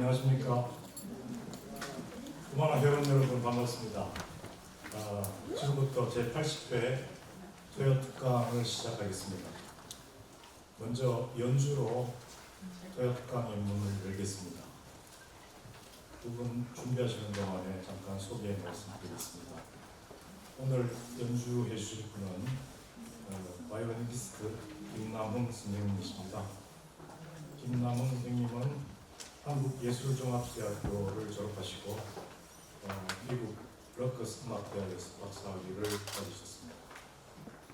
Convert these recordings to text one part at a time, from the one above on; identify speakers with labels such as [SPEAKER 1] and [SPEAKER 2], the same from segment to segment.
[SPEAKER 1] 안녕하십니까. 구만화 회원 여러분 반갑습니다. 지금부터 제80회 토요특강을 시작하겠습니다. 먼저 연주로 토요특강의 문을 열겠습니다. 두 분 준비하시는 동안에 잠깐 소개 말씀드리겠습니다. 오늘 연주해 주실 분은 바이올리니스트 김남흥 선생님이십니다. 김남흥 선생님은 한국예술종합대학교를 졸업하시고 미국 러커스 음악대학에서 박사학위를 받으셨습니다.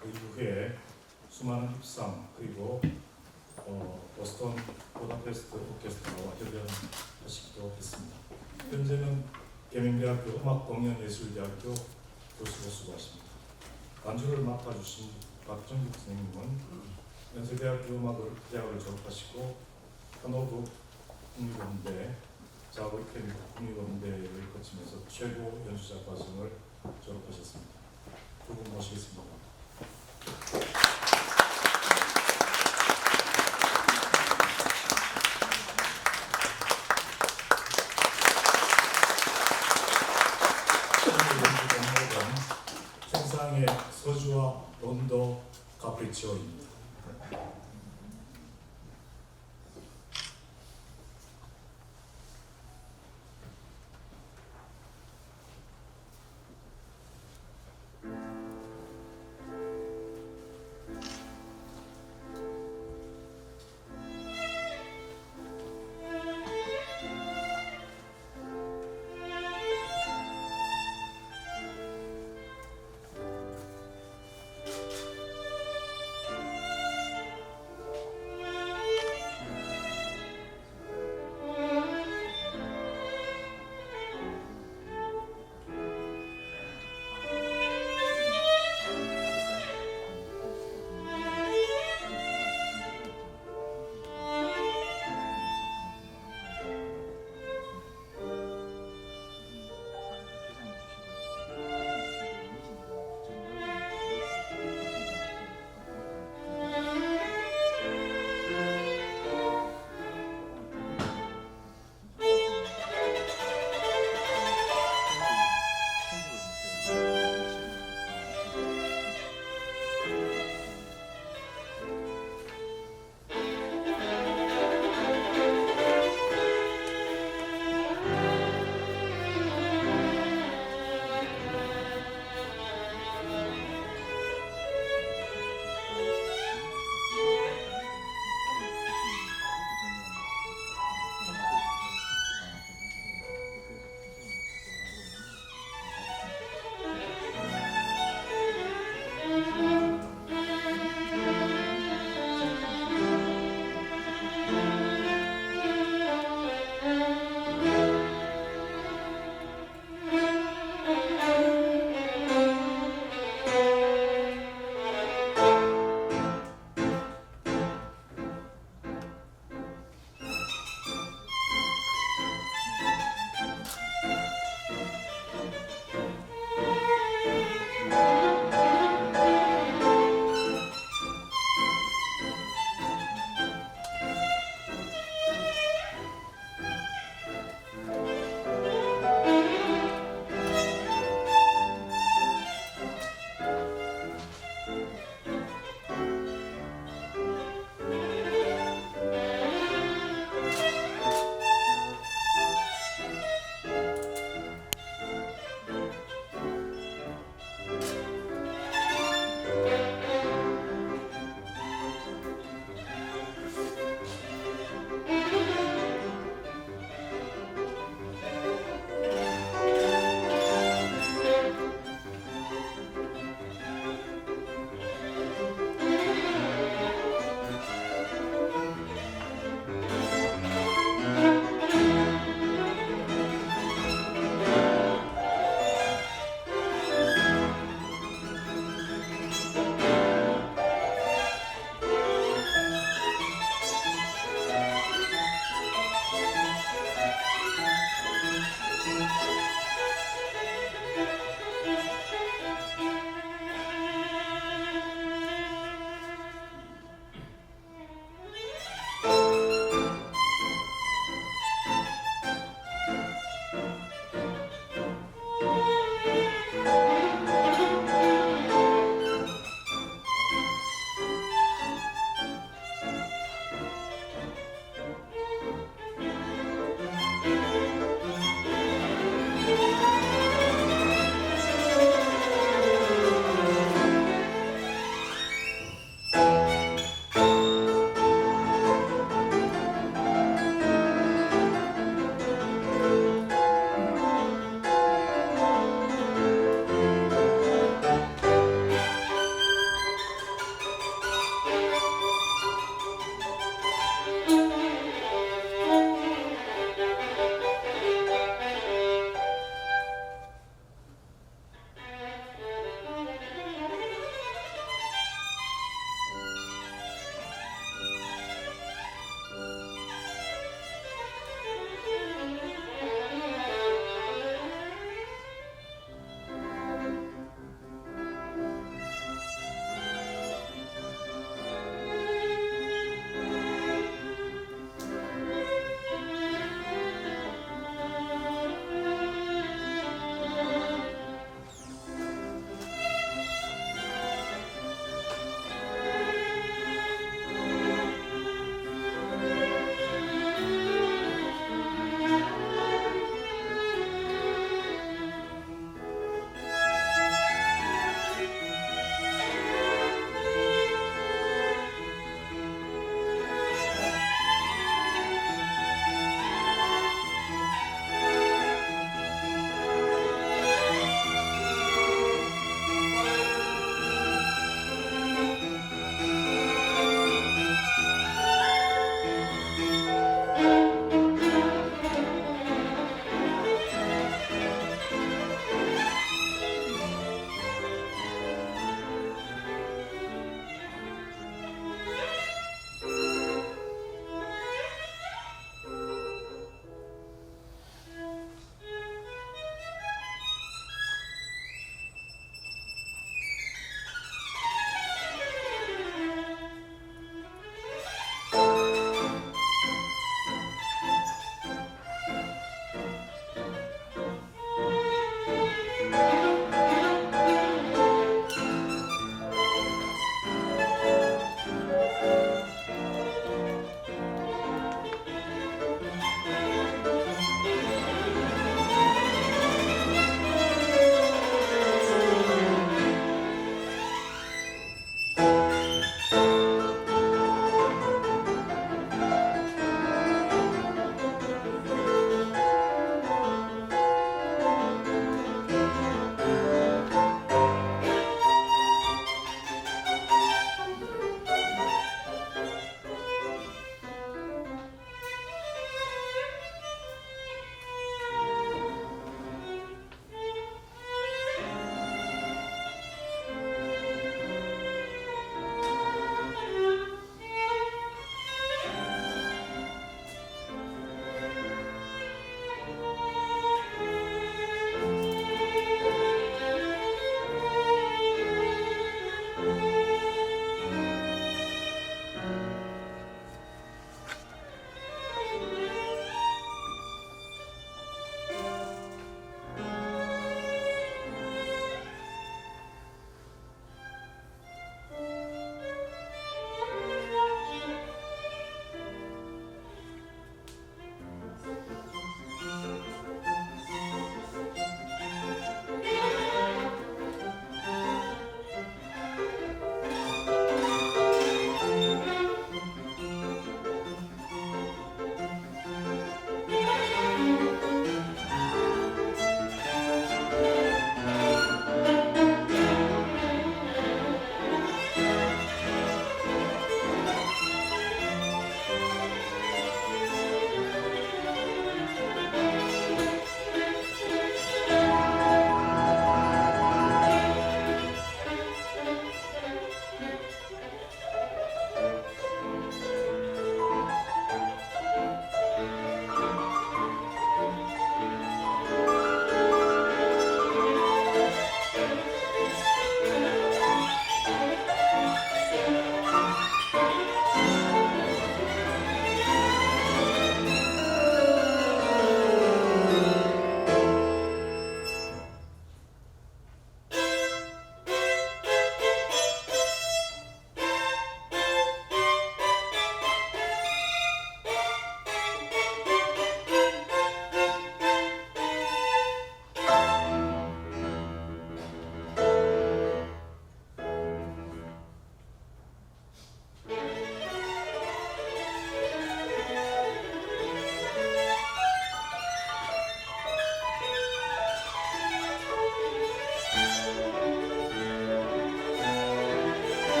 [SPEAKER 1] 그 이후에 수많은 입상 그리고 보스턴 부다페스트 오케스트라와 협연하시기도 했습니다. 현재는 계명대학교 음악공연예술대학교 교수로 수고하십니다. 반주를 맡아주신 박정국 선생님은 연세대학교 음악대학을 졸업하시고 하노브 국립음대, 자브리케미 국립음대를 거치면서 최고 연주자 과정을 졸업하셨습니다. 두 분 모시겠습니다. 오늘 연주 곡목은 생상의 서주와 론도 카프리치오입니다.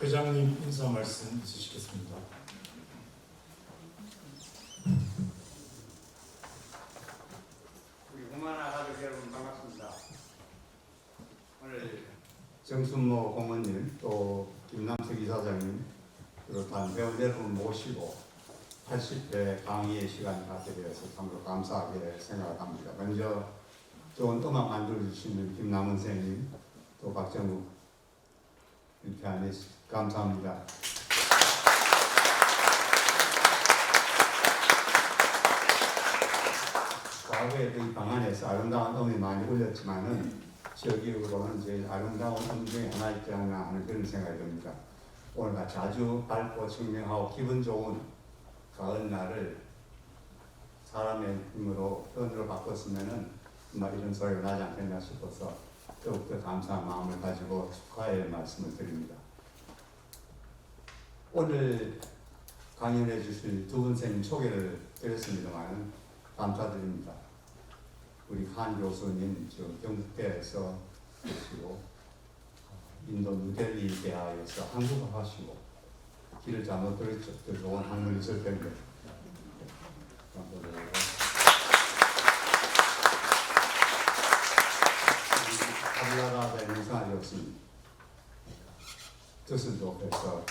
[SPEAKER 1] 회장님 인사 말씀 있으시겠습니다.
[SPEAKER 2] 우리 후마나 가족 여러분 반갑습니다. 오늘
[SPEAKER 3] 정순모 공원님 또 김남석 이사장님 비롯한 회원 여러분 모시고 80회 강의의 시간을 갖게 되어서 참으로 감사하게 생각합니다. 먼저 좋은 음악 만들어주시는 김남은 선생님 또 박정욱 피아니스트 감사합니다. 과거에 이 방안에서 아름다운 음이 많이 울렸지만은 제 기억으로는 제일 아름다운 음 중에 하나 있지 않나 하는 그런 생각이 듭니다. 오늘같이 아주 밝고 청명하고 기분 좋은 가을날을 사람의 힘으로 표현으로 바꿨으면은 정말 이런 소리가 나지 않겠나 싶어서 더욱더 감사한 마음을 가지고 축하의 말씀을 드립니다. 오늘 강연해 주실 두 분 선생님 소개를 드렸습니다만 감사드립니다. 우리 한 교수님 지금 경북대에서 계시고 인도 뉴델리 대학에서 한국어 하시고 길을 잘못 들었죠. 더 좋은 학문이 있을 텐데 감사드리고 카블라라의 명상이었습니다. düsseldorf에서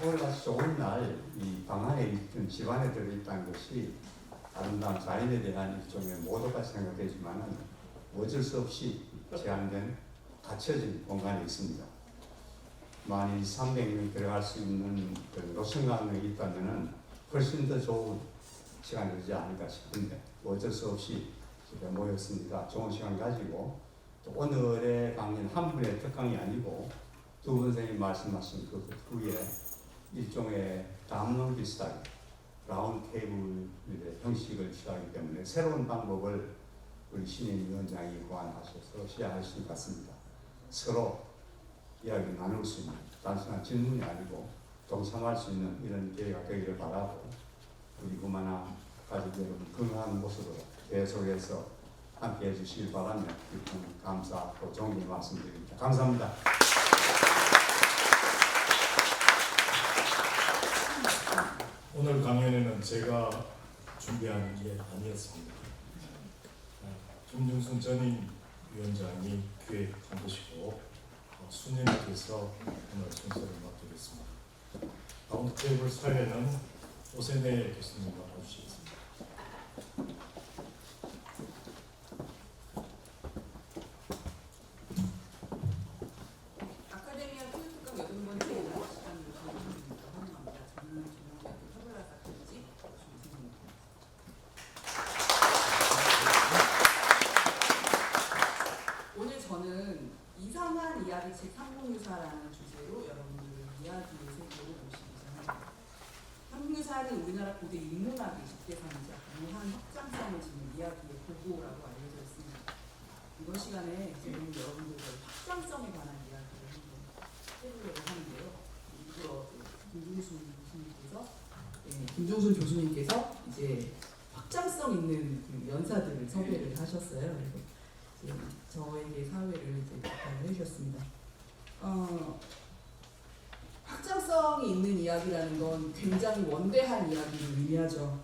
[SPEAKER 3] 오늘 아주 좋은 날 이 방안에 있던 집안에 들어있다는 것이 아름다운 자연에 대한 일종의 모독과 생각되지만은 어쩔 수 없이 제한된 갇혀진 공간에 있습니다. 만일 300명 들어갈 수 있는 노선강이 있다면은 훨씬 더 좋은 시간이 되지 않을까 싶은데 어쩔 수 없이 제가 모였습니다. 좋은 시간 가지고 또 오늘의 강의는 한 분의 특강이 아니고 두 분 선생님 말씀하신 그 후에 일종의 담론 비슷하게 라운드 테이블 형식을 취하기 때문에 새로운 방법을 우리 신임 위원장이 고안하셔서 시작하신 것 같습니다. 서로 이야기 나눌 수 있는 단순한 질문이 아니고 동참할 수 있는 이런 기회가 되기를 바라고 우리 후마나 가족 여러분 건강한 모습으로 계속해서 함께 해주시길 바라며 감사 또 존경 말씀드립니다. 감사합니다.
[SPEAKER 1] 오늘 강연에는 제가 준비한 게 아니었습니다. 김중순 전임 위원장이 기획한 것이고 수님께서 오늘 순서를 맡기겠습니다. 라운드 테이블 사회는 오세네 교수님 맡아주시겠습니다.
[SPEAKER 4] 아카데미아 토요특강 8번째 시간을 진행합니다. 환영합니다. 저는 중앙대학교 타블라사 교지 조승입니다. 오늘 저는 이상한 이야기 책 삼국유사라는 주제로 여러분들을 이야기의 세계로 모시고자 합니다. 삼국유사는 우리나라 고대 인문학의 10대상이자 무한 확장성을 지닌 이야기의 고고라고 알려져 있습니다. 이번 시간에 저는 여러분들과 확장성에 관한 이야기를 한번 해보려고 하는데요. 일부러 김종순 교수님께서 이제 확장성 있는 그 연사들을 섭외를 하셨어요. 그래서 이제 저에게 사회를 이제 부탁을 해주셨습니다. 확장성이 있는 이야기라는 건 굉장히 원대한 이야기를 의미하죠.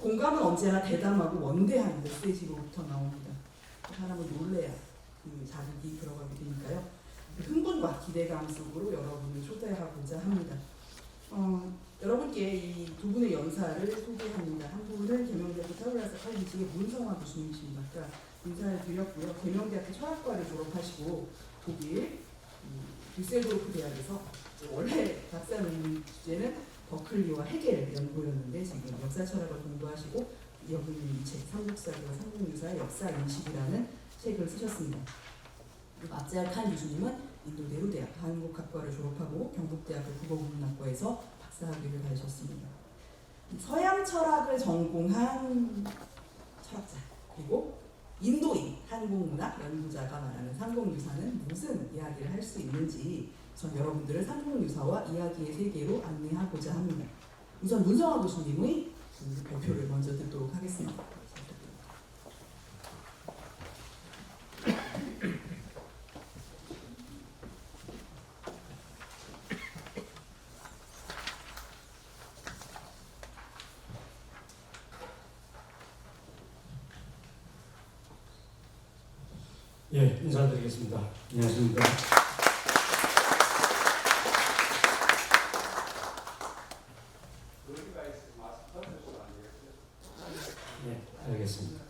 [SPEAKER 4] 공감은 언제나 대담하고 원대한 메시지로부터 나옵니다. 사람을 놀래야 그 자극이 들어가게 되니까요. 흥분과 기대감 속으로 여러분을 초대하고자 합니다. 여러분께 이 두 분의 연사를 소개합니다. 한 분은 계명대학교 타블라사 칼리지의 문성화 교수님이십니다. 아까 인사를 드렸고요. 계명대학교 철학과를 졸업하시고 독일 düsseldorf 대학에서 원래 박사 논문 주제는 버클리와 헤겔 연구였는데 지금 역사 철학을 공부하시고 여기 책 삼국사와 삼국유사의 역사 인식이라는 책을 쓰셨습니다. 압제할 칸 교수님은 인도 네루대학 한국학과를 졸업하고 경북대학교 국어국문학과에서 박사학위를 받으셨습니다. 서양 철학을 전공한 철학자 그리고 인도인 한국문학 연구자가 말하는 삼국유사는 무슨 이야기를 할 수 있는지 전 여러분들을 삼국유사와 이야기의 세계로 안내하고자 합니다. 우선 문성화 교수님의 발표를 먼저 듣도록 하겠습니다.
[SPEAKER 5] 예, 인사드리겠습니다. 안녕하십니까.
[SPEAKER 2] 의리가 있어 마스크 해주시면 안 되겠어요?
[SPEAKER 5] 예, 알겠습니다.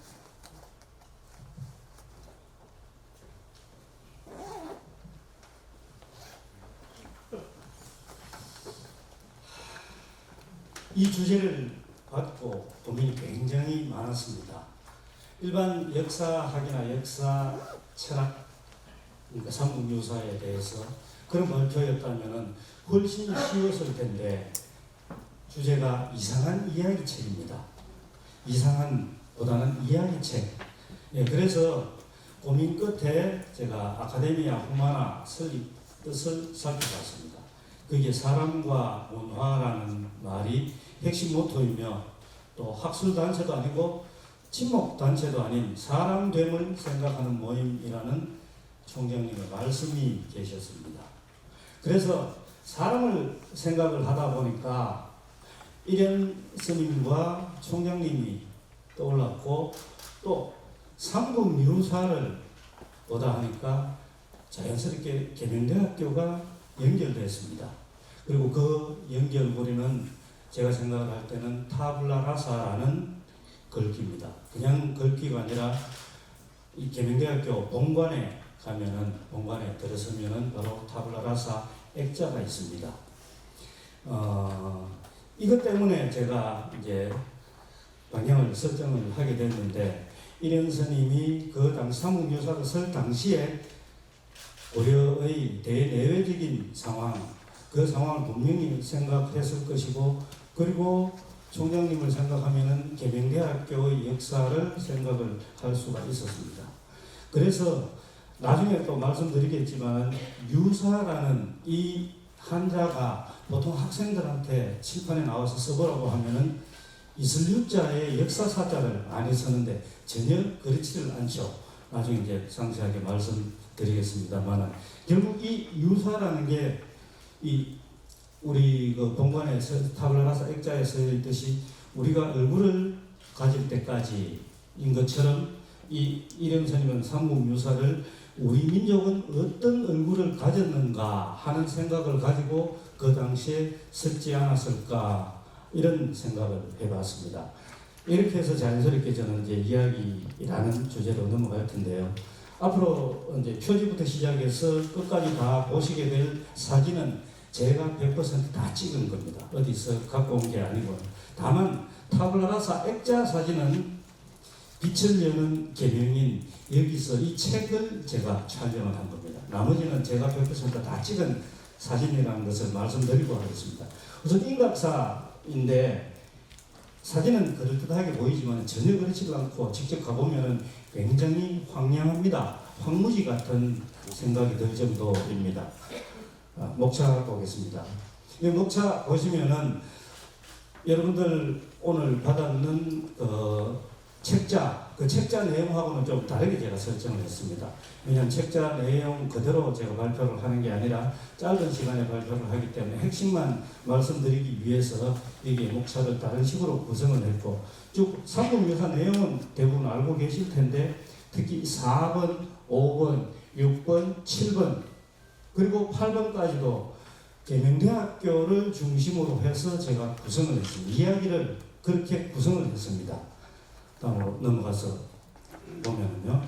[SPEAKER 5] 이 주제를 받고 고민이 굉장히 많았습니다. 일반 역사학이나 역사 철학, 그러니까 삼국유사에 대해서 그런 발표였다면 훨씬 쉬웠을 텐데 주제가 이상한 이야기책입니다. 이상한보다는 이야기책. 예, 그래서 고민 끝에 제가 아카데미아 후마나 설립 뜻을 살펴봤습니다. 그게 사람과 문화라는 말이 핵심 모토이며 또 학술단체도 아니고 친목단체도 아닌 사람됨을 생각하는 모임이라는 총장님의 말씀이 계셨습니다. 그래서 사람을 생각을 하다 보니까 이련 스님과 총장님이 떠올랐고 또 삼국유사를 보다 하니까 자연스럽게 계명대학교가 연결됐습니다. 그리고 그 연결고리는 제가 생각을 할 때는 타블라라사라는 글귀입니다. 그냥 글귀가 아니라 이 계명대학교 본관에 가면은 본관에 들어서면은 바로 타블라라사 액자가 있습니다. 이것 때문에 제가 이제 방향을 설정을 하게 됐는데 이련 스님이 그 당시 삼국유사를 쓸 당시에 고려의 대내외적인 상황, 그 상황을 분명히 생각했을 것이고 그리고 총장님을 생각하면은 계명대학교의 역사를 생각을 할 수가 있었습니다. 그래서 나중에 또 말씀드리겠지만 유사라는 이 한자가 보통 학생들한테 칠판에 나와서 써보라고 하면은 이슬유자의 역사사자를 많이 쓰는데 전혀 그렇지를 않죠. 나중에 이제 상세하게 말씀드리겠습니다만 결국 이 유사라는 게 이 우리 그 본관에 타블라라사 액자에 쓰여 있듯이 우리가 얼굴을 가질 때까지인 것처럼 이 이련 스님은 삼국유사를 우리 민족은 어떤 얼굴을 가졌는가 하는 생각을 가지고 그 당시에 썼지 않았을까 이런 생각을 해봤습니다. 이렇게 해서 자연스럽게 저는 이제 이야기라는 주제로 넘어갈 텐데요. 앞으로 이제 표지부터 시작해서 끝까지 다 보시게 될 사진은 제가 100% 다 찍은 겁니다. 어디서 갖고 온 게 아니고. 다만 타블라라사 액자 사진은 빛을 여는 계명인 여기서 이 책을 제가 촬영을 한 겁니다. 나머지는 제가 100% 다 찍은 사진이라는 것을 말씀드리고 하겠습니다. 우선 인각사인데 사진은 그럴듯하게 보이지만 전혀 그렇지도 않고 직접 가보면 굉장히 황량합니다. 황무지 같은 생각이 들 정도입니다. 목차 보겠습니다. 이 목차 보시면은 여러분들 오늘 받았는 책자, 그 책자 내용하고는 좀 다르게 제가 설정을 했습니다. 왜냐하면 책자 내용 그대로 제가 발표를 하는 게 아니라 짧은 시간에 발표를 하기 때문에 핵심만 말씀드리기 위해서 여기에 목차를 다른 식으로 구성을 했고 쭉 삼국유사 내용은 대부분 알고 계실 텐데 특히 4번, 5번, 6번, 7번 그리고 8번까지도 계명대학교를 중심으로 해서 제가 구성을 했습니다. 이야기를 그렇게 구성을 했습니다. 다음으로 넘어가서 보면요.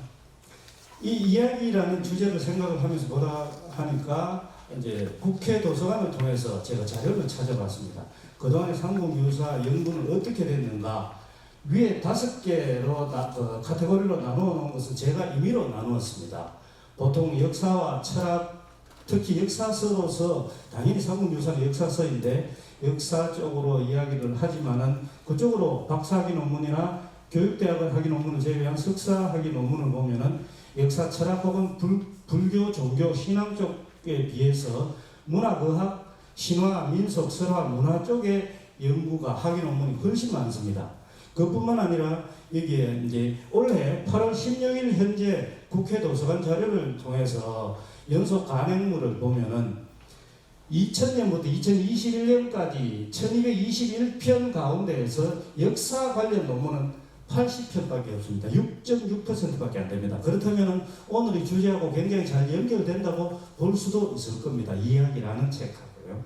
[SPEAKER 5] 이 이야기라는 주제를 생각을 하면서 보다 하니까 이제 국회 도서관을 통해서 제가 자료를 찾아봤습니다. 그동안의 삼국유사 연구는 어떻게 됐는가. 위에 5개로 카테고리로 나누어 놓은 것은 제가 임의로 나누었습니다. 보통 역사와 철학, 특히 역사서로서 당연히 삼국유사는 역사서인데 역사 쪽으로 이야기를 하지만은 그쪽으로 박사학위 논문이나 교육대학을 학위 논문을 제외한 석사학위 논문을 보면은 역사, 철학 혹은 불교, 종교, 신앙 쪽에 비해서 문학의학, 신화, 민속, 설화, 문화 쪽의 연구가 학위 논문이 훨씬 많습니다. 그뿐만 아니라 여기에 이제 올해 8월 16일 현재 국회 도서관 자료를 통해서 연속 간행물을 보면은 2000년부터 2021년까지 1221편 가운데에서 역사 관련 논문은 80편밖에 없습니다. 6.6%밖에 안 됩니다. 그렇다면 오늘의 주제하고 굉장히 잘 연결된다고 볼 수도 있을 겁니다. 이야기라는 책하고요.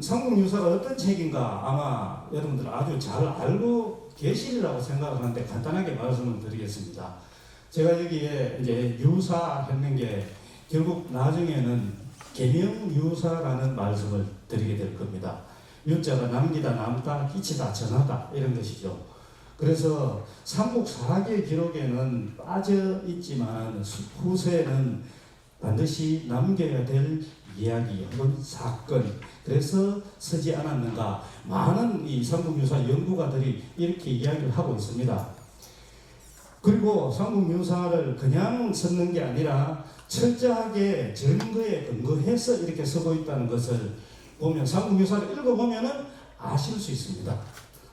[SPEAKER 5] 삼국유사가 어떤 책인가 아마 여러분들 아주 잘 알고 계시리라고 생각하는데 간단하게 말씀을 드리겠습니다. 제가 여기에 이제 유사 했는 게 결국 나중에는 계명유사라는 말씀을 드리게 될 겁니다. 유자가 남기다, 남다, 끼치다, 전하다 이런 것이죠. 그래서 삼국 사기의 기록에는 빠져 있지만 후세는 반드시 남겨야 될 이야기 혹은 사건, 그래서 쓰지 않았는가. 많은 이 삼국유사 연구가들이 이렇게 이야기를 하고 있습니다. 그리고 삼국유사를 그냥 쓰는 게 아니라 철저하게 증거에 근거해서 이렇게 쓰고 있다는 것을 보면, 삼국유사를 읽어보면은 아실 수 있습니다.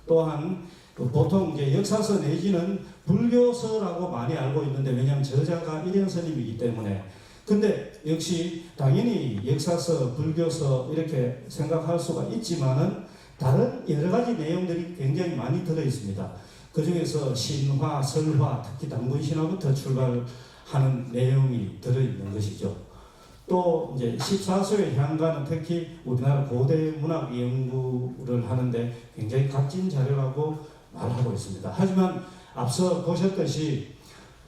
[SPEAKER 5] 또한 보통 이제 역사서 내지는 불교서라고 많이 알고 있는데, 왜냐하면 저자가 일현스님이기 때문에. 근데 역시 당연히 역사서, 불교서 이렇게 생각할 수가 있지만은 다른 여러 가지 내용들이 굉장히 많이 들어 있습니다. 그 중에서 신화, 설화, 특히 당군신화부터 출발하는 내용이 들어 있는 것이죠. 또 이제 14소의 향가는 특히 우리나라 고대 문학 연구를 하는데 굉장히 값진 자료라고 말하고 있습니다. 하지만 앞서 보셨듯이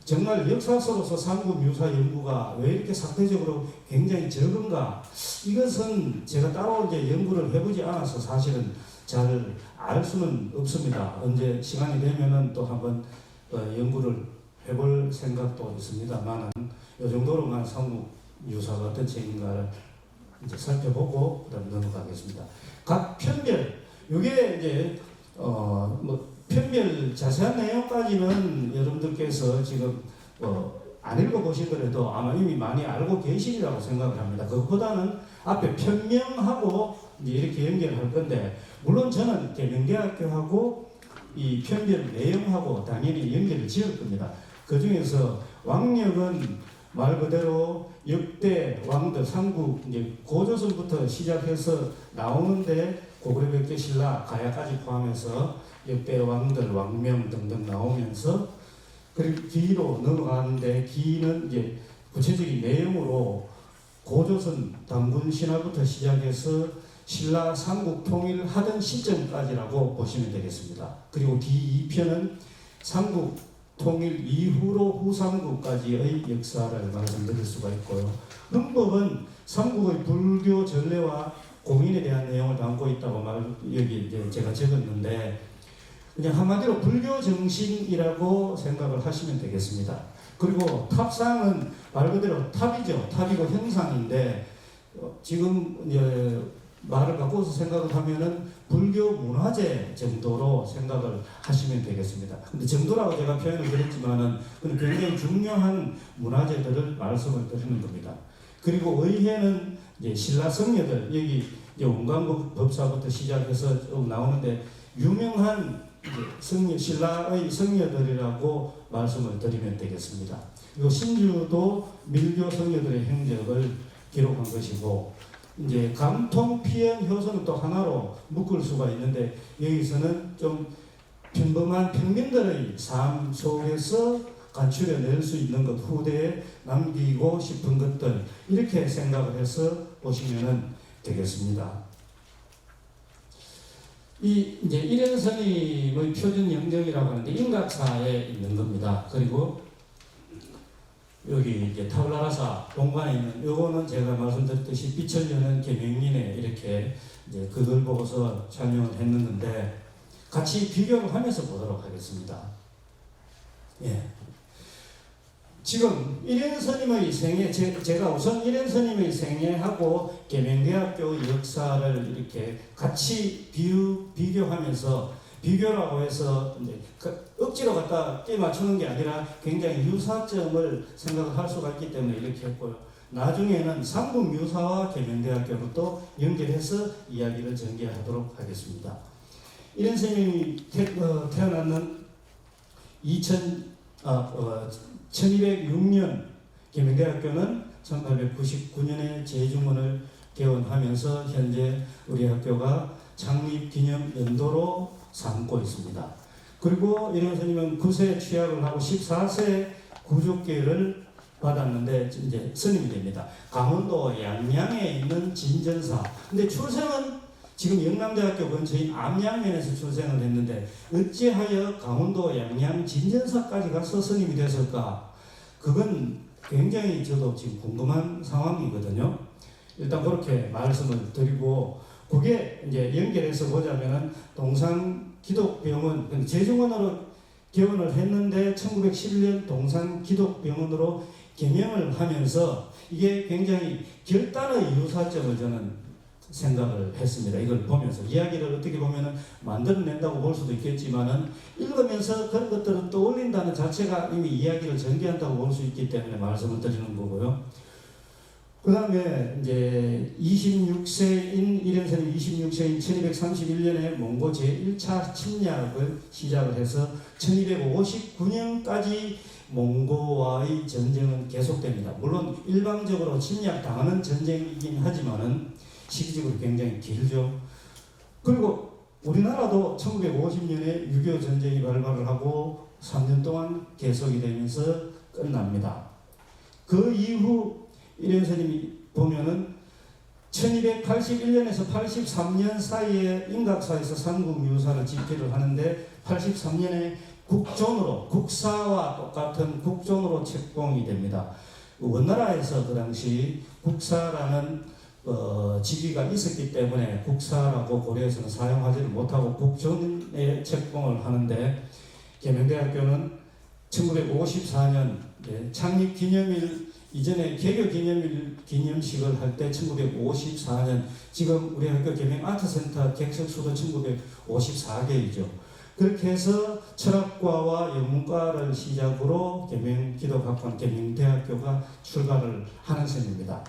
[SPEAKER 5] 정말 역사서로서 삼국유사 연구가 왜 이렇게 사회적으로 굉장히 적은가? 이것은 제가 따로 이제 연구를 해보지 않아서 사실은 잘 알 수는 없습니다. 언제 시간이 되면은 또 한번 연구를 해볼 생각도 있습니다만, 이 정도로만 삼국유사가 어떤 책인가를 이제 살펴보고 그다음 넘어가겠습니다. 각 편별, 이게 이제 뭐 편별 자세한 내용까지는 여러분들께서 지금 안 읽어보시더라도 아마 이미 많이 알고 계시리라고 생각을 합니다. 그것보다는 앞에 편명하고 이제 이렇게 연결할 건데, 물론 저는 계명대학교하고 이 편별 내용하고 당연히 연결을 지을 겁니다. 그 중에서 왕력은 말 그대로 역대 왕들, 삼국 이제 고조선부터 시작해서 나오는데 고구려백제 신라 가야까지 포함해서 역대 왕들, 왕명 등등 나오면서, 그리고 기로 넘어가는데 기는 이제 구체적인 내용으로 고조선 당군 신화부터 시작해서 신라 삼국 통일하던 시점까지라고 보시면 되겠습니다. 그리고 기 2편은 삼국 통일 이후로 후삼국까지의 역사를 말씀드릴 수가 있고요. 흥법은 삼국의 불교 전례와 공인에 대한 내용을 담고 있다고 여기 이제 제가 적었는데, 그냥 한마디로 불교 정신이라고 생각을 하시면 되겠습니다. 그리고 탑상은 말 그대로 탑이죠. 탑이고 형상인데, 지금 이제 말을 바꿔서 생각을 하면은 불교 문화재 정도로 생각을 하시면 되겠습니다. 근데 정도라고 제가 표현을 드렸지만은 굉장히 중요한 문화재들을 말씀을 드리는 겁니다. 그리고 의회는 이제 신라 성녀들, 여기 이제 원광국 법사부터 시작해서 쭉 나오는데 유명한 성녀, 신라의 성녀들이라고 말씀을 드리면 되겠습니다. 그리고 신주도 밀교 성녀들의 행적을 기록한 것이고, 이제 감통피연 효소는 또 하나로 묶을 수가 있는데, 여기서는 좀 평범한 평민들의 삶 속에서 간추려낼 수 있는 것, 후대에 남기고 싶은 것들, 이렇게 생각을 해서 보시면 되겠습니다. 이제 일현스님의 표준 영정이라고 하는데 인각사에 있는 겁니다. 그리고 여기 이제 타블라라사 본관에 있는 요거는 제가 말씀드렸듯이 빛을 여는 계명린에 이렇게 이제 그걸 보고서 설명을 했는데, 같이 비교를 하면서 보도록 하겠습니다. 예. 지금 일현스님의 생애, 제가 우선 일현스님의 생애하고 계명대학교 역사를 이렇게 같이 비교하면서, 비교라고 해서 이제 억지로 갖다 끼 맞추는 게 아니라 굉장히 유사점을 생각을 할 수가 있기 때문에 이렇게 했고요. 나중에는 삼국유사와 계명대학교로 또 연결해서 이야기를 전개하도록 하겠습니다. 이런 선생님이 태어났는 1206년, 계명대학교는 1899년에 제중원을 개원하면서 현재 우리 학교가 창립 기념 연도로 삼고 있습니다. 그리고 이런 스님은 9세 취약을 하고 14세 구족계를 받았는데 이제 스님이 됩니다. 강원도 양양에 있는 진전사. 근데 출생은 지금 영남대학교 근처인 암양면에서 출생을 했는데 어찌하여 강원도 양양 진전사까지 가서 스님이 됐을까? 그건 굉장히 저도 지금 궁금한 상황이거든요. 일단 그렇게 말씀을 드리고 그게 이제 연결해서 보자면은 동산기독병원 재중원으로 개원을 했는데 1911년 동산기독병원으로 개명을 하면서 이게 굉장히 결단의 유사점을 저는 생각을 했습니다. 이걸 보면서 이야기를 어떻게 보면은 만들어낸다고 볼 수도 있겠지만은 읽으면서 그런 것들을 떠올린다는 자체가 이미 이야기를 전개한다고 볼 수 있기 때문에 말씀을 드리는 거고요. 그 다음에 이제 26세인 이련선님 26세인 1231년에 몽고 제1차 침략을 시작을 해서 1259년까지 몽고와의 전쟁은 계속됩니다. 물론 일방적으로 침략당하는 전쟁이긴 하지만은 시기적으로 굉장히 길죠. 그리고 우리나라도 1950년에 6.25 전쟁이 발발을 하고 3년 동안 계속이 되면서 끝납니다. 그 이후 이련선님이 보면은 1281년에서 83년 사이에 인각사에서 삼국유사를 집필을 하는데 83년에 국존으로 국사와 똑같은 국존으로 책봉이 됩니다. 원나라에서 그 당시 국사라는 직위가 있었기 때문에 국사라고 고려해서는 사용하지를 못하고 국존에 책봉을 하는데 계명대학교는 1954년 창립 기념일 이전에 개교 기념식을 할 때 1954년 지금 우리 학교 계명 아트센터 객석수도 1954개이죠. 그렇게 해서 철학과와 영문과를 시작으로 계명기독학관 계명대학교가 출발을 하는 셈입니다.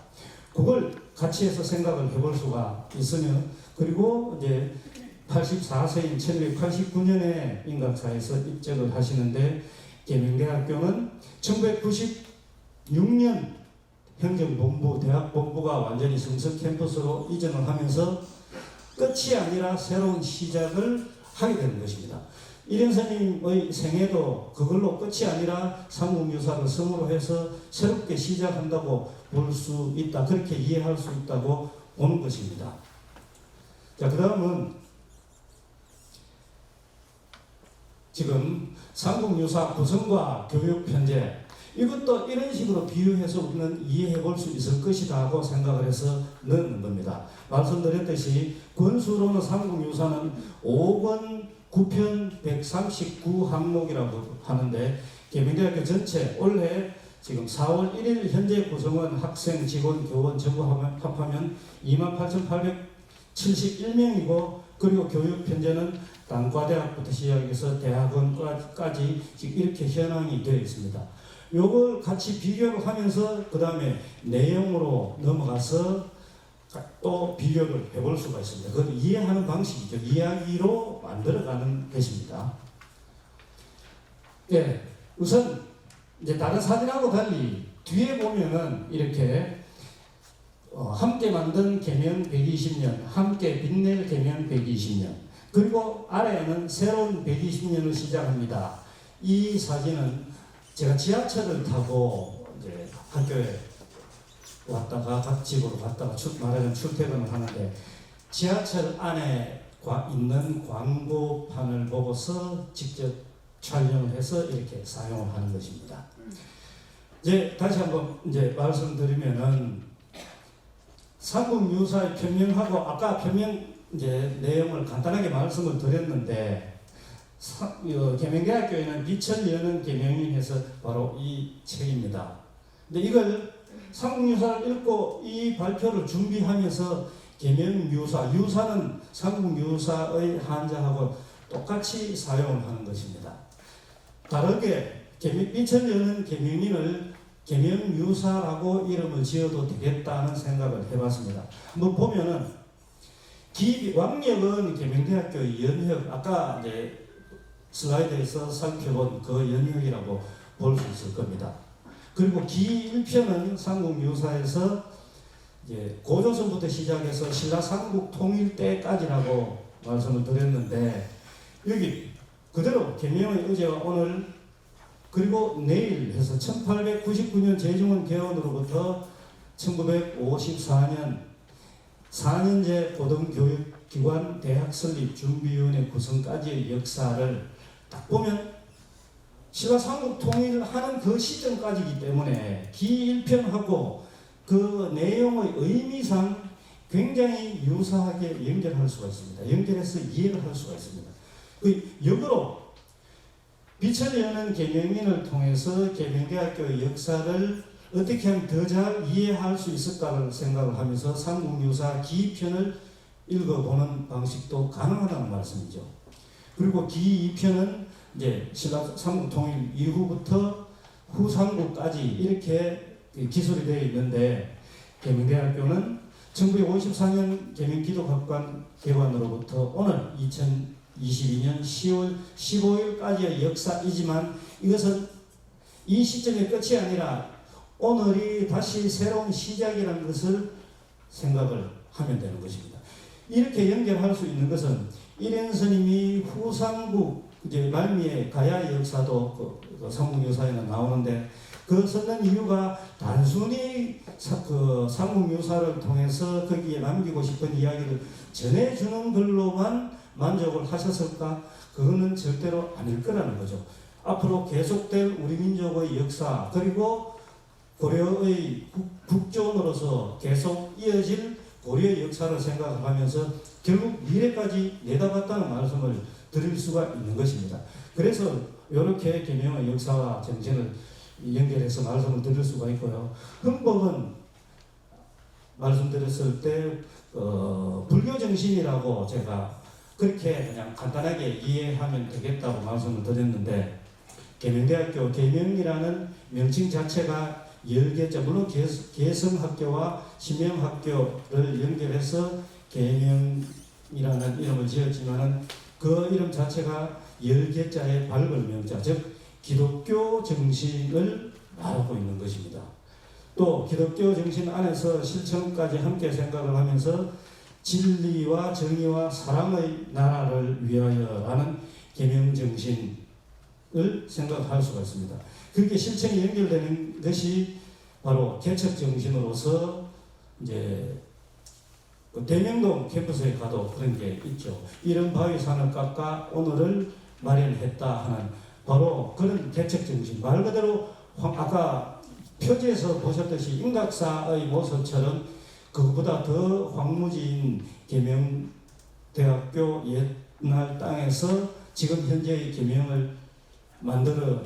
[SPEAKER 5] 그걸 같이 해서 생각을 해볼 수가 있으면 그리고 이제 84세인 1989년에 인각사에서 입적을 하시는데 계명대학교는 1996년 행정본부, 대학본부가 완전히 성서 캠퍼스로 이전을 하면서 끝이 아니라 새로운 시작을 하게 되는 것입니다. 이련선님의 생애도 그걸로 끝이 아니라 삼국유사를 성으로 해서 새롭게 시작한다고 볼 수 있다. 그렇게 이해할 수 있다고 보는 것입니다. 자, 그 다음은 지금 삼국유사 구성과 교육 편제 이것도 이런 식으로 비유해서 우리는 이해해 볼 수 있을 것이다 하고 생각을 해서 넣는 겁니다. 말씀드렸듯이 권수로는 삼국유사는 5권 9편 139항목이라고 하는데 계명대학교 전체 올해 지금 4월 1일 현재 구성원 학생, 직원, 교원 전부 합하면 28,871명이고 그리고 교육 편제는 단과대학부터 시작해서 대학원까지 지금 이렇게 현황이 되어 있습니다. 요걸 같이 비교를 하면서 그 다음에 내용으로 넘어가서 또 비교를 해볼 수가 있습니다. 그걸 이해하는 방식이죠. 이야기로 만들어가는 것입니다. 네, 우선 이제 다른 사진하고 달리 뒤에 보면은 이렇게 함께 만든 계명 120년, 함께 빛낼 계명 120년, 그리고 아래에는 새로운 120년을 시작합니다. 이 사진은 제가 지하철을 타고 이제 학교에 왔다가 각 집으로 갔다가 말하자면 출퇴근을 하는데 지하철 안에 있는 광고판을 보고서 직접 촬영을 해서 이렇게 사용을 하는 것입니다. 이제 다시 한번 이제 말씀드리면은 삼국유사의 변명하고 아까 변명 이제 내용을 간단하게 말씀을 드렸는데 계명대학교에는 빛을 여는 계명인 해서 바로 이 책입니다. 근데 이걸 삼국유사를 읽고 이 발표를 준비하면서 계명유사, 유사는 삼국유사의 한자하고 똑같이 사용을 하는 것입니다. 다르게 빛을 여는 계명인을 계명유사라고 이름을 지어도 되겠다는 생각을 해봤습니다. 한번 보면은 왕력은 계명대학교의 연혁, 아까 이제 슬라이드에서 살펴본 그 연혁이라고 볼 수 있을 겁니다. 그리고 기 1편은 삼국유사에서 이제 고조선부터 시작해서 신라 삼국 통일 때까지라고 말씀을 드렸는데 여기 그대로 계명의 어제와 오늘 그리고 내일 해서 1899년 제중원 개헌으로부터 1954년 4년제 고등교육기관 대학 설립 준비위원회 구성까지의 역사를 딱 보면 신라 삼국 통일하는 그 시점까지이기 때문에 기일편하고 그 내용의 의미상 굉장히 유사하게 연결할 수가 있습니다. 연결해서 이해를 할 수가 있습니다. 그 역으로 빛을 여는 계명인을 통해서 계명대학교의 역사를 어떻게 하면 더 잘 이해할 수 있을까를 생각을 하면서 삼국유사 기편을 읽어보는 방식도 가능하다는 말씀이죠. 그리고 기2편은 이제 신라 삼국통일 이후부터 후삼국까지 이렇게 기술이 되어 있는데 계명대학교는 1954년 계명기독학관 개관으로부터 오늘 2022년 10월 15일까지의 역사이지만 이것은 이 시점의 끝이 아니라 오늘이 다시 새로운 시작이라는 것을 생각을 하면 되는 것입니다. 이렇게 연결할 수 있는 것은 일행스님이 후삼국 이제 말미에 가야 역사도 그 삼국유사에는 나오는데 그 썼는 이유가 단순히 그 삼국유사를 통해서 거기에 남기고 싶은 이야기를 전해주는 걸로만 만족을 하셨을까? 그거는 절대로 아닐 거라는 거죠. 앞으로 계속될 우리 민족의 역사 그리고 고려의 국조원으로서 계속 이어질 고려의 역사를 생각하면서 결국 미래까지 내다봤다는 말씀을 드릴 수가 있는 것입니다. 그래서 이렇게 계명의 역사와 정신을 연결해서 말씀을 드릴 수가 있고요. 헌법은 말씀드렸을 때 불교 정신이라고 제가 그렇게 그냥 간단하게 이해하면 되겠다고 말씀을 드렸는데 계명대학교 계명이라는 명칭 자체가 10개자 물론 개성학교와 심명학교를 연결해서 계명이라는 이름을 지었지만은 그 이름 자체가 10개자의 밝은 명자 즉 기독교 정신을 말하고 있는 것입니다. 또 기독교 정신 안에서 실천까지 함께 생각을 하면서 진리와 정의와 사랑의 나라를 위하여라는 계명 정신을 생각할 수가 있습니다. 그렇게 실천이 연결되는 것이 바로 개척 정신으로서 이제 대명동 캠퍼스에 가도 그런 게 있죠. 이런 바위 산을 깎아 오늘을 마련했다 하는 바로 그런 개척 정신. 말 그대로 아까 표지에서 보셨듯이 임각사의 모습처럼 그것보다 더 황무지인 계명대학교 옛날 땅에서 지금 현재의 계명을 만들어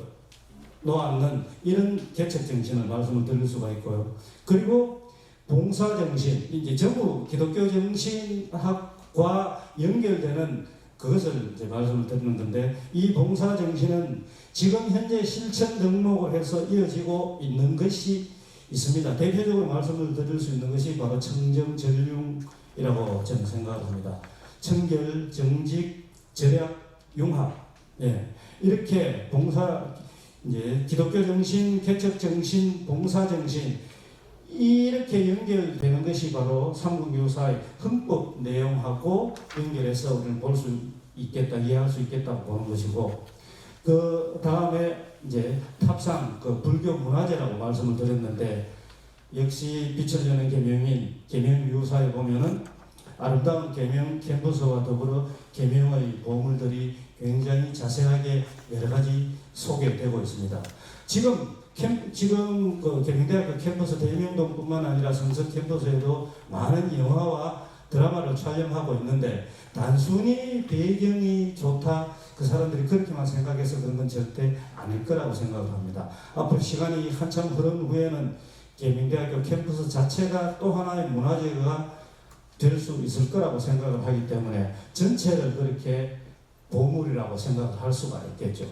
[SPEAKER 5] 놓았는 이런 개척 정신을 말씀을 드릴 수가 있고요. 그리고 봉사 정신, 이제 전부 기독교 정신학과 연결되는 그것을 이제 말씀을 드리는 건데 이 봉사 정신은 지금 현재 실천 덕목을 해서 이어지고 있는 것이 있습니다. 대표적으로 말씀을 드릴 수 있는 것이 바로 청정전륜이라고 저는 생각합니다. 청결, 정직, 절약, 융합. 예. 이렇게 봉사 이제 기독교 정신, 개척 정신, 봉사 정신 이렇게 연결되는 것이 바로 삼국유사의 헌법 내용하고 연결해서 우리는 볼 수 있겠다, 이해할 수 있겠다고 보는 것이고 그 다음에 이제 탑상 그 불교 문화재라고 말씀을 드렸는데 역시 빛을 여는 계명인 계명유사에 보면은 아름다운 계명 캠퍼스와 더불어 계명의 보물들이 굉장히 자세하게 여러 가지 소개되고 있습니다. 지금 그 계명대학교 캠퍼스 대명동뿐만 아니라 성서 캠퍼스에도 많은 영화와 드라마를 촬영하고 있는데 단순히 배경이 좋다 그 사람들이 그렇게만 생각해서 그런 건 절대 아닐 거라고 생각을 합니다. 앞으로 시간이 한참 흐른 후에는 계명대학교 캠퍼스 자체가 또 하나의 문화재가 될 수 있을 거라고 생각을 하기 때문에 전체를 그렇게 보물이라고 생각을 할 수가 있겠죠.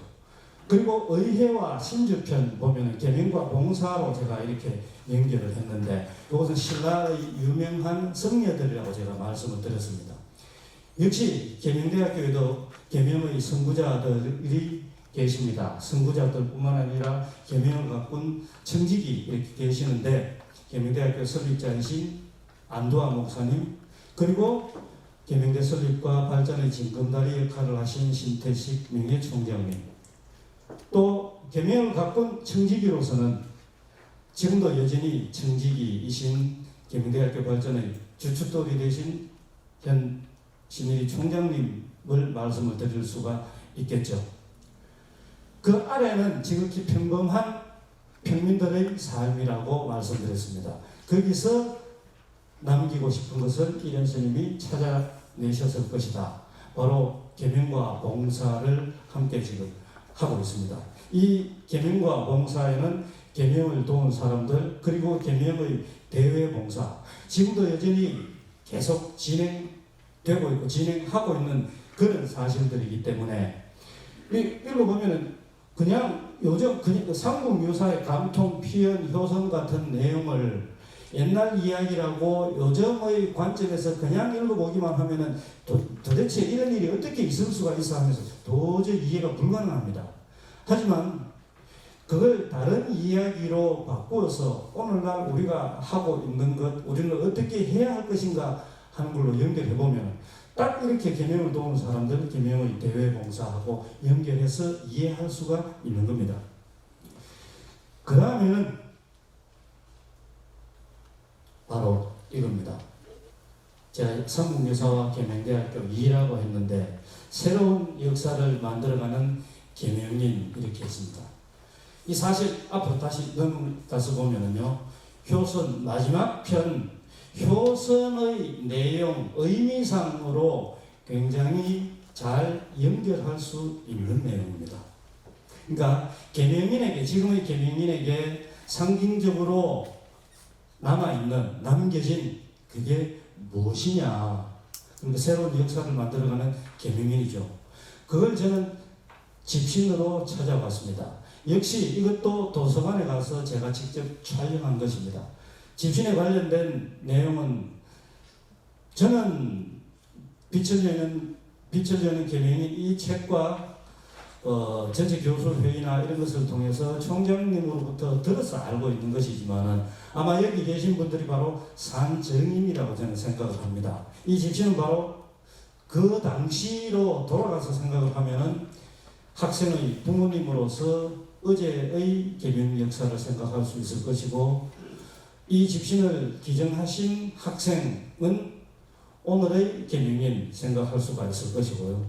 [SPEAKER 5] 그리고 의회와 신주편 보면 계명과 봉사로 제가 이렇게 연결을 했는데 이것은 신라의 유명한 성녀들이라고 제가 말씀을 드렸습니다. 역시 계명대학교에도 계명의 선구자들이 계십니다. 선구자들뿐만 아니라 계명을 가꾼 청직이 이렇게 계시는데 계명대학교 설립자이신 안도화 목사님 그리고 계명대 설립과 발전의 징검다리 역할을 하신 신태식 명예총장님, 또 계명을 가꾼 청지기로서는 지금도 여전히 청지기이신 계명대학교 발전의 주춧돌이 되신 현 신일희 총장님을 말씀을 드릴 수가 있겠죠. 그 아래는 지극히 평범한 평민들의 삶이라고 말씀드렸습니다. 거기서 남기고 싶은 것은 이런 스님이 찾아내셨을 것이다. 바로 계명과 봉사를 함께 지금 하고 있습니다. 이 계명과 봉사에는 계명을 도운 사람들, 그리고 계명의 대외 봉사, 지금도 여전히 계속 진행되고 있고 진행하고 있는 그런 사실들이기 때문에 읽어보면은 그냥 요즘 삼국유사의 감통, 피연, 효성 같은 내용을 옛날 이야기라고 요즘의 관점에서 그냥 읽어보기만 하면은 도대체 이런 일이 어떻게 있을 수가 있어 하면서 도저히 이해가 불가능합니다. 하지만 그걸 다른 이야기로 바꾸어서 오늘날 우리가 하고 있는 것, 우리는 어떻게 해야 할 것인가 하는 걸로 연결해 보면 딱 이렇게 계명을 도우는 사람들, 계명의 대외 봉사하고 연결해서 이해할 수가 있는 겁니다. 그 다음에는 바로 이겁니다. 제가 삼국유사와 계명대학교 2라고 했는데 새로운 역사를 만들어가는 계명인 이렇게 했습니다. 이 사실 앞으로 다시 넘어가서 보면은요, 효선 마지막 편 효선의 내용, 의미상으로 굉장히 잘 연결할 수 있는 내용입니다. 그러니까 계명인에게, 지금의 계명인에게 상징적으로 남아있는, 남겨진 그게 무엇이냐. 그러니까 새로운 역사를 만들어가는 계명인이죠. 그걸 저는 집신으로 찾아봤습니다. 역시 이것도 도서관에 가서 제가 직접 촬영한 것입니다. 집신에 관련된 내용은 저는 빛을 여는 계명인 이 책과 전체 교수회의나 이런 것을 통해서 총장님으로부터 들어서 알고 있는 것이지만 아마 여기 계신 분들이 바로 산정임이라고 저는 생각을 합니다. 이 집신은 바로 그 당시로 돌아가서 생각을 하면은 학생의 부모님으로서 어제의 계명 역사를 생각할 수 있을 것이고, 이 집신을 기증하신 학생은 오늘의 계명인 생각할 수가 있을 것이고요.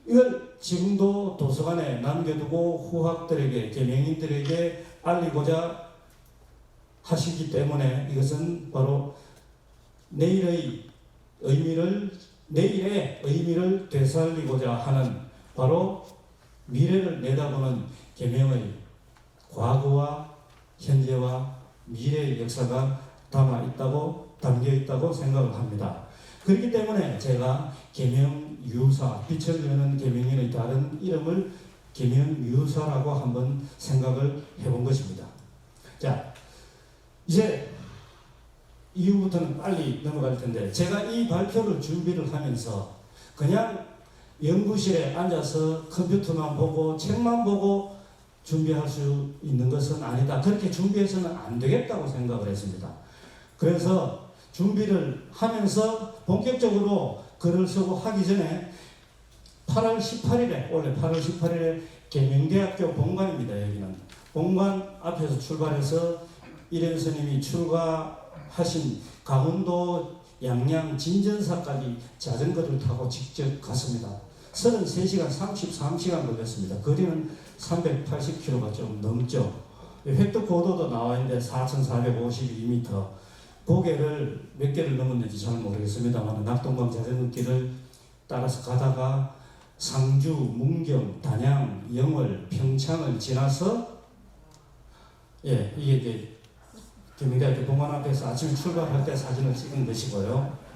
[SPEAKER 5] 이걸 지금도 도서관에 남겨두고 후학들에게, 계명인들에게 알리고자 하시기 때문에 이것은 바로 내일의 의미를 되살리고자 하는, 바로 미래를 내다보는 계명의 과거와 현재와 미래의 역사가 담겨 있다고 생각을 합니다. 그렇기 때문에 제가 계명유사, 빛을 여는 계명인의 다른 이름을 계명유사라고 한번 생각을 해본 것입니다. 자, 이제 이후부터는 빨리 넘어갈 텐데, 제가 이 발표를 준비를 하면서 그냥 연구실에 앉아서 컴퓨터만 보고 책만 보고 준비할 수 있는 것은 아니다. 그렇게 준비해서는 안 되겠다고 생각을 했습니다. 그래서 준비를 하면서 본격적으로 글을 쓰고 하기 전에 8월 18일에, 원래 8월 18일에 계명대학교 본관입니다. 여기는 본관 앞에서 출발해서 이련 스님이 출가하신 강원도 양양 진전사까지 자전거를 타고 직접 갔습니다. 33시간 33시간 걸렸습니다. 거리는 380km가 좀 넘죠. 획득 고도도 나와 있는데 4,452m. 고개를 몇 개를 넘었는지 잘 모르겠습니다만 낙동강 자전거길을 따라서 가다가 상주, 문경, 단양, 영월, 평창을 지나서, 예, 이게 이제 계명대학교 본관 앞에서 아침에 출발할 때 사진을 찍은 것이고요.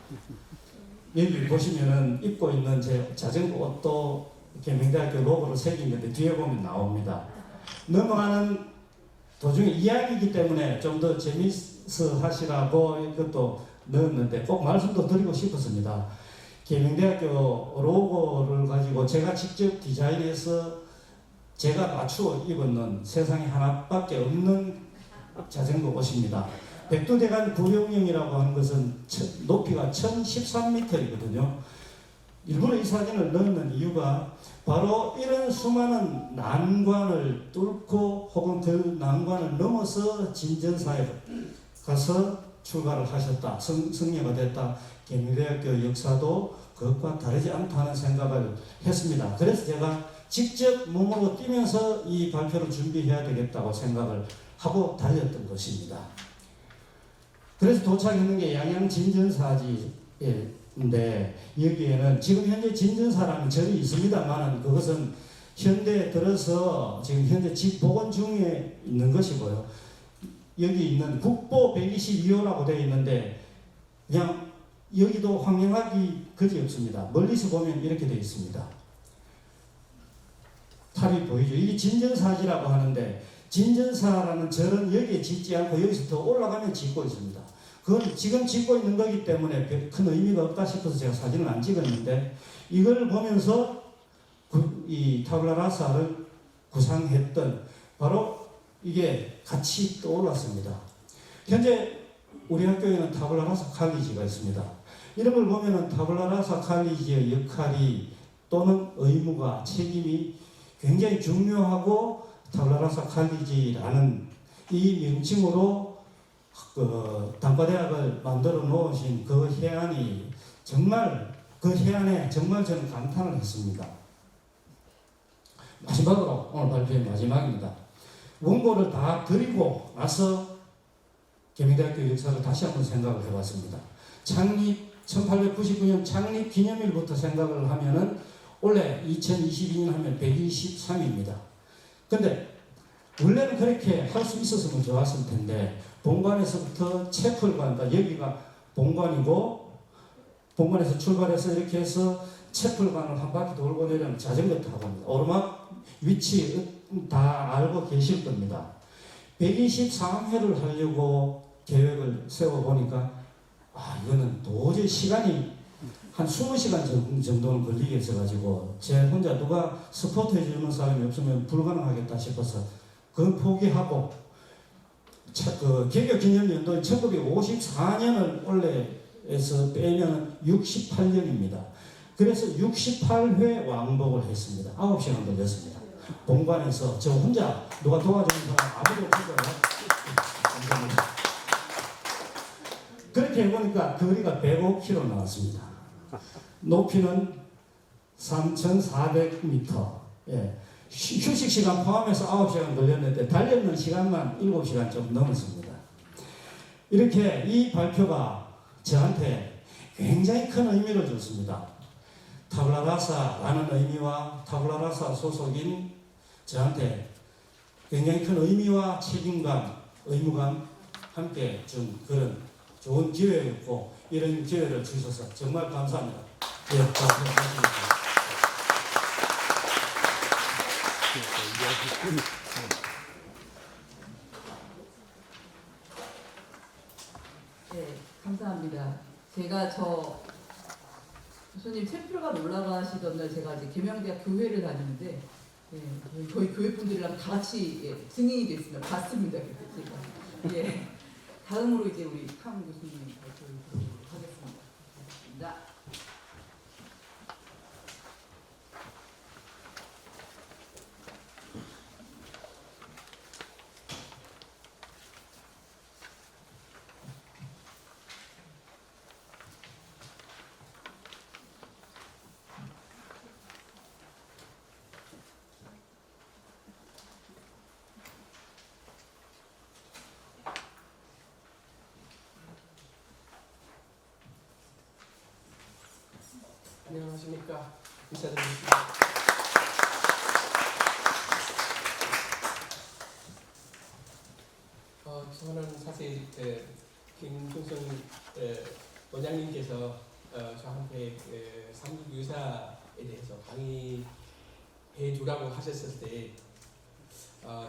[SPEAKER 5] 여기 보시면은 입고 있는 제 자전거 옷도 계명대학교 로고를 새긴 건데 뒤에 보면 나옵니다. 넘어가는 도중에 이야기이기 때문에 좀 더 재밌어 하시라고 이것도 넣었는데 꼭 말씀도 드리고 싶었습니다. 계명대학교 로고를 가지고 제가 직접 디자인해서 제가 맞추어 입었는 세상에 하나밖에 없는 자전거 옷입니다. 백두대간 구룡령이라고 하는 것은 높이가 1013m이거든요. 일부러 이 사진을 넣는 이유가 바로 이런 수많은 난관을 뚫고 혹은 그 난관을 넘어서 진전사에 가서 출가를 하셨다. 성녀가 됐다. 계명대학교 역사도 그것과 다르지 않다는 생각을 했습니다. 그래서 제가 직접 몸으로 뛰면서 이 발표를 준비해야 되겠다고 생각을 하고 달렸던 것입니다. 그래서 도착했는 게 양양 진전사지인데 여기에는 지금 현재 진전사라는 절이 있습니다만 그것은 현대에 들어서 지금 현재 집복원 중에 있는 것이고요. 여기 있는 국보 122호라고 되어 있는데 그냥 여기도 황량하기 그지없습니다. 멀리서 보면 이렇게 되어 있습니다. 탑이 보이죠. 이게 진전사지라고 하는데 진전사라는 절은 여기에 짓지 않고 여기서 더 올라가면 짓고 있습니다. 그건 지금 짓고 있는 거기 때문에 큰 의미가 없다 싶어서 제가 사진을 안 찍었는데 이걸 보면서 이 타블라라사를 구상했던 바로 이게 같이 떠올랐습니다. 현재 우리 학교에는 타블라라사 칼리지가 있습니다. 이런 걸 보면은 타블라라사 칼리지의 역할이 또는 의무가 책임이 굉장히 중요하고 타블라라사 칼리지라는 이 명칭으로 단과대학을 만들어 놓으신 그 해안이 정말 그 해안에 정말 저는 감탄을 했습니다. 마지막으로 오늘 발표의 마지막입니다. 원고를 다 드리고 나서 계명대학교 역사를 다시 한번 생각을 해봤습니다. 창립 1899년 창립 기념일부터 생각을 하면은 올해 2022년 하면 123입니다. 근데 원래는 그렇게 할 수 있었으면 좋았을 텐데 본관에서부터 채플관과 여기가 본관이고 본관에서 출발해서 이렇게 해서 채플관을 한 바퀴 돌고 내려면 자전거 타고 합니다. 오르막 위치 다 알고 계실 겁니다. 123회를 하려고 계획을 세워보니까 이거는 도저히 시간이 한 20시간 정도는 걸리게 있어가지고 제 혼자 누가 서포트 해주는 사람이 없으면 불가능하겠다 싶어서 그건 포기하고 개교 기념연도인 1954년을 원래에서 빼면 68년입니다. 그래서 68회 왕복을 했습니다. 9시간 걸렸습니다. 본관에서 저 혼자 누가 도와주는 사람 아무도 없어요. 그렇게 해보니까 거리가 105km 나왔습니다. 높이는 3,400m. 예. 휴식 시간 포함해서 9시간 걸렸는데 달렸는 시간만 7시간 좀 넘었습니다. 이렇게 이 발표가 저한테 굉장히 큰 의미를 줬습니다. 타블라라사라는 의미와 타블라라사 소속인 저한테 굉장히 큰 의미와 책임감, 의무감 함께 준 그런 좋은 기회였고 이런 기회를 주셔서 정말 감사합니다. 예, 감사합니다.
[SPEAKER 4] 네, 감사합니다. 제가 교수님 채플관 올라가시던 날 제가 이제 계명대학 교회를 다니는데 거의 교회 분들이랑 다 같이 증인이 됐습니다. 봤습니다. 제가. 예. 다음으로 이제 우리 康교수님 발표를 드리도록 하겠습니다.
[SPEAKER 6] 안녕하십니까. 인사드리겠습니다. 저는 사실 김충성 원장님께서 저한테 삼국유사에 대해서 강의해 주라고 하셨을 때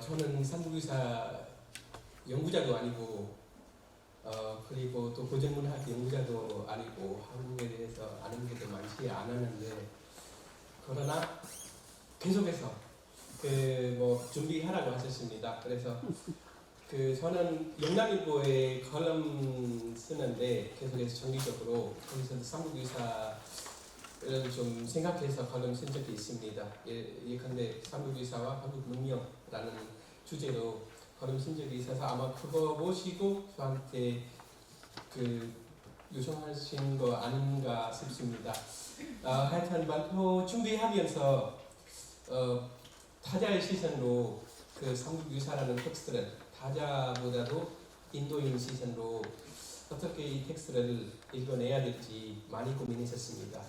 [SPEAKER 6] 저는 삼국유사 연구자도 아니고 그리고 또 고전문학 연구자도 아니고 한국에 대해서 아는 게 많지 않았는데 그러나 계속해서 준비하라고 하셨습니다. 그래서 저는 영남일보에 컬럼 쓰는데 계속해서 정기적으로 거기서도 삼국유사를 좀 생각해서 컬럼 쓴 적이 있습니다. 예컨대 삼국유사와 한국문명라는 주제로 컬럼 쓴 적이 있어서 아마 그거 보시고 저한테 요청하신 거 아닌가 싶습니다. 하여튼 발표 준비하면서 타자의 시선으로 그 삼국유사라는 텍스트를 타자보다도 인도인 시선으로 어떻게 이 텍스트를 읽어내야 될지 많이 고민했었습니다.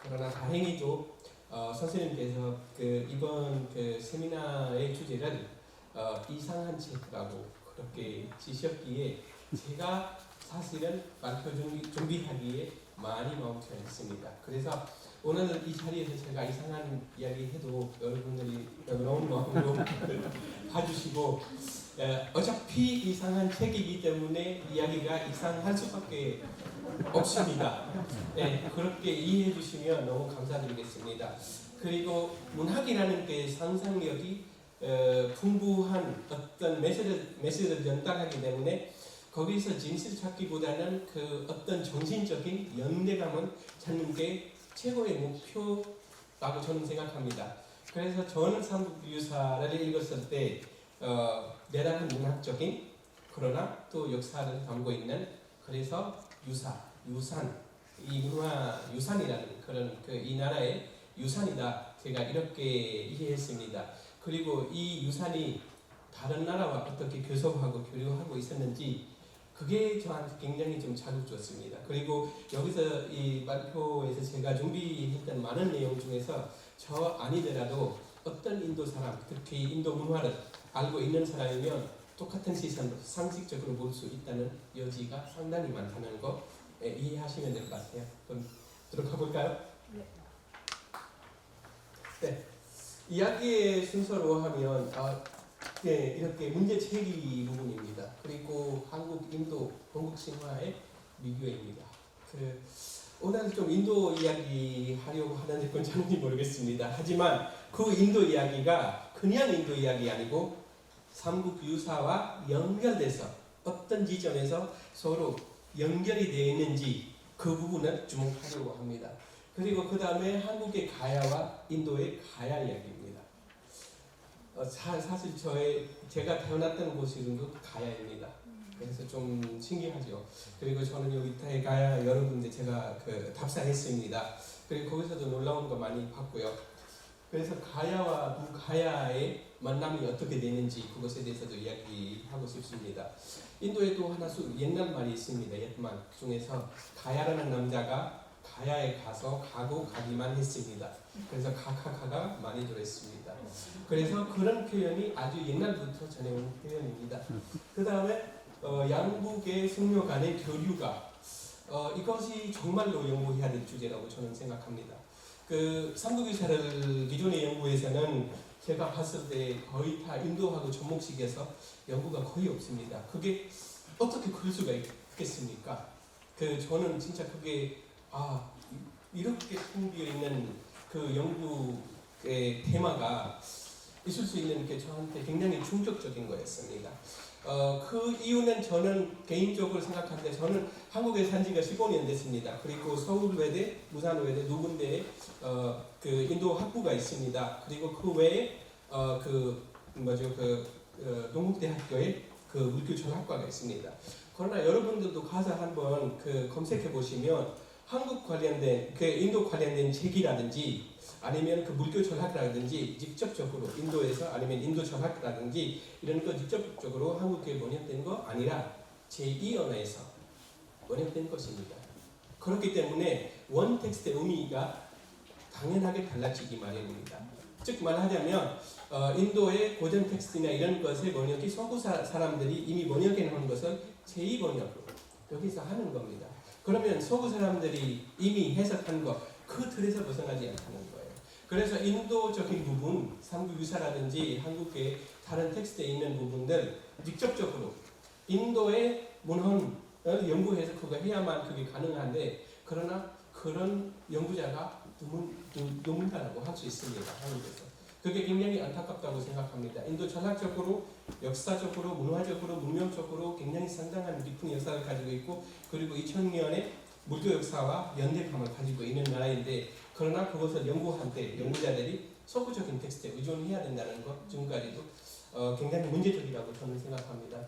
[SPEAKER 6] 그러나 다행히도 선생님께서 이번 세미나의 주제를 이상한 책이라고 그렇게 지셨기에 제가 사실은 발표 준비하기에 많이 멈춰있습니다. 그래서 오늘 이 자리에서 제가 이상한 이야기 해도 여러분들이 너무 마음으로 봐주시고 어차피 이상한 책이기 때문에 이야기가 이상할 수밖에 없습니다. 네, 그렇게 이해해 주시면 너무 감사드리겠습니다. 그리고 문학이라는 게 상상력이 풍부한 어떤 메시지를 전달하기 때문에 거기서 진실 찾기보다는 어떤 정신적인 연대감을 찾는 게 최고의 목표라고 저는 생각합니다. 그래서 저는 삼국유사를 읽었을 때 내다는 문학적인 그러나 또 역사를 담고 있는 그래서 유산, 이 문화 유산이라는 그런 이 나라의 유산이다. 제가 이렇게 이해했습니다. 그리고 이 유산이 다른 나라와 어떻게 교섭하고 교류하고 있었는지 그게 저한테 굉장히 좀 자극 줬습니다. 그리고 여기서 이 발표에서 제가 준비했던 많은 내용 중에서 저 아니더라도 어떤 인도 사람, 특히 인도 문화를 알고 있는 사람이면 똑같은 시선으로 상식적으로 볼 수 있다는 여지가 상당히 많다는 거 이해하시면 될 것 같아요. 그럼 들어가 볼까요? 네. 이야기의 순서로 하면 네, 이렇게 문제제기 부분입니다. 그리고 한국, 인도, 건국 신화의 미교입니다. 오늘 좀 인도 이야기 하려고 하는지 건지 모르겠습니다. 하지만 그 인도 이야기가 그냥 인도 이야기 아니고 삼국유사와 연결돼서 어떤 지점에서 서로 연결이 되어 있는지 그 부분을 주목하려고 합니다. 그리고 그 다음에 한국의 가야와 인도의 가야 이야기입니다. 사실 제가 태어났던 곳이 가야입니다. 그래서 좀 신기하죠. 그리고 저는 여기 이타에 가야 여러 군데 제가 답사했습니다. 그리고 거기서도 놀라운 거 많이 봤고요. 그래서 가야와 북가야의 만남이 어떻게 되는지 그것에 대해서도 이야기하고 싶습니다. 인도에도 하나 옛날 말이 있습니다. 옛말 중에서 가야라는 남자가 가야에 가고 가기만 했습니다. 그래서 가가 많이 들어있습니다. 그래서 그런 표현이 아주 옛날부터 전해온 표현입니다. 그 다음에 양국의 승려 간의 교류가 이것이 정말로 연구해야 될 주제라고 저는 생각합니다. 삼국유사를 기존의 연구에서는 제가 봤을 때 거의 다 인도하고 접목식에서 연구가 거의 없습니다. 그게 어떻게 그럴 수가 있겠습니까? 저는 진짜 그게 이렇게 풍부해 있는 연구의 테마가 있을 수 있는 게 저한테 굉장히 충격적인 거였습니다. 그 이유는 저는 개인적으로 생각하는데 저는 한국에 산 지가 15년 됐습니다. 그리고 서울외대, 부산외대 두 군데에 인도 학부가 있습니다. 그리고 그 외에 동국대학교에 물교철학과가 있습니다. 그러나 여러분들도 가서 한번 검색해 보시면 한국 관련된 인도 관련된 책이라든지 아니면 물교철학이라든지 직접적으로 인도에서 아니면 인도철학이라든지 이런 거 직접적으로 한국에 번역된 거 아니라 제2 언어에서 번역된 것입니다. 그렇기 때문에 원 텍스트의 의미가 당연하게 달라지기 마련입니다. 즉 말하자면 인도의 고전 텍스트나 이런 것의 번역이 서구 사람들이 이미 번역해 놓은 것을 제2 번역으로 여기서 하는 겁니다. 그러면 서구 사람들이 이미 해석한 것 그 틀에서 벗어나지 않다는 거예요. 그래서 인도적인 부분, 삼국유사라든지 한국의 다른 텍스트에 있는 부분들 직접적으로 인도의 문헌을 연구해서 그거 해야만 그게 가능한데 그러나 그런 연구자가 드문다라고 할 수 있습니다. 한국에서. 그게 굉장히 안타깝다고 생각합니다. 인도 전략적으로, 역사적으로, 문화적으로, 문명적으로 굉장히 상당한 깊은 역사를 가지고 있고 그리고 2000년에 물교 역사와 연대감을 가지고 있는 나라인데 그러나 그것을 연구할 때 연구자들이 서구적인 텍스트에 의존해야 된다는 것 지금까지도 굉장히 문제적이라고 저는 생각합니다.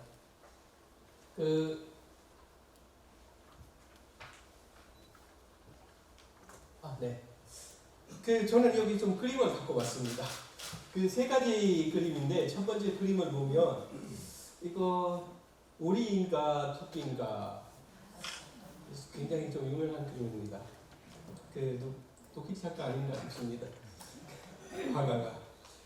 [SPEAKER 6] 저는 여기 좀 그림을 갖고 왔습니다. 그 세 가지 그림인데 첫 번째 그림을 보면 이거 오리인가 토끼인가 굉장히 좀 유명한 그림입니다. 도끼 작가 아닌가 싶습니다. 화가가.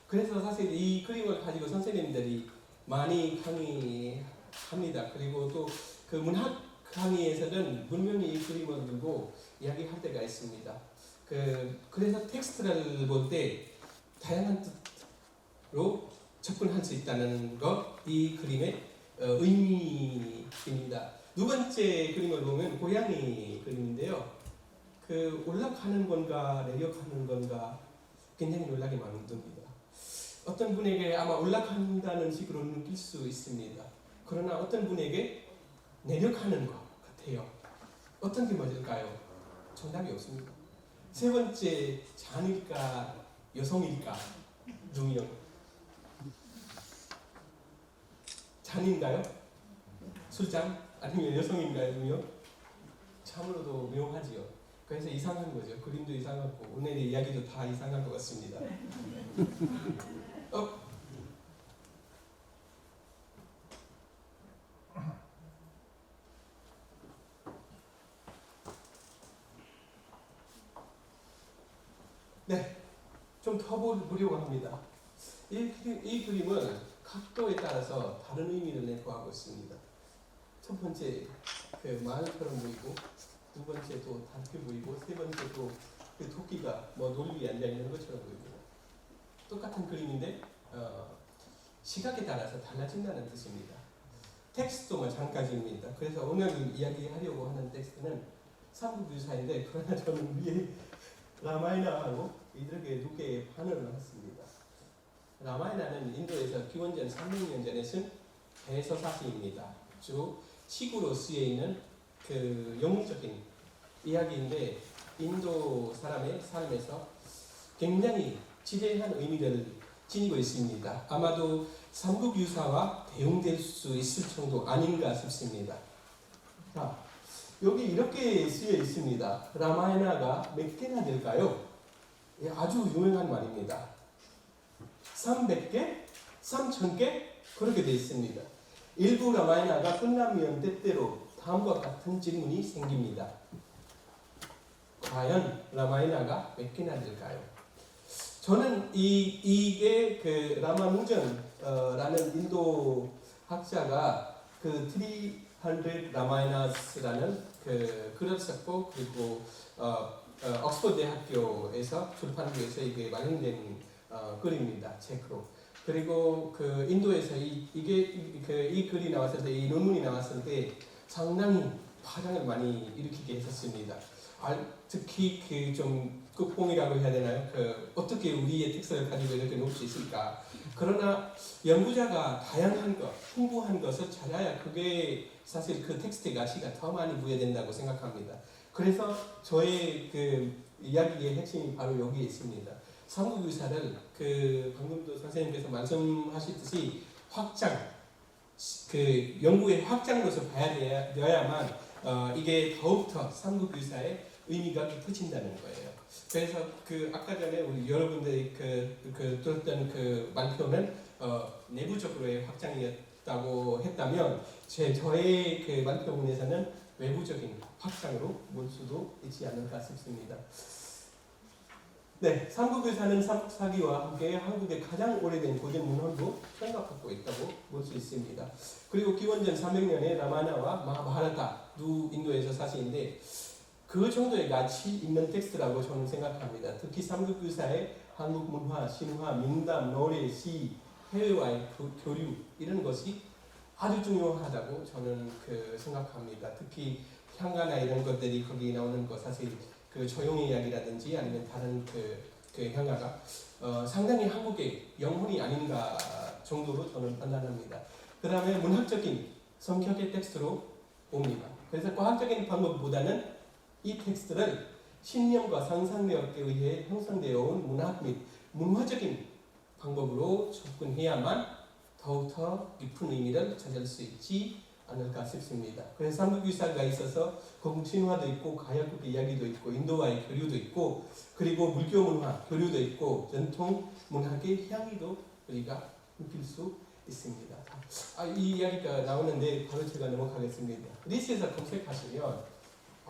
[SPEAKER 6] 그래서 사실 이 그림을 가지고 선생님들이 많이 강의합니다. 그리고 또 그 문학 강의에서는 분명히 이 그림을 들고 이야기할 때가 있습니다. 그래서 텍스트를 볼 때 다양한 뜻으로 접근할 수 있다는 것, 이 그림의 의미입니다. 두 번째 그림을 보면 고양이 그림인데요. 올라가는 건가 내려가는 건가 굉장히 놀라게 만듭니다. 어떤 분에게 아마 올라간다는 식으로 느낄 수 있습니다. 그러나 어떤 분에게 내려가는 것 같아요. 어떤 게 맞을까요? 정답이 없습니다. 세 번째, 잔일까 여성일까? 누구요? 잔인가요? 술잔? 아니면 여성인가요? 누구요? 참으로도 묘하지요. 그래서 이상한 거죠. 그림도 이상하고 오늘의 이야기도 다 이상한 것 같습니다. 네, 좀 더 보려고 합니다. 이 그림은 각도에 따라서 다른 의미를 내포하고 있습니다. 첫 번째, 마을처럼 보이고, 두 번째 또 다르게 보이고, 세 번째 또 토끼가 논 위에 앉아 있는 것처럼 보입니다. 똑같은 그림인데 시각에 따라서 달라진다는 뜻입니다. 텍스트도 마찬가지입니다. 그래서 오늘 이야기하려고 하는 텍스트는 삼국유사인데 그러나 저는 위에 라마이나하고 이렇게 두 개의 판을 했습니다. 라마이나는 인도에서 기원전 300년 전에 쓴 대서사시입니다. 즉 시구로 쓰여 있는 영웅적인 이야기인데 인도 사람의 삶에서 굉장히 지대한 의미를 지니고 있습니다. 아마도 삼국유사와 대응될 수 있을 정도 아닌가 싶습니다. 자, 여기 이렇게 쓰여 있습니다. 라마야나가 몇 개나 될까요? 예, 아주 유명한 말입니다. 300개? 3000개? 그렇게 되어 있습니다. 일부 라마야나가 끝나면 때때로 다음과 같은 질문이 생깁니다. 과연 라마야나가 몇 개나 될까요? 저는 이게 라마누전라는 인도 학자가 300 라마야나스라는 글을 썼고 그리고 옥스퍼드 대학교에서 출판부에서 이게 발행된 글입니다. 책으로. 그리고 인도에서 이 글이 나왔을 때, 이 논문이 나왔을 때 상당히 파장을 많이 일으키게 했었습니다. 특히 좀 끝봉이라고 해야 되나요? 어떻게 우리의 텍스트를 가지고 이렇게 놓을 수 있을까? 그러나 연구자가 다양한 것, 풍부한 것을 찾아야 그게 사실 그 텍스트의 가치가 더 많이 부여된다고 생각합니다. 그래서 저의 이야기의 핵심이 바로 여기에 있습니다. 삼국유사를 방금도 선생님께서 말씀하셨듯이 연구의 확장으로서 봐야 되어야만 이게 더욱더 삼국유사의 의미가 깊어진다는 거예요. 그래서 아까 전에 우리 여러분들이 들었던 말표는 내부적으로의 확장이었다고 했다면 저의 말표문에서는 외부적인 확장으로 볼 수도 있지 않을까 싶습니다. 네, 삼국유사는 삼국사기와 함께 한국의 가장 오래된 고전 문헌도 생각하고 있다고 볼 수 있습니다. 그리고 기원전 300년에 라마나와 마하바라타 두 인도에서 사시인데 그 정도의 가치 있는 텍스트라고 저는 생각합니다. 특히 삼국유사의 한국 문화, 신화, 민담, 노래, 시, 해외와의 교류 이런 것이 아주 중요하다고 저는 생각합니다. 특히 향가나 이런 것들이 거기 나오는 것 사실 조용의 이야기라든지 아니면 다른 그 향가가 상당히 한국의 영혼이 아닌가 정도로 저는 판단합니다. 그 다음에 문학적인 성격의 텍스트로 봅니다. 그래서 과학적인 방법보다는 이 텍스트를 신념과 상상력에 의해 형성되어 온 문학 및 문화적인 방법으로 접근해야만 더욱더 깊은 의미를 찾을 수 있지 않을까 싶습니다. 그래서 삼국유사가 있어서 건국 신화도 있고 가야국 이야기도 있고 인도와의 교류도 있고 그리고 물교 문화 교류도 있고 전통 문학의 향기도 우리가 느낄 수 있습니다. 이 이야기가 나오는데 바로 제가 넘어가겠습니다. 리스에서 검색하시면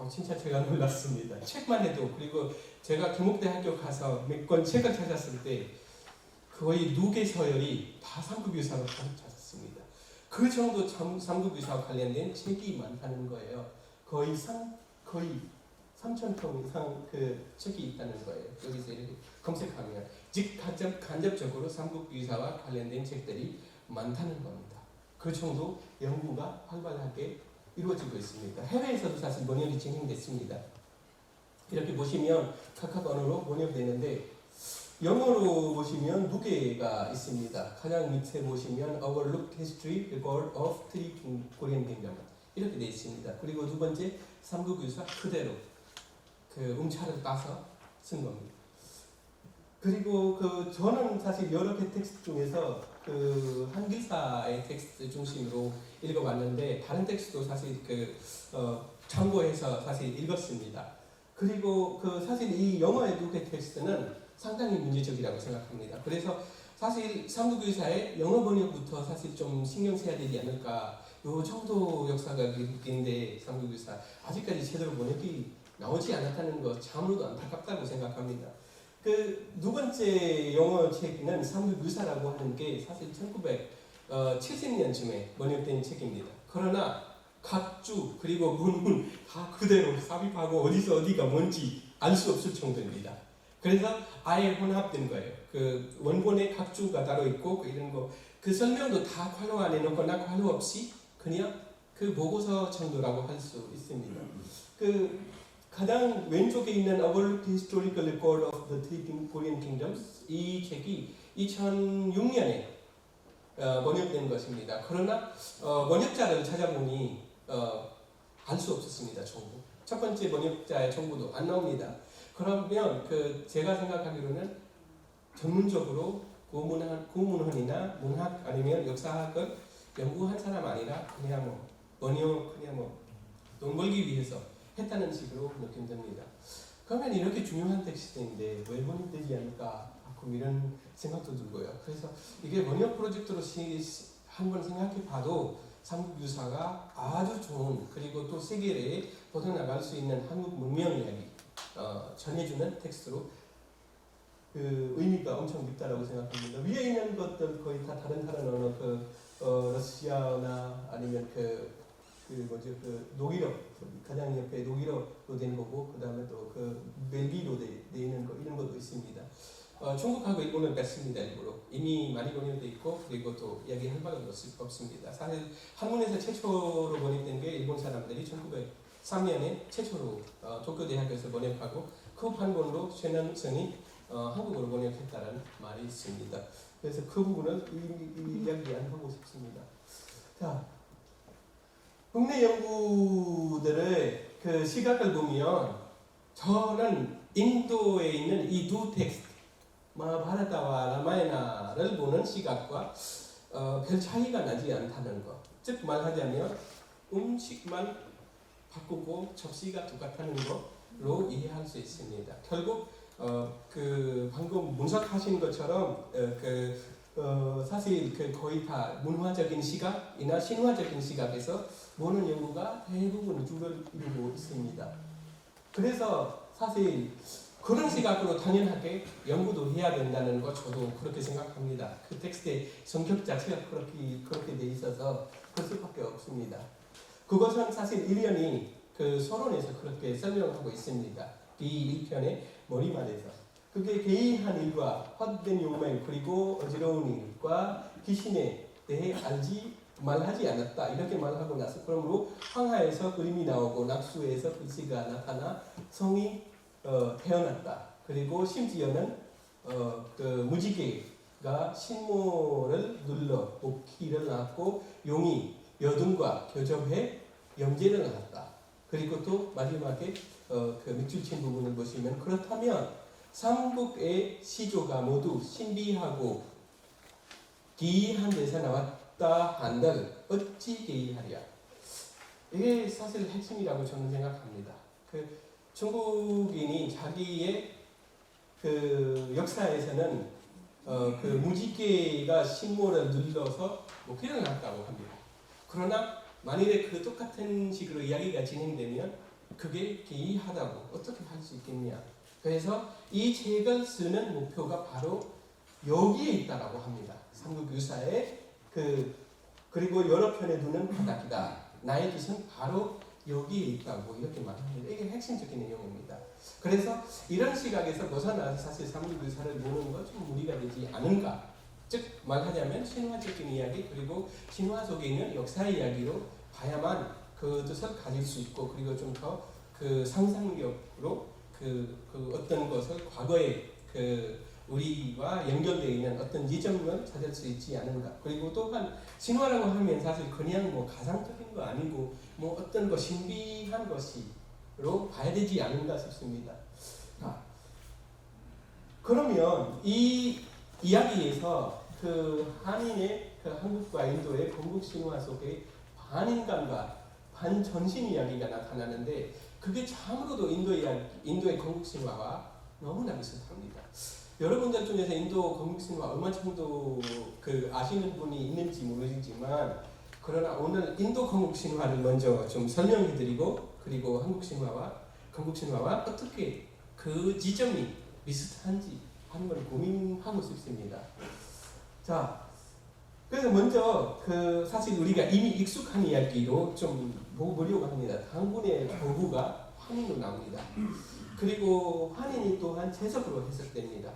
[SPEAKER 6] 진짜 제가 놀랐습니다. 책만 해도 그리고 제가 경북대학교 가서 몇 권 책을 찾았을 때 거의 누계 서열이 다 삼국유사로 가득 찼습니다. 그 정도 삼국유사와 관련된 책이 많다는 거예요. 거의 3,000통 이상 그 책이 있다는 거예요. 여기서 이렇게 검색하면 즉 간접적으로 삼국유사와 관련된 책들이 많다는 겁니다. 그 정도 연구가 활발하게 이루어지고 있습니다. 해외에서도 사실 번역이 진행됐습니다. 이렇게 보시면 각각 언어로 번역되는데 영어로 보시면 두 개가 있습니다. 가장 밑에 보시면 Overlooked History, The Gold of Three Korean Kingdoms 이렇게 되어 있습니다. 그리고 두 번째 삼국유사 그대로 그 음차를 따서 쓴 겁니다. 그리고 저는 사실 여러 개 텍스트 중에서 그 한글사의 텍스트 중심으로 읽어봤는데 다른 텍스트도 사실 참고해서 사실 읽었습니다. 그리고 사실 이 영어의 두 개 텍스트는 상당히 문제적이라고 생각합니다. 그래서 사실 삼국유사의 영어 번역부터 사실 좀 신경 써야 되지 않을까. 요 정도 역사가 긴데 삼국유사 아직까지 제대로 번역이 나오지 않았다는 거 참으로도 안타깝다고 생각합니다. 두 번째 영어 책은 삼국유사라고 하는 게 사실 1970년쯤에 번역된 책입니다. 그러나 각 주 그리고 문문 다 그대로 삽입하고 어디서 어디가 뭔지 알 수 없을 정도입니다. 그래서 아예 혼합된 거예요. 원본의 각 주가 따로 있고 이런 거 설명도 다 괄호 안에 넣거나 괄호 없이 그냥 보고서 정도라고 할 수 있습니다. 가장 왼쪽에 있는 Overlooked Historical Record of the Three Korean Kingdoms 이 책이 2006년에 번역된 것입니다. 그러나 번역자를 찾아보니 알 수 없었습니다. 정보. 첫 번째 번역자의 정보도 안 나옵니다. 그러면 제가 생각하기로는 전문적으로 구문헌이나 문학 아니면 역사학을 연구한 사람 아니라 그냥 돈 벌기 위해서 했다는 식으로 느껴집니다. 그러면 이렇게 중요한 텍스트인데 왜 번역되지 않을까? 이런 생각도 들고요. 그래서 이게 번역 프로젝트로 한번 생각해 봐도 삼국유사가 아주 좋은 그리고 또 세계에 뻗어나갈 수 있는 한국 문명 이야기 전해주는 텍스트로 의미가 엄청 깊다라고 생각합니다. 위에 있는 것들 거의 다 다른 언어 러시아나 아니면 독일어 가장 옆에 독일어로 된 거고 그 다음에 또 벨기로 돼 있는 거 이런 것도 있습니다. 중국하고 일본은 뺐습니다. 일부러 이미 많이 번역돼 있고 그리고 또 이야기할 바가 없습니다. 사실 한문에서 최초로 번역된 게 일본 사람들이 1903년에 최초로 도쿄 대학에서 번역하고 그 판본으로 최난성이 한국어로 번역했다는 말이 있습니다. 그래서 그 부분은 이 이야기 안 하고 싶습니다. 자, 국내 연구들의 시각을 보면 저는 인도에 있는 이 두 텍스트 마하바라타와 라마야나를 보는 시각과 별 차이가 나지 않다는 것. 즉 말하자면 음식만 바꾸고 접시가 똑같다는 것으로 이해할 수 있습니다. 결국 방금 분석하신 것처럼 사실 거의 다 문화적인 시각이나 신화적인 시각에서 보는 연구가 대부분 주를 이루고 있습니다. 그래서 사실 그런 시각으로 당연하게 연구도 해야 된다는 것 저도 그렇게 생각합니다. 텍스트의 성격 자체가 그렇게 돼 있어서 그럴 수밖에 없습니다. 그것은 사실 일련이 서론에서 그렇게 설명하고 있습니다. 이 1편의 머리말에서 그게 개의한 일과 헛된 욕망 그리고 어지러운 일과 귀신에 대해 말하지 않았다 이렇게 말하고 나서 그러므로 황하에서 그림이 나오고 낙수에서 글씨가 나타나 성이 태어났다. 그리고 심지어는 그 무지개가 신모를 눌러 복희를 낳았고 용이 여든과 교접해 염제를 낳았다. 그리고 또 마지막에 그 밑줄 친 부분을 보시면 그렇다면 삼국의 시조가 모두 신비하고 기이한 데서 나왔다 한들 어찌 기이하랴. 이게 사실 핵심이라고 저는 생각합니다. 그 중국인이 자기의 그 역사에서는 그 무지개가 신모를 눌러서 목회를 낳았다고 합니다. 그러나 만일에 그 똑같은 식으로 이야기가 진행되면 그게 기이하다고 어떻게 할 수 있겠냐. 그래서 이 책을 쓰는 목표가 바로 여기에 있다라고 합니다. 삼국유사에 그리고 여러 편에 두는 바닥이다. 나의 뜻은 바로 여기에 있다고 이렇게 말합니다. 이게 핵심적인 내용입니다. 그래서 이런 시각에서 벗어나서 사실 삼국유사를 보는 것 좀 무리가 되지 않은가. 즉 말하자면 신화적인 이야기 그리고 신화 속에 있는 역사 이야기로 봐야만 그 뜻을 가질 수 있고 그리고 좀 더 그 상상력으로 그 어떤 것을 과거에 그 우리와 연결되어 있는 어떤 지점을 찾을 수 있지 않은가. 그리고 또한 신화라고 하면 사실 그냥 뭐 가상적인 거 아니고 뭐 어떤 거 신비한 것이로 봐야 되지 않은가 싶습니다. 그러면 이 이야기에서 그 한인의 그 한국과 인도의 건국 신화 속에 반인간과 반전신 이야기가 나타나는데 그게 참으로도 인도의 건국 신화와 너무나 비슷합니다. 여러분들 중에서 인도 건국 신화 얼마 정도 그 아시는 분이 있는지 모르지만 그러나 오늘 인도 건국 신화를 먼저 좀 설명해드리고 그리고 한국 신화와 건국 신화와 어떻게 그 지점이 비슷한지 한번 고민하고 싶습니다. 자, 그래서 먼저 그 사실 우리가 이미 익숙한 이야기로 좀 보려고 합니다. 당군의 거부가 환인으로 나옵니다. 그리고 환인이 또한 재석으로 해석됩니다.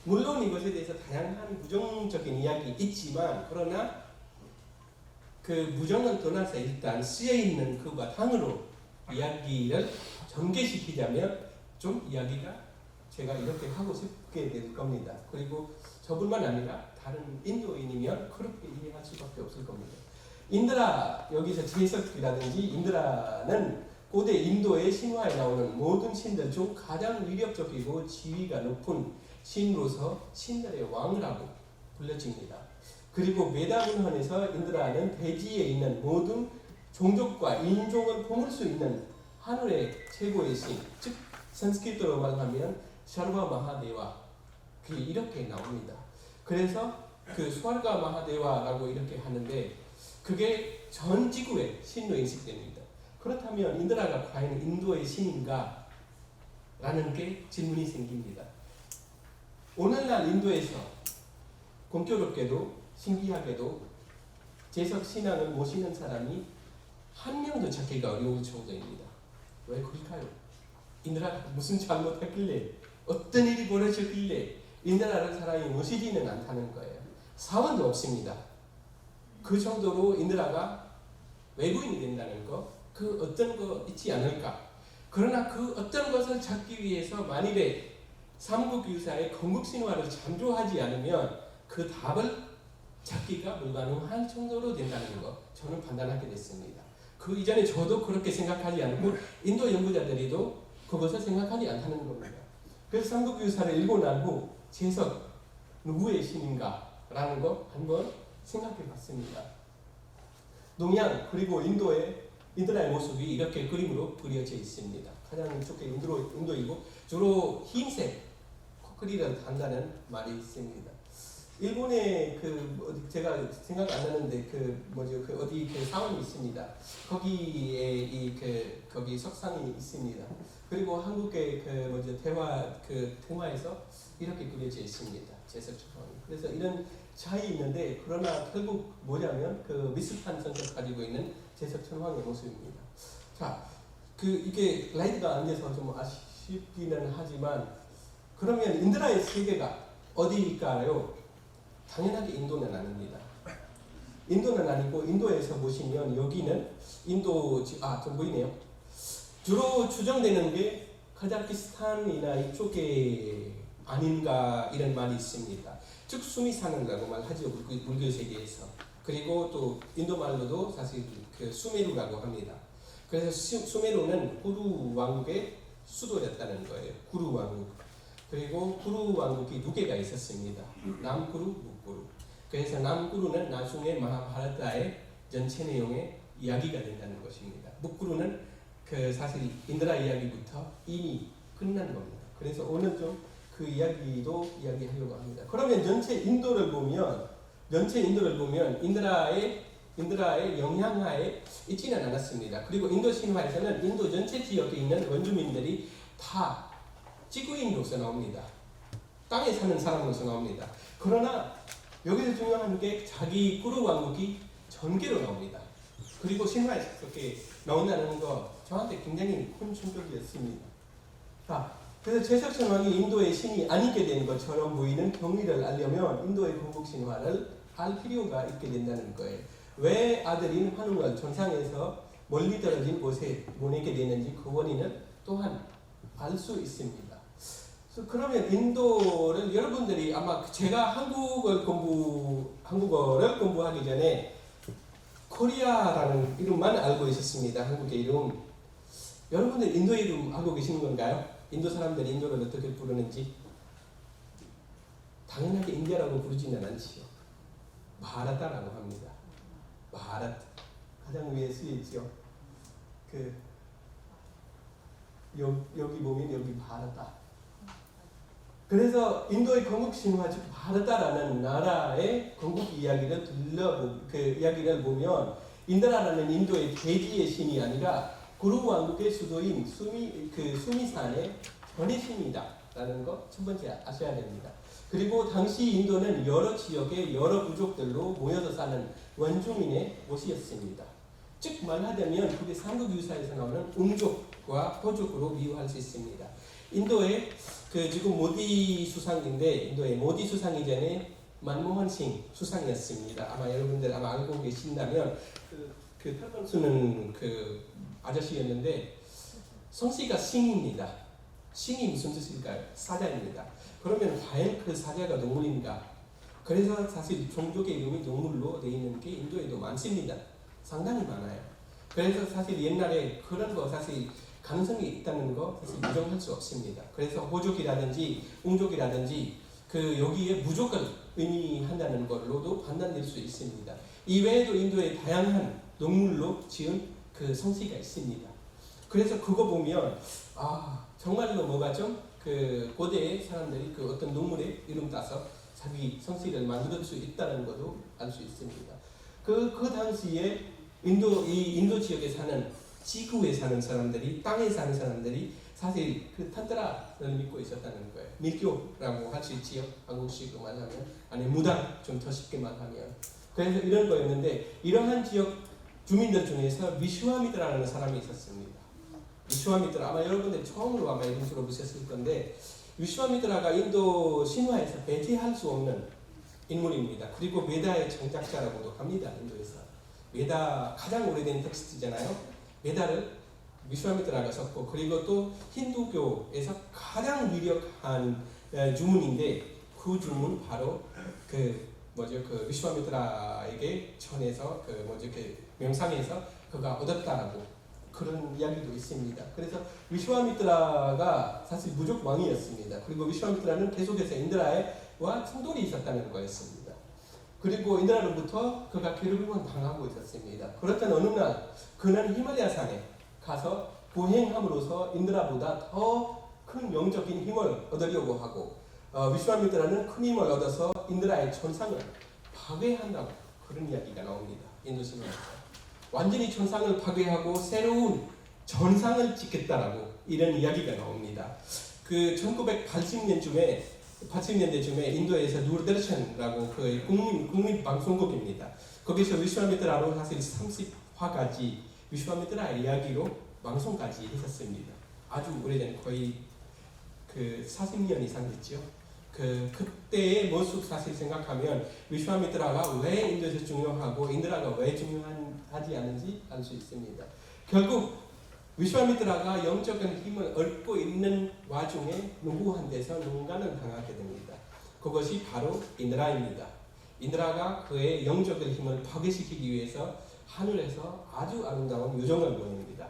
[SPEAKER 6] 물론 이것에 대해서 다양한 부정적인 이야기 있지만 그러나 그 부정은 떠나서 일단 쓰여 있는 그 바탕으로 이야기를 전개시키자면 좀 이야기가 제가 이렇게 하고 싶게 될 겁니다. 그리고 저뿐만 아니라 다른 인도인이면 그렇게 이해할 수밖에 없을 겁니다. 인드라, 여기서 제석이라든지 인드라는 고대 인도의 신화에 나오는 모든 신들 중 가장 위력적이고 지위가 높은 신으로서 신들의 왕이라고 불려집니다. 그리고 베다 문헌에서 인드라는 대지에 있는 모든 종족과 인종을 품을 수 있는 하늘의 최고의 신, 즉 산스크리트로 말하면 샤르바 마하데와 이렇게 나옵니다. 그래서 그 스와르가 마하데와라고 이렇게 하는데 그게 전 지구의 신으로 인식됩니다. 그렇다면 인드라가 과연 인도의 신인가? 라는 게 질문이 생깁니다. 오늘날 인도에서 공교롭게도 신기하게도 제석 신앙을 모시는 사람이 한 명도 찾기가 어려울 정도입니다. 왜 그럴까요? 인드라가 무슨 잘못했길래 어떤 일이 벌어졌길래 인드라라는 사람이 모시지는 않다는 거예요. 사원도 없습니다. 그 정도로 인드라가 외부인이 된다는 거, 그 어떤 거 있지 않을까. 그러나 그 어떤 것을 찾기 위해서 만일에 삼국유사의 건국신화를 참조하지 않으면 그 답을 찾기가 불가능할 정도로 된다는 거 저는 판단하게 됐습니다. 그 이전에 저도 그렇게 생각하지 않고 인도 연구자들이도 그것을 생각하지 않다는 겁니다. 그래서 삼국유사를 읽고 난 후 제석 누구의 신인가 라는 거 한번 생각해 봤습니다. 동양 그리고 인드라의 모습이 이렇게 그림으로 그려져 있습니다. 가장 좋게 인도이고 주로 흰색 코끼리를 단다는 말이 있습니다. 일본에 제가 생각 안 나는데 어디 사원이 있습니다. 거기에 거기 석상이 있습니다. 그리고 한국의 테마에서 이렇게 그려져 있습니다. 제석처럼. 그래서 이런 차이 있는데 그러나 결국 뭐냐면 그 비슷한 성격을 가지고 있는 제석천황의 모습입니다. 자, 이게 라이트가 안 돼서 좀 아쉽기는 하지만 그러면 인드라의 세계가 어디일까요? 당연하게 인도는 아닙니다. 인도는 아니고 인도에서 보시면 여기는 좀 보이네요. 주로 추정되는 게 카자흐스탄이나 이쪽에 아닌가 이런 말이 있습니다. 즉 수미산이라고 말하죠, 불교 세계에서. 그리고 또 인도 말로도 사실 그 수메루라고 합니다. 그래서 수메루는 구루 왕국의 수도였다는 거예요. 구루 왕국. 그리고 구루 왕국이 두 개가 있었습니다. 남구루, 북구루. 그래서 남구루는 나중에 마하바라타의 전체 내용의 이야기가 된다는 것입니다. 북구루는 그 사실 인드라 이야기부터 이미 끝난 겁니다. 그래서 오늘 좀 그 이야기도 이야기하려고 합니다. 그러면 전체 인도를 보면 인드라의 영향하에 있지는 않았습니다. 그리고 인도 신화에서는 인도 전체 지역에 있는 원주민들이 다 지구인으로서 나옵니다. 땅에 사는 사람으로서 나옵니다. 그러나 여기서 중요한 게 자기 구루 왕국이 전개로 나옵니다. 그리고 신화에서 그렇게 나온다는 거 저한테 굉장히 큰 충격이었습니다. 자, 그래서 제석천 왕이 인도의 신이 아니게 된 것처럼 보이는 경위를 알려면 인도의 건국 신화를 알 필요가 있게 된다는 거예요. 왜 아들인 환웅을 전상에서 멀리 떨어진 곳에 보내게 되는지 그 원인은 또한 알 수 있습니다. 그러면 인도를 여러분들이 아마 제가 한국어를 공부하기 전에 코리아라는 이름만 알고 있었습니다. 한국의 이름. 여러분들 인도 이름 알고 계시는 건가요? 인도 사람들이 인도를 어떻게 부르는지? 당연하게 인디아라고 부르지는 않지요. 바라타라고 합니다. 바라타. 가장 위에 쓰여있죠. 여기 보면 여기 바라타. 그래서 인도의 건국 신화 즉 바라타라는 나라의 건국 이야기를 이야기를 보면 인드라라는 인도의 대지의 신이 아니라 구루 왕국의 수도인 수미산의 전의 신이다라는 거 첫 번째 아셔야 됩니다. 그리고 당시 인도는 여러 지역의 여러 부족들로 모여서 사는 원주민의 곳이었습니다. 즉 말하자면 그게 삼국유사에서 나오는 웅족과 호족으로 비유할 수 있습니다. 인도의 지금 모디 수상인데 인도의 모디 수상 이전에 만모헌 싱 수상이었습니다. 아마 여러분들 알고 계신다면 그 탈건 쓰는 아저씨였는데 성씨가 싱입니다. 싱이 무슨 뜻일까요? 사자입니다. 그러면 과연 그 사자가 동물인가? 그래서 사실 종족의 이름이 동물로 되어 있는 게 인도에도 많습니다. 상당히 많아요. 그래서 사실 옛날에 그런 거 사실 가능성이 있다는 거 사실 부정할 수 없습니다. 그래서 호족이라든지 웅족이라든지 여기에 무족을 의미한다는 걸로도 판단될 수 있습니다. 이외에도 인도에 다양한 동물로 지은 성씨가 있습니다. 그래서 그거 보면 정말로 뭐가 좀 고대의 사람들이 어떤 동물의 이름 따서 자기 성씨를 만들 수 있다는 것도 알 수 있습니다. 그 당시에 인도 지역에 사는 지구에 사는 사람들이 땅에 사는 사람들이 사실 탄트라를 믿고 있었다는 거예요. 밀교라고 할 수 있지요. 한국식으로 말하면 아니 무당 좀 더 쉽게 말하면 그래서 이런 거였는데 이러한 지역 주민들 중에서 위슈와미트라는 사람이 있었습니다. 위슈와미트라 아마 여러분들 처음으로 아마 이름 들어보셨을 건데 위슈와미트라가 인도 신화에서 배제할 수 없는 인물입니다. 그리고 베다의 정작자라고도 합니다. 인도에서 베다 가장 오래된 텍스트잖아요. 베다를 위슈와미트라가 썼고 그리고 또 힌두교에서 가장 유력한 주문인데 그 주문 바로 위슈와미트라에게 전해서 명상에서 그가 얻었다라고 그런 이야기도 있습니다. 그래서 위슈와미트라가 사실 무족 왕이었습니다. 그리고 위슈와미트라는 계속해서 인드라와 충돌이 있었다는 거였습니다. 그리고 인드라로부터 그가 괴롭힘을 당하고 있었습니다. 그렇던 어느 날 그는 히말라야 산에 가서 보행함으로써 인드라보다 더 큰 영적인 힘을 얻으려고 하고 위슈와미트라는 큰 힘을 얻어서 인드라의 천상을 파괴한다고 그런 이야기가 나옵니다. 인도 신화에서 완전히 천상을 파괴하고 새로운 전상을 짓겠다라고 이런 이야기가 나옵니다. 1980년대쯤에 인도에서 누르더르션이라고 국민 방송국입니다. 거기서 위슈와미트라로 사실 30화까지 위슈와미트라의 이야기로 방송까지 했었습니다. 아주 오래전 거의 40년 이상 됐죠. 그때의 모습 사실 생각하면 위슈와미트라가 왜 인도에서 중요하고 인드라가 왜 중요하지 않은지 알 수 있습니다. 결국 위슈와미트라가 영적인 힘을 얻고 있는 와중에 누구한테서 누군가는 당하게 됩니다. 그것이 바로 인드라입니다. 인드라가 그의 영적인 힘을 파괴시키기 위해서 하늘에서 아주 아름다운 요정을 보냅니다.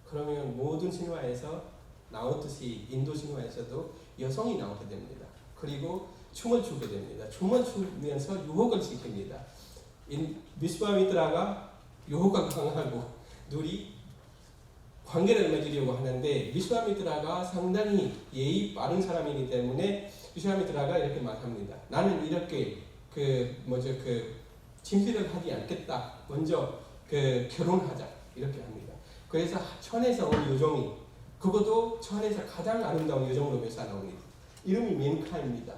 [SPEAKER 6] 그러면 모든 신화에서 나오듯이 인도 신화에서도 여성이 나오게 됩니다. 그리고 춤을 추게 됩니다. 춤을 추면서 유혹을 시킵니다. 비스와미트라가 유혹을 강하고 둘이 관계를 맺으려고 하는데 비스와미트라가 상당히 예의 바른 사람이기 때문에 비스와미트라가 이렇게 말합니다. 나는 이렇게 침실을 하지 않겠다. 먼저 결혼하자 이렇게 합니다. 그래서 천에서 온 요정이 그것도 천에서 가장 아름다운 요정으로 묘사 나옵니다. 이름이 멘카입니다.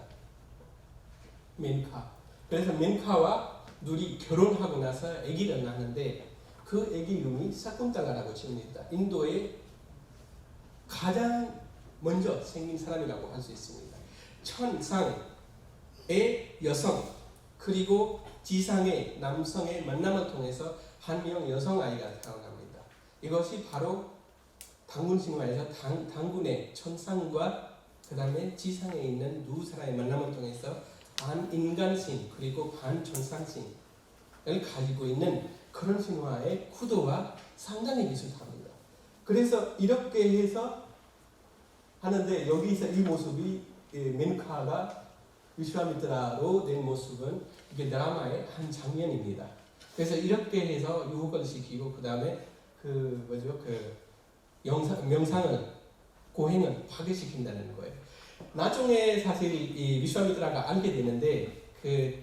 [SPEAKER 6] 멘카. 그래서 멘카와 둘이 결혼하고 나서 아기를 낳는데 그 아기 이름이 사쿤탈라라고 칩니다. 인도의 가장 먼저 생긴 사람이라고 할 수 있습니다. 천상의 여성 그리고 지상의 남성의 만남을 통해서 한 명 여성 아이가 태어납니다. 이것이 바로 당군 신화에서 당군의 천상과 그 다음에 지상에 있는 두 사람의 만남을 통해서 반 인간신 그리고 반 천상신을 가지고 있는 그런 신화의 구도와 상당히 비슷합니다. 그래서 이렇게 해서 하는데 여기서 이 모습이 멘카가 위슈와미트라로 된 모습은 이게 드라마의 한 장면입니다. 그래서 이렇게 해서 유혹을 시키고 그 다음에 명상을 고행을 파괴시킨다는 거예요. 나중에 사실 이 위슈와미트라가 알게 되는데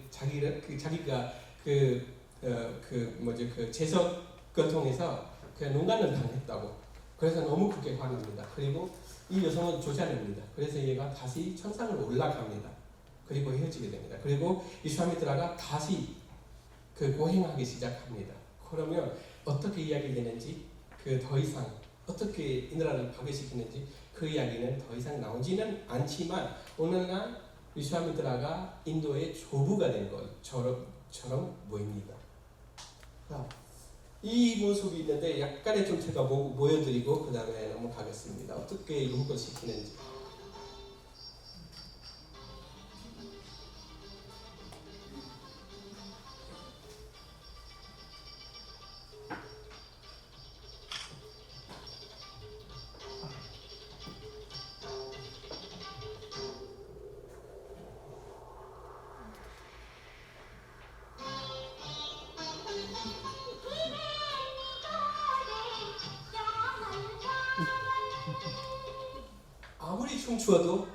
[SPEAKER 6] 자기가 제석을 통해서 농간을 당했다고. 그래서 너무 크게 화납니다. 그리고 이 여성을 쫓아냅니다. 그래서 얘가 다시 천상으로 올라갑니다. 그리고 헤어지게 됩니다. 그리고 위슈와미트라가 다시 고행하기 시작합니다. 그러면 어떻게 이야기되는지 더 이상 어떻게 인드라를 파괴시키는지 그 이야기는 더 이상 나오지는 않지만 오늘날 위슈와미트라가 인도의 조부가 된 것처럼 보입니다. 이 모습이 있는데 약간의 좀 제가 보여드리고 그 다음에 넘어가겠습니다. 어떻게 유혹을 시키는지. 아무리 춤추어도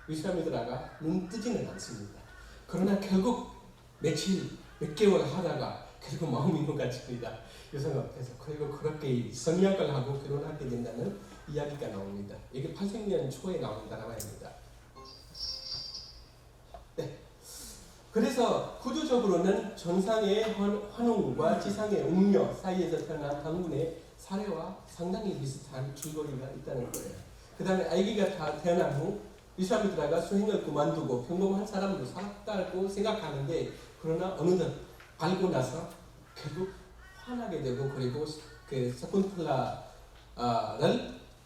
[SPEAKER 6] 위슈와미트라가 눈 뜨지는 않습니다. 그러나 결국 몇 개월 하다가 결국 마음이 녹아집니다. 여성 앞에서. 그리고 그렇게 선약을 하고 결혼하게 된다는 이야기가 나옵니다. 이게 80년 초에 나온 드라마입니다. 네. 그래서 구조적으로는 전상의 환웅과 지상의 웅녀 사이에서 태어난 당군의 사례와 상당히 비슷한 줄거리가 있다는 거예요. 그 다음에 아기가 다 태어난 후 위슈와미트라가 수행을 그만두고 평범한 사람으로 살았다고 생각하는데 그러나 어느덧 알고 나서 결국 화나게 되고 그리고 사쿤탈라를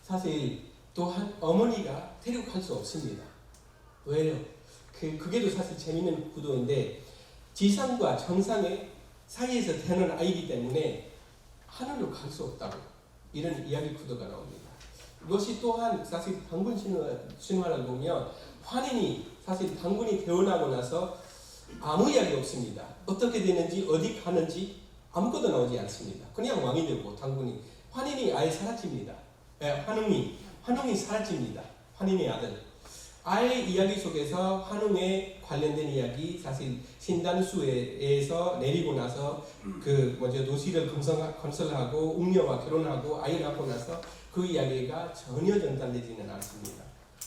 [SPEAKER 6] 사실 또한 어머니가 데리고 갈 수 없습니다. 왜요? 그게 또 사실 재미있는 구도인데 지상과 정상의 사이에서 태어난 아이기 때문에 하늘로 갈 수 없다고 이런 이야기 구도가 나옵니다. 이것이 또한 사실 당군 신화를 보면 환인이 사실 당군이 태어나고 나서 아무 이야기 없습니다. 어떻게 되는지 어디 가는지 아무것도 나오지 않습니다. 그냥 왕이 되고 당군이 환인이 아예 사라집니다. 환웅이 사라집니다. 환인의 아들. 아의 이야기 속에서 환웅에 관련된 이야기 사실 신단수에서 내리고 나서 도시를 건설하고 웅녀와 결혼하고 아이 낳고 나서 그 이야기가 전혀 전달되지는 않습니다.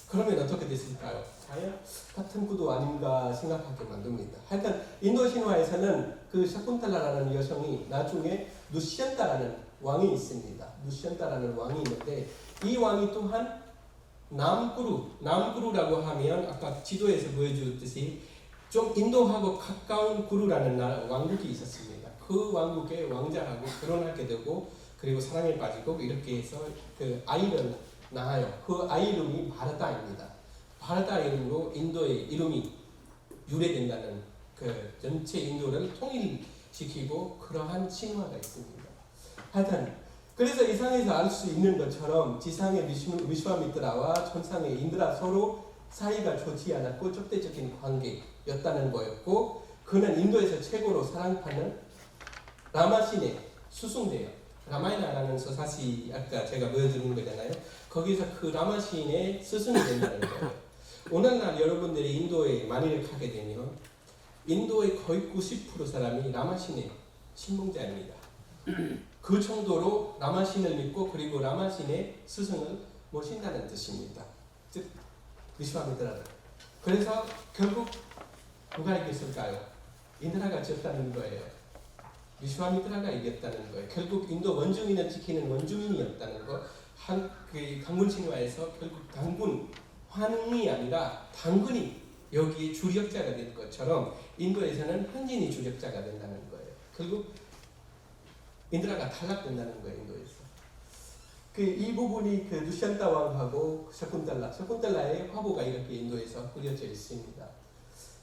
[SPEAKER 6] 그러면 어떻게 됐을까요? 과연 같은 구도 아닌가 생각하게 만듭니다. 하여튼 인도 신화에서는 그 샤쿤탈라라는 여성이 나중에 누시안타라는 왕이 있습니다. 누시안타라는 왕이 있는데 이 왕이 또한 남구루라고 하면 아까 지도에서 보여주듯이 좀 인도하고 가까운 구루라는 왕국이 있었습니다. 그 왕국의 왕자하고 결혼하게 되고 그리고 사랑에 빠지고 이렇게 해서 그 아이를 낳아요. 그 아이 이름이 바라다입니다. 바라다 이름으로 인도의 이름이 유래된다는 그 전체 인도를 통일시키고 그러한 신화가 있습니다. 하여튼 그래서 이 상에서 알 수 있는 것처럼 지상의 위슈와미트라와 천상의 인드라 서로 사이가 좋지 않았고 적대적인 관계였다는 거였고 그는 인도에서 최고로 사랑받는 라마신의 수승대요. 라마이나라는 서사시 아까 제가 보여드린 거잖아요. 거기서 그 라마신의 스승이 된다는 거예요. 오늘날 여러분들이 인도에 만일 가게 되면 인도의 거의 90% 사람이 라마신의 신봉자입니다. 그 정도로 라마신을 믿고 그리고 라마신의 스승을 모신다는 뜻입니다. 즉 위슈와미트라를. 그래서 결국 누가 이겼을까요? 인드라가 졌다는 거예요. 위슈와미트라가 이겼다는 거예요. 결국 인도 원주민을 지키는 원주민이었다는 거. 그 강군 신화에서 결국 당군 환웅이 아니라 당군이 여기에 주력자가 될 것처럼 인도에서는 현진이 주력자가 된다는 거예요. 결국 인드라가 탈락된다는 거예요. 인도에서. 이 부분이 그 두샨타 왕하고 샤쿤달라의 화보가 이렇게 인도에서 그려져 있습니다.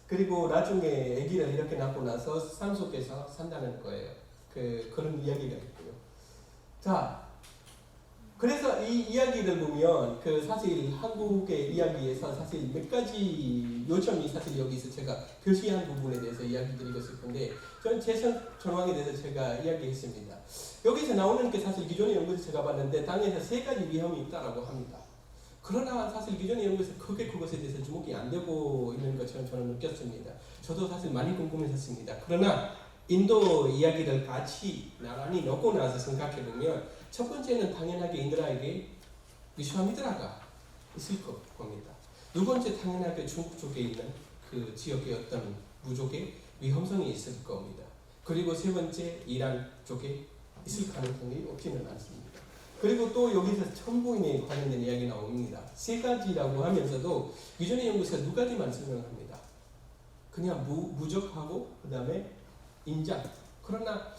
[SPEAKER 6] 그리고 나중에 아기를 이렇게 낳고 나서 산속에서 산다는 거예요. 그런 이야기가 있고요. 자, 그래서 이 이야기를 보면 사실 한국의 이야기에서 사실 몇 가지 요점이 사실 여기서 제가 표시한 부분에 대해서 이야기 드리고 싶은데 저는 제선 전황에 대해서 제가 이야기했습니다. 여기서 나오는 게 사실 기존의 연구에서 제가 봤는데 땅에서 3가지 위험이 있다라고 합니다. 그러나 사실 기존의 연구에서 크게 그것에 대해서 주목이 안 되고 있는 것처럼 저는 느꼈습니다. 저도 사실 많이 궁금했었습니다. 그러나 인도 이야기를 같이 나란히 넣고 나서 생각해보면 첫 번째는 당연하게 인드라에게 위슈와미트라가 있을 겁니다. 두 번째 당연하게 중국 쪽에 있는 그 지역의 어떤 부족의 위험성이 있을 겁니다. 그리고 세 번째 이란 쪽에 있을 가능성이 없지는 않습니다. 그리고 또 여기서 천부인에 관련된 이야기 나옵니다. 3가지라고 하면서도 기존의 연구에서 2가지만 설명합니다. 그냥 무적하고 그 다음에 인장. 그러나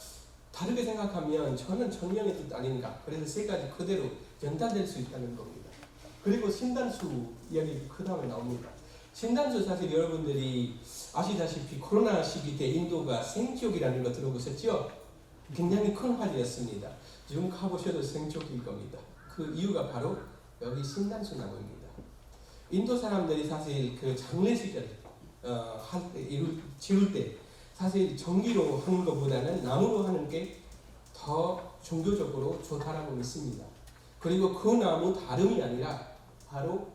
[SPEAKER 6] 다르게 생각하면 저는 천명의 뜻 아닌가. 그래서 3가지 그대로 연단될 수 있다는 겁니다. 그리고 신단수 이야기 그 다음에 나옵니다. 신단수 사실 여러분들이 아시다시피 코로나 시기 때 인도가 생지옥이라는 거 들어보셨죠? 굉장히 큰 화제였습니다. 지금 가보셔도 생지옥일 겁니다. 그 이유가 바로 여기 신단수 나무입니다. 인도 사람들이 사실 그 장례식을 지을 때 사실 전기로 하는 것보다는 나무로 하는 게 더 종교적으로 좋다라고 믿습니다. 그리고 그 나무 다름이 아니라 바로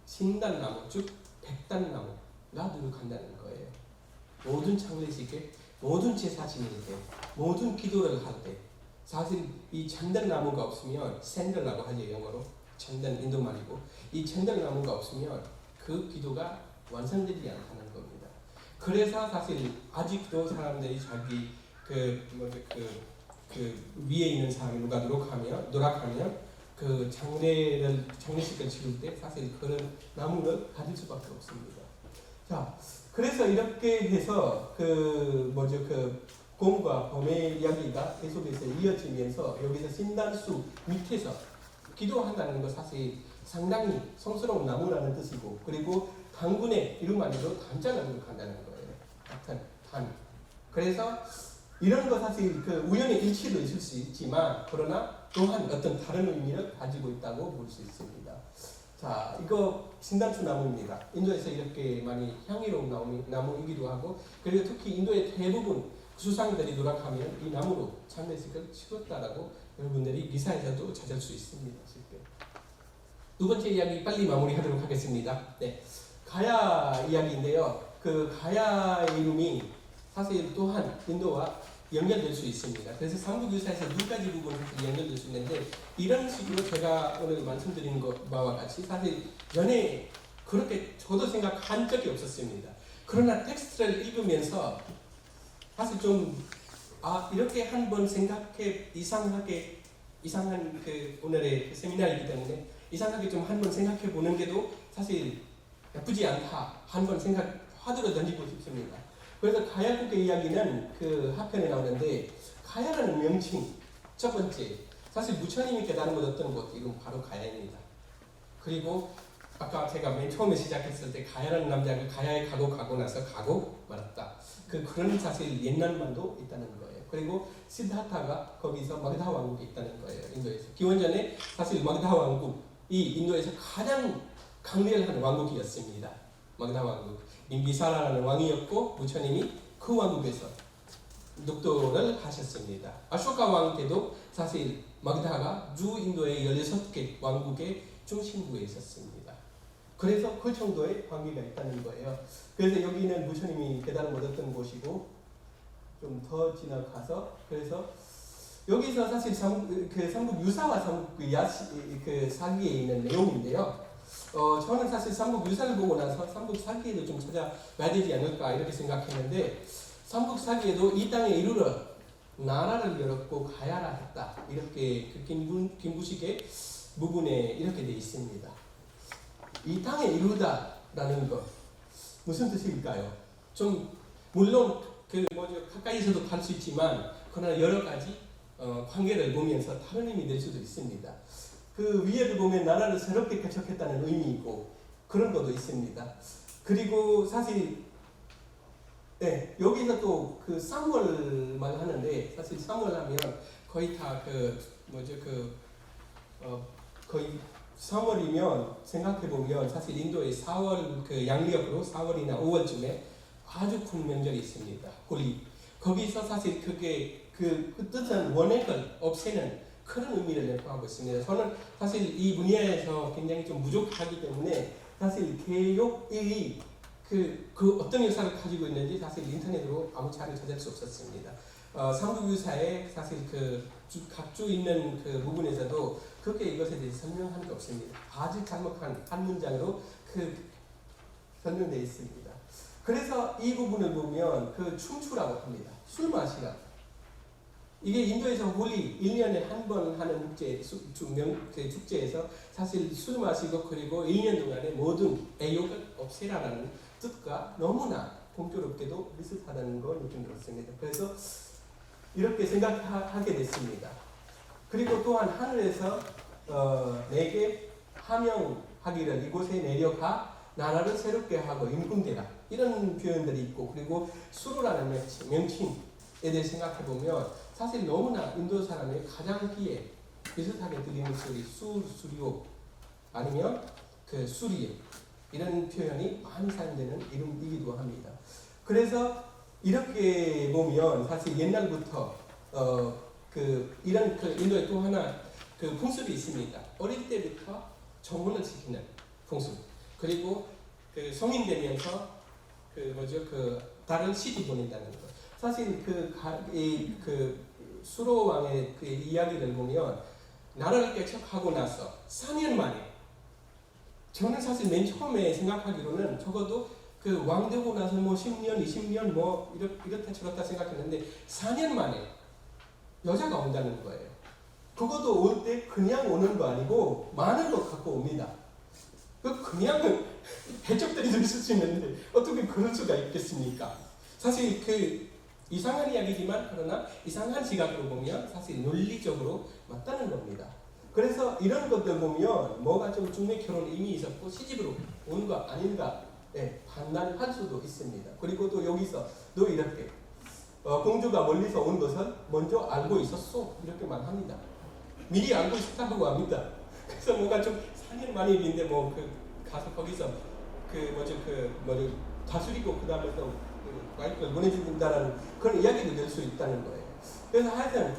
[SPEAKER 6] 신단나무, 즉 백단나무가 늘 간다는 거예요. 모든 장례식에, 모든 제사 지낼 때, 모든 기도를 할 때 사실 이 잔단나무가 없으면 샌들라고 하죠. 영어로 잔단 인도말이고 이 잔단나무가 없으면 그 기도가 완성되지 않다는 겁니다. 그래서 사실 아직도 사람들이 자기 위에 있는 사람이 누가 노력하면 그 장례식을 치를 때 사실 그런 나무를 가질 수밖에 없습니다. 자, 그래서 이렇게 해서 곰과 범의 이야기가 계속해서 이어지면서 여기서 신단수 밑에서 기도한다는 거 사실 상당히 성스러운 나무라는 뜻이고 그리고 당군의 이름만으로 단자나무를 간다는 거예요. 같은 단. 그래서 이런 거 사실 우연의 일치도 있을 수 있지만 그러나 또한 어떤 다른 의미를 가지고 있다고 볼 수 있습니다. 자, 이거 신단수 나무입니다. 인도에서 이렇게 많이 향유로운 나무이기도 하고 그리고 특히 인도의 대부분 수상들이 노력하면 이 나무로 장례식을 치렀다라고 여러분들이 기사에서도 찾을 수 있습니다. 쉽게. 두 번째 이야기 빨리 마무리하도록 하겠습니다. 네, 가야 이야기인데요. 그 가야의 이름이 사실 또한 인도와 연결될 수 있습니다. 그래서 삼국유사에서 2가지 부분이 연결될 수 있는데 이런 식으로 제가 오늘 말씀드린 바와 같이 사실 전에 그렇게 저도 생각한 적이 없었습니다. 그러나 텍스트를 읽으면서 사실 좀 이렇게 한번 생각해 이상한 오늘의 세미나이기 때문에 이상하게 좀 한번 생각해 보는 게도 사실 나쁘지 않다 한번 화두를 던지고 싶습니다. 그래서 가야국의 이야기는 그 하편에 나오는데 가야라는 명칭 첫 번째, 사실 부처님이 깨달음 얻었던 곳 이건 바로 가야입니다. 그리고 아까 제가 맨 처음에 시작했을 때 가야라는 남자가 가야에 가고 나서 가고 말았다. 그런 사실 옛날만도 있다는 거예요. 그리고 시드하타가 거기서 마그다 왕국에 있다는 거예요. 인도에서. 기원전에 사실 마그다 왕국이 인도에서 가장 강렬한 왕국이었습니다. 마그다 왕국. 빈비사라라는 왕이었고 부처님이 그 왕국에서 독도를 하셨습니다. 아쇼카 왕 때도 사실 마그다가 주 인도의 16개 왕국의 중심부에 있었습니다. 그래서 그 정도의 관계가 있다는 거예요. 그래서 여기는 부처님이 깨달음 얻었던 곳이고 좀 더 지나가서 그래서 여기서 사실 삼국 유사와 삼국 그 사기에 있는 내용인데요. 저는 사실 삼국 유사를 보고 나서 삼국 사기에도 좀 찾아봐야 되지 않을까 이렇게 생각했는데 삼국 사기에도 이 땅에 이르러 나라를 열었고 가야라 했다. 이렇게 그 김부식의 부분에 이렇게 돼 있습니다. 이 땅에 이루다라는 것 무슨 뜻일까요? 좀 물론 가까이서도 갈 수 있지만 그러나 여러 가지 관계를 보면서 다른 의미 될 수도 있습니다. 그 위에를 보면 나라를 새롭게 개척했다는 의미이고 그런 것도 있습니다. 그리고 사실 여기서 또 그 사무엘만 하는데 사실 사무엘 하면 거의 다 거의 3월이면 생각해 보면 사실 인도의 4월 그 양력으로 4월이나 5월쯤에 아주 큰 명절이 있습니다. 홀리. 거기서 사실 그게 그 뜻은 원액을 없애는 그런 의미를 내포하고 있습니다. 저는 사실 이 분야에서 굉장히 좀 부족하기 때문에 사실 개욕이 그 어떤 역사를 가지고 있는지 사실 인터넷으로 아무 자료 찾을 수 없었습니다. 삼국유사에 사실 각주 있는 그 부분에서도 그렇게 이것에 대해서 설명하는 게 없습니다. 아주 잘못한 한 문장으로 설명되어 있습니다. 그래서 이 부분을 보면 그 춤추라고 합니다. 술 마시라. 이게 인도에서 홀리 1년에 한 번 하는 축제에서 사실 술 마시고 그리고 1년 동안에 모든 애욕을 없애라라는 뜻과 너무나 공교롭게도 비슷하다는 걸 느낌 들었습니다. 그래서 이렇게 생각하게 됐습니다. 그리고 또한 하늘에서 내게 하명하기를 이곳에 내려가 나라를 새롭게 하고 임금되라 이런 표현들이 있고 그리고 수로라는 명칭에 대해 생각해 보면 사실 너무나 인도 사람의 가장 귀에 비슷하게 들리는 소리 수리오 아니면 그 수리에 이런 표현이 많이 사용되는 이름이기도 합니다. 그래서 이렇게 보면 사실 옛날부터 이런 인도에 또 하나 그 풍습이 있습니다. 어릴 때부터 정혼을 시키는 풍습. 그리고 그 성인 되면서 딸을 시집 보낸다는 것. 사실 수로 왕의 그 이야기를 보면 나라를 개척하고 나서 4년 만에 저는 사실 맨 처음에 생각하기로는 적어도 그 왕 되고 나서 뭐 10년, 20년 뭐 이렇다 저렇다 생각했는데 4년 만에 여자가 온다는 거예요. 그것도 올 때 그냥 오는 거 아니고 많은 거 갖고 옵니다. 그냥 해적들이 들 수 있는데 어떻게 그럴 수가 있겠습니까? 사실 이상한 이야기지만 그러나 이상한 시각으로 보면 사실 논리적으로 맞다는 겁니다. 그래서 이런 것들 보면 뭐가 좀 중매 결혼이 이미 있었고 시집으로 온 거 아닌가 판단할 수도 있습니다. 그리고 또 여기서 너 이렇게 공주가 멀리서 온 것을 먼저 알고 있었어 이렇게 말합니다. 미리 알고 있었다고 합니다. 그래서 뭔가 좀 4년 만에 일인데 가서 거기서 다스리고 그 다음에 또 와이프를 보내준다는 그런 이야기도 될 수 있다는 거예요. 그래서 하여튼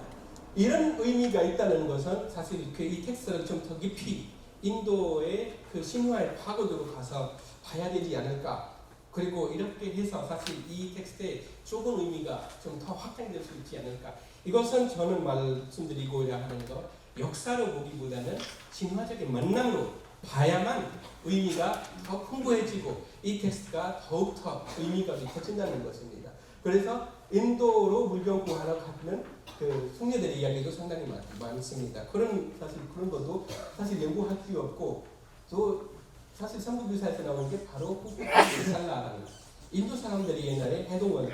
[SPEAKER 6] 이런 의미가 있다는 것은 사실 이 텍스트를 좀 더 깊이 인도의 그 신화의 파고들로 가서 봐야 되지 않을까. 그리고 이렇게 해서 사실 이 텍스트에 좁은 의미가 좀 더 확장될 수 있지 않을까. 이것은 저는 말씀드리고자 하는 것, 역사로 보기보다는 신화적인 만남으로 봐야만 의미가 더 풍부해지고 이 텍스트가 더욱더 의미가 깊어진다는 것입니다. 그래서 인도로 물건 구하러 가는 그 숙녀들의 이야기도 상당히 많습니다. 사실 그런 것도 사실 연구할 필요 없고 또 사실 삼국유사에서 나오는 게 바로 쿠쿠타 예살라라는 인도 사람들이 옛날에 해동원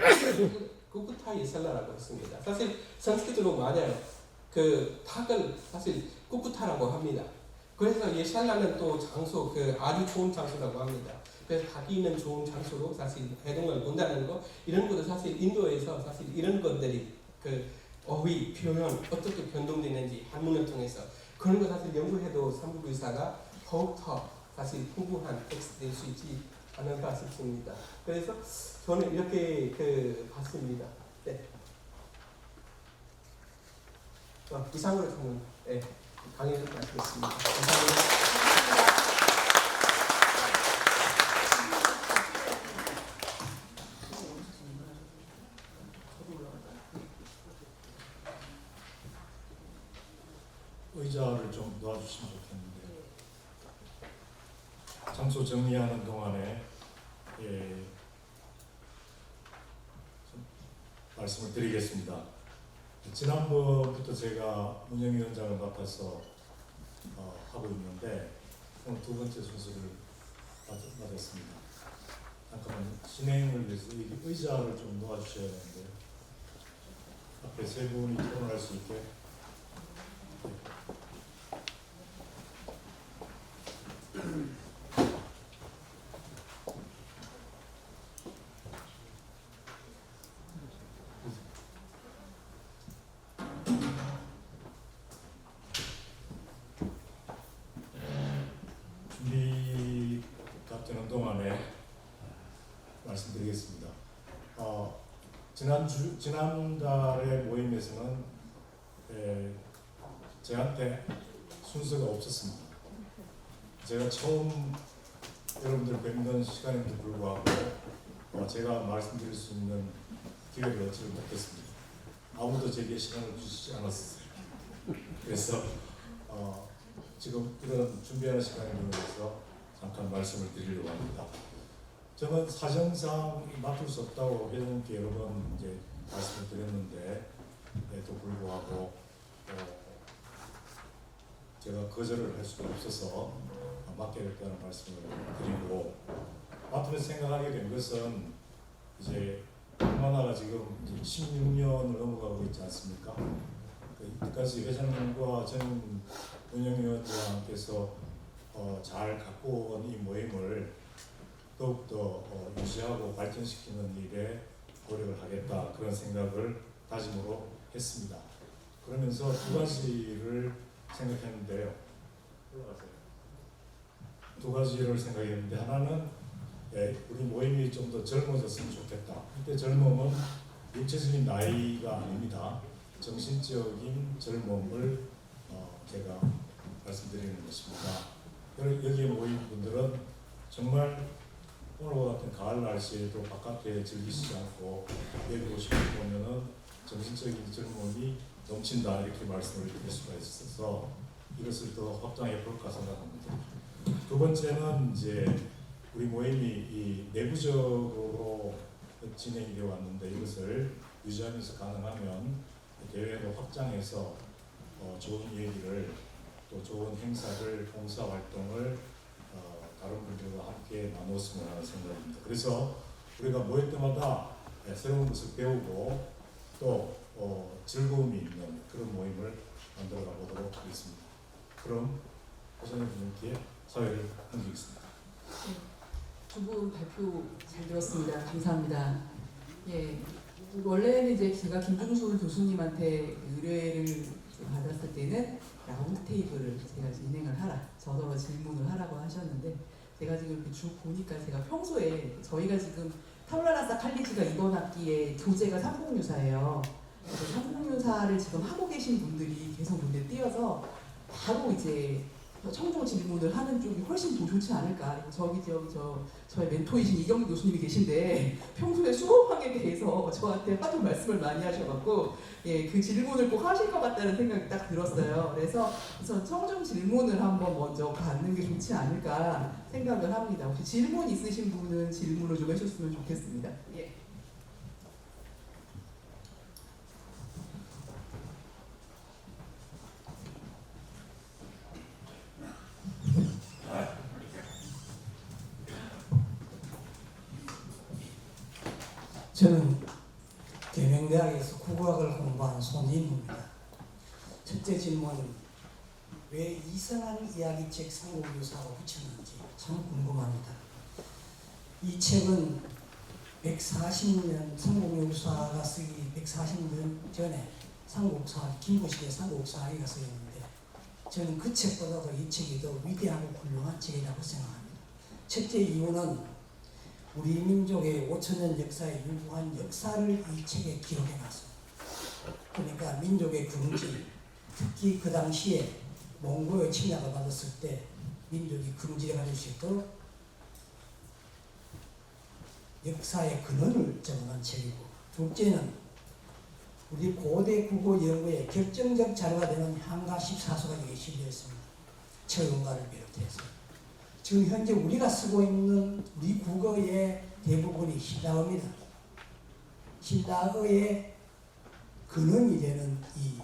[SPEAKER 6] 쿠쿠타 예살라라고 했습니다. 사실 산스크리트로 맞아요. 그 탁을 사실 꿋꿋하라고 합니다. 그래서 예샬라는 또 장소 그 아주 좋은 장소라고 합니다. 그래서 닭이 있는 좋은 장소로 사실 해동을 본다는 거 이런 것도 사실 인도에서 사실 이런 것들이 그 어휘 표현 어떻게 변동되는지 한문을 통해서 그런 거 사실 연구해도 삼국유사가 더욱더 사실 풍부한 텍스트 될 수 있지 않을까 싶습니다. 그래서 저는 이렇게 그 봤습니다. 네. 이상으로 저는 강의를 마치겠습니다. 감사합니다.
[SPEAKER 1] 의자를 좀 놓아주시면 좋겠는데 장소 정리하는 동안에 좀 말씀을 드리겠습니다. 지난번부터 제가 운영위원장을 맡아서 하고 있는데 오늘 두 번째 순서를 맞았습니다. 잠깐만 진행을 위해서 이 의자를 좀 놓아주셔야 되는데 앞에 세 분이 토론할 수 있게. 준비가 되는 동안에 말씀드리겠습니다. 지난달의 모임에서는 저한테 순서가 없었습니다. 제가 처음 여러분들 뵙는 시간임에도 불구하고 제가 말씀드릴 수 있는 기회를 얻지 못했습니다. 아무도 제게 시간을 주시지 않았어요. 그래서 지금 이런 준비하는 시간을 이용해서 잠깐 말씀을 드리려고 합니다. 저는 사정상 맡을 수 없다고 회장님께 여러 번 이제 말씀을 드렸는데도 불구하고 제가 거절을 할 수가 없어서 맡겨야겠다는 말씀을 드리고 맡으면서 생각하게 된 것은 이제 얼마나가 지금 16년을 넘어가고 있지 않습니까? 이때까지 회장님과 전 운영위원장께서 잘 갖고 온 이 모임을 더욱더 유지하고 발전시키는 일에 노력을 하겠다 그런 생각을 다짐으로 했습니다. 그러면서 두 가지를 생각했는데요. 두 가지를 생각했는데 하나는 우리 모임이 좀 더 젊어졌으면 좋겠다. 이때 젊음은 육체적인 나이가 아닙니다. 정신적인 젊음을 제가 말씀드리는 것입니다. 여기에 모인 분들은 정말 오늘과 같은 가을 날씨에도 바깥에 즐기시지 않고 여기 오시고 보면은 정신적인 젊음이 넘친다 이렇게 말씀을 드릴 수가 있어서 이것을 더 확장해 볼까 생각합니다. 두 번째는 이제 우리 모임이 이 내부적으로 진행이 되어 왔는데 이것을 유지하면서 가능하면 대회로 확장해서 좋은 얘기를 또 좋은 행사를 봉사 활동을 다른 분들과 함께 나눴으면 하는 생각입니다. 그래서 우리가 모일 때마다 새로운 것을 배우고 또 즐거움이 있는 그런 모임을 만들어 가보도록 하겠습니다. 그럼 회장님께 사회를 넘기겠습니다.
[SPEAKER 4] 두 분 발표 잘 들었습니다. 감사합니다. 원래는 이제 제가 김중술 교수님한테 의뢰를 받았을 때는 라운드 테이블을 제가 진행을 하라, 저더러 질문을 하라고 하셨는데 제가 지금 이렇게 쭉 보니까 제가 평소에 저희가 지금 타블라라사 칼리지가 이번 학기에 교재가 삼국유사예요. 그래서 삼국유사를 지금 하고 계신 분들이 계속 눈에 띄어서 바로 이제 청중 질문을 하는 쪽이 훨씬 더 좋지 않을까. 저의 멘토이신 이경민 교수님이 계신데 평소에 수업학에 대해서 저한테 하도 말씀을 많이 하셔갖고 그 질문을 꼭 하실 것 같다는 생각이 딱 들었어요. 그래서 청중 질문을 한번 먼저 받는 게 좋지 않을까 생각을 합니다. 혹시 질문 있으신 분은 질문을 좀 해주셨으면 좋겠습니다.
[SPEAKER 7] 저는 계명대학에서 국어학을 공부한 손인우입니다. 첫째 질문, 왜 이상한 이야기책 상공유사로 붙였는지 참 궁금합니다. 이 책은 140년 상공유사가 쓰기 140년 전에 삼국사 김부식의 삼국사기가 쓰였는데 저는 그 책보다도 이 책이 더 위대하고 훌륭한 책이라고 생각합니다. 첫째 이유는 우리 민족의 5천년 역사에 유구한 역사를 이 책에 기록해 놨습니다. 그러니까 민족의 긍지, 특히 그 당시에 몽고의 침략을 받았을 때 민족이 긍지를 가질 수 있도록 역사의 근원을 적어놓은 책이고, 둘째는 우리 고대 국어 연구의 결정적 자료가 되는 한가 14소가 여기 실려 있습니다. 철원가를 비롯해서. 지금 현재 우리가 쓰고 있는 우리 국어의 대부분이 신라어입니다. 신라어의 근원이 되는 이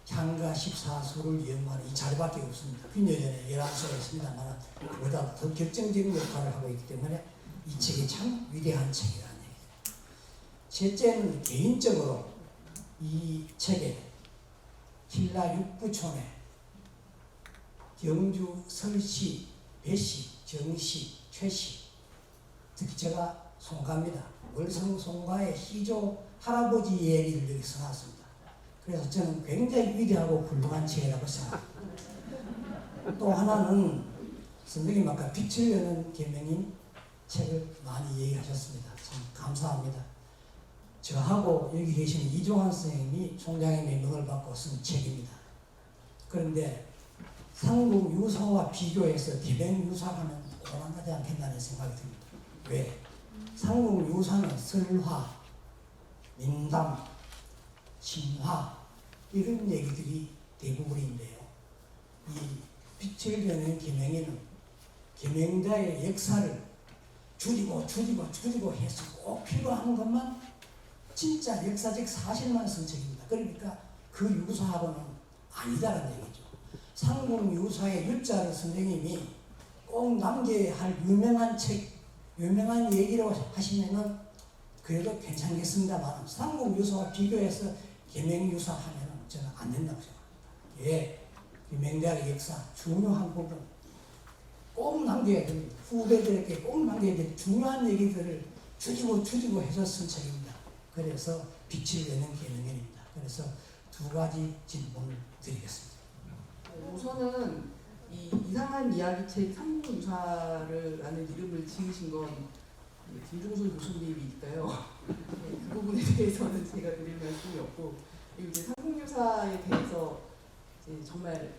[SPEAKER 7] 향가 14소를 연구하는 이 자료밖에 없습니다. 빈여전에 11소가 있습니다만 그보다 더 결정적인 역할을 하고 있기 때문에 이 책이 참 위대한 책이라는 얘기죠. 셋째는 개인적으로 이 책에 신라 육부촌에 경주, 설시, 배시, 정시, 최시, 특히 제가 송가입니다. 월성 송가의 시조 할아버지 얘기를 여기 써놨습니다. 그래서 저는 굉장히 위대하고 훌륭한 책이라고 생각합니다. 또 하나는 선생님 아까 빛을 여는 계명인 책을 많이 얘기하셨습니다. 참 감사합니다. 저하고 여기 계시는 이종환 선생님이 총장의 명을 받고 쓴 책입니다. 그런데 삼국유사와 비교해서 계명유사하면 곤란하지 않겠다는 생각이 듭니다. 왜? 삼국유사는 설화, 민담, 신화 이런 얘기들이 대부분인데요. 이 빛을 여는 계명에는 계명자의 역사를 줄이고 해서 꼭 필요한 것만 진짜 역사적 사실만 쓴 책입니다. 그러니까 그 유사하고는 아니다라는 얘기죠. 삼국유사의 유자를 선생님이 꼭 남겨야 할 유명한 책, 유명한 얘기라고 하시면은 그래도 괜찮겠습니다만 삼국유사와 비교해서 계명유사 하면은 저는 안 된다고 생각합니다. 예, 계명자의 역사 중요한 부분 꼭 남겨야 됩니다. 후배들에게 꼭 남겨야 될 중요한 얘기들을 줄이고 해서 쓴 책입니다. 그래서 빛을 내는 계명입니다. 그래서 두 가지 질문을 드리겠습니다.
[SPEAKER 4] 우선은 이 이상한 이야기책 삼국유사라는 이름을 지으신 건 김중순 교수님이니까요. 그 부분에 대해서는 제가 드릴 말씀이 없고, 그리고 이제 삼국유사에 대해서 이제 정말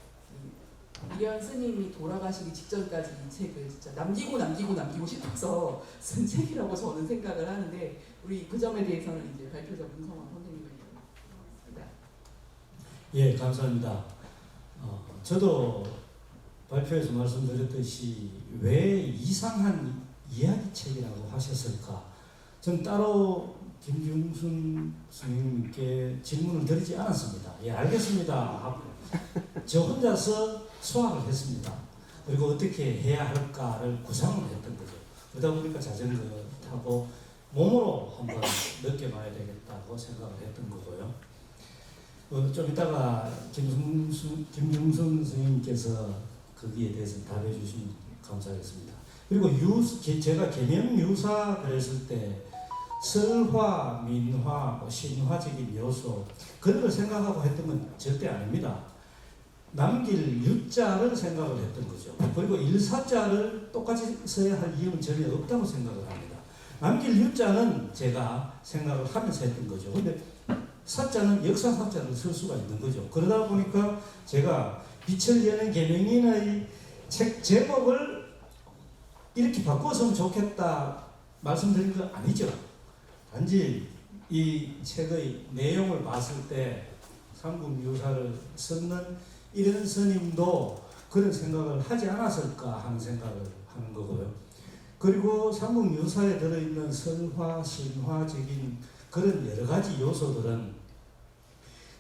[SPEAKER 4] 이련 스님이 돌아가시기 직전까지 이 책을 진짜 남기고 싶어서 쓴 책이라고 저는 생각을 하는데, 우리 그 점에 대해서는 이제 발표자 문성환 선생님을 드립니다.
[SPEAKER 5] 예, 감사합니다. 저도 발표에서 말씀드렸듯이 왜 이상한 이야기책이라고 하셨을까? 전 따로 김중순 선생님께 질문을 드리지 않았습니다. 예, 알겠습니다. 저 혼자서 소화를 했습니다. 그리고 어떻게 해야 할까를 구상을 했던 거죠. 그러다 보니까 자전거 타고 몸으로 한번 느껴봐야 되겠다고 생각을 했던 거고요. 좀 이따가 김중순 선생님께서 거기에 대해서 답해 주시면 감사하겠습니다. 그리고 제가 계명유사 그랬을 때 설화, 민화, 신화적인 요소 그런 걸 생각하고 했던 건 절대 아닙니다. 남길 유자를 생각을 했던 거죠. 그리고 일사자를 똑같이 써야 할 이유는 전혀 없다고 생각을 합니다. 남길 유자는 제가 생각을 하면서 했던 거죠. 근데 사자는 역사사자를 쓸 수가 있는 거죠. 그러다 보니까 제가 빛을 여는 계명인의 책 제목을 이렇게 바꿨으면 좋겠다 말씀드린 건 아니죠. 단지 이 책의 내용을 봤을 때 삼국유사를 썼는 이런 스님도 그런 생각을 하지 않았을까 하는 생각을 하는 거고요. 그리고 삼국유사에 들어있는 설화, 신화적인 그런 여러 가지 요소들은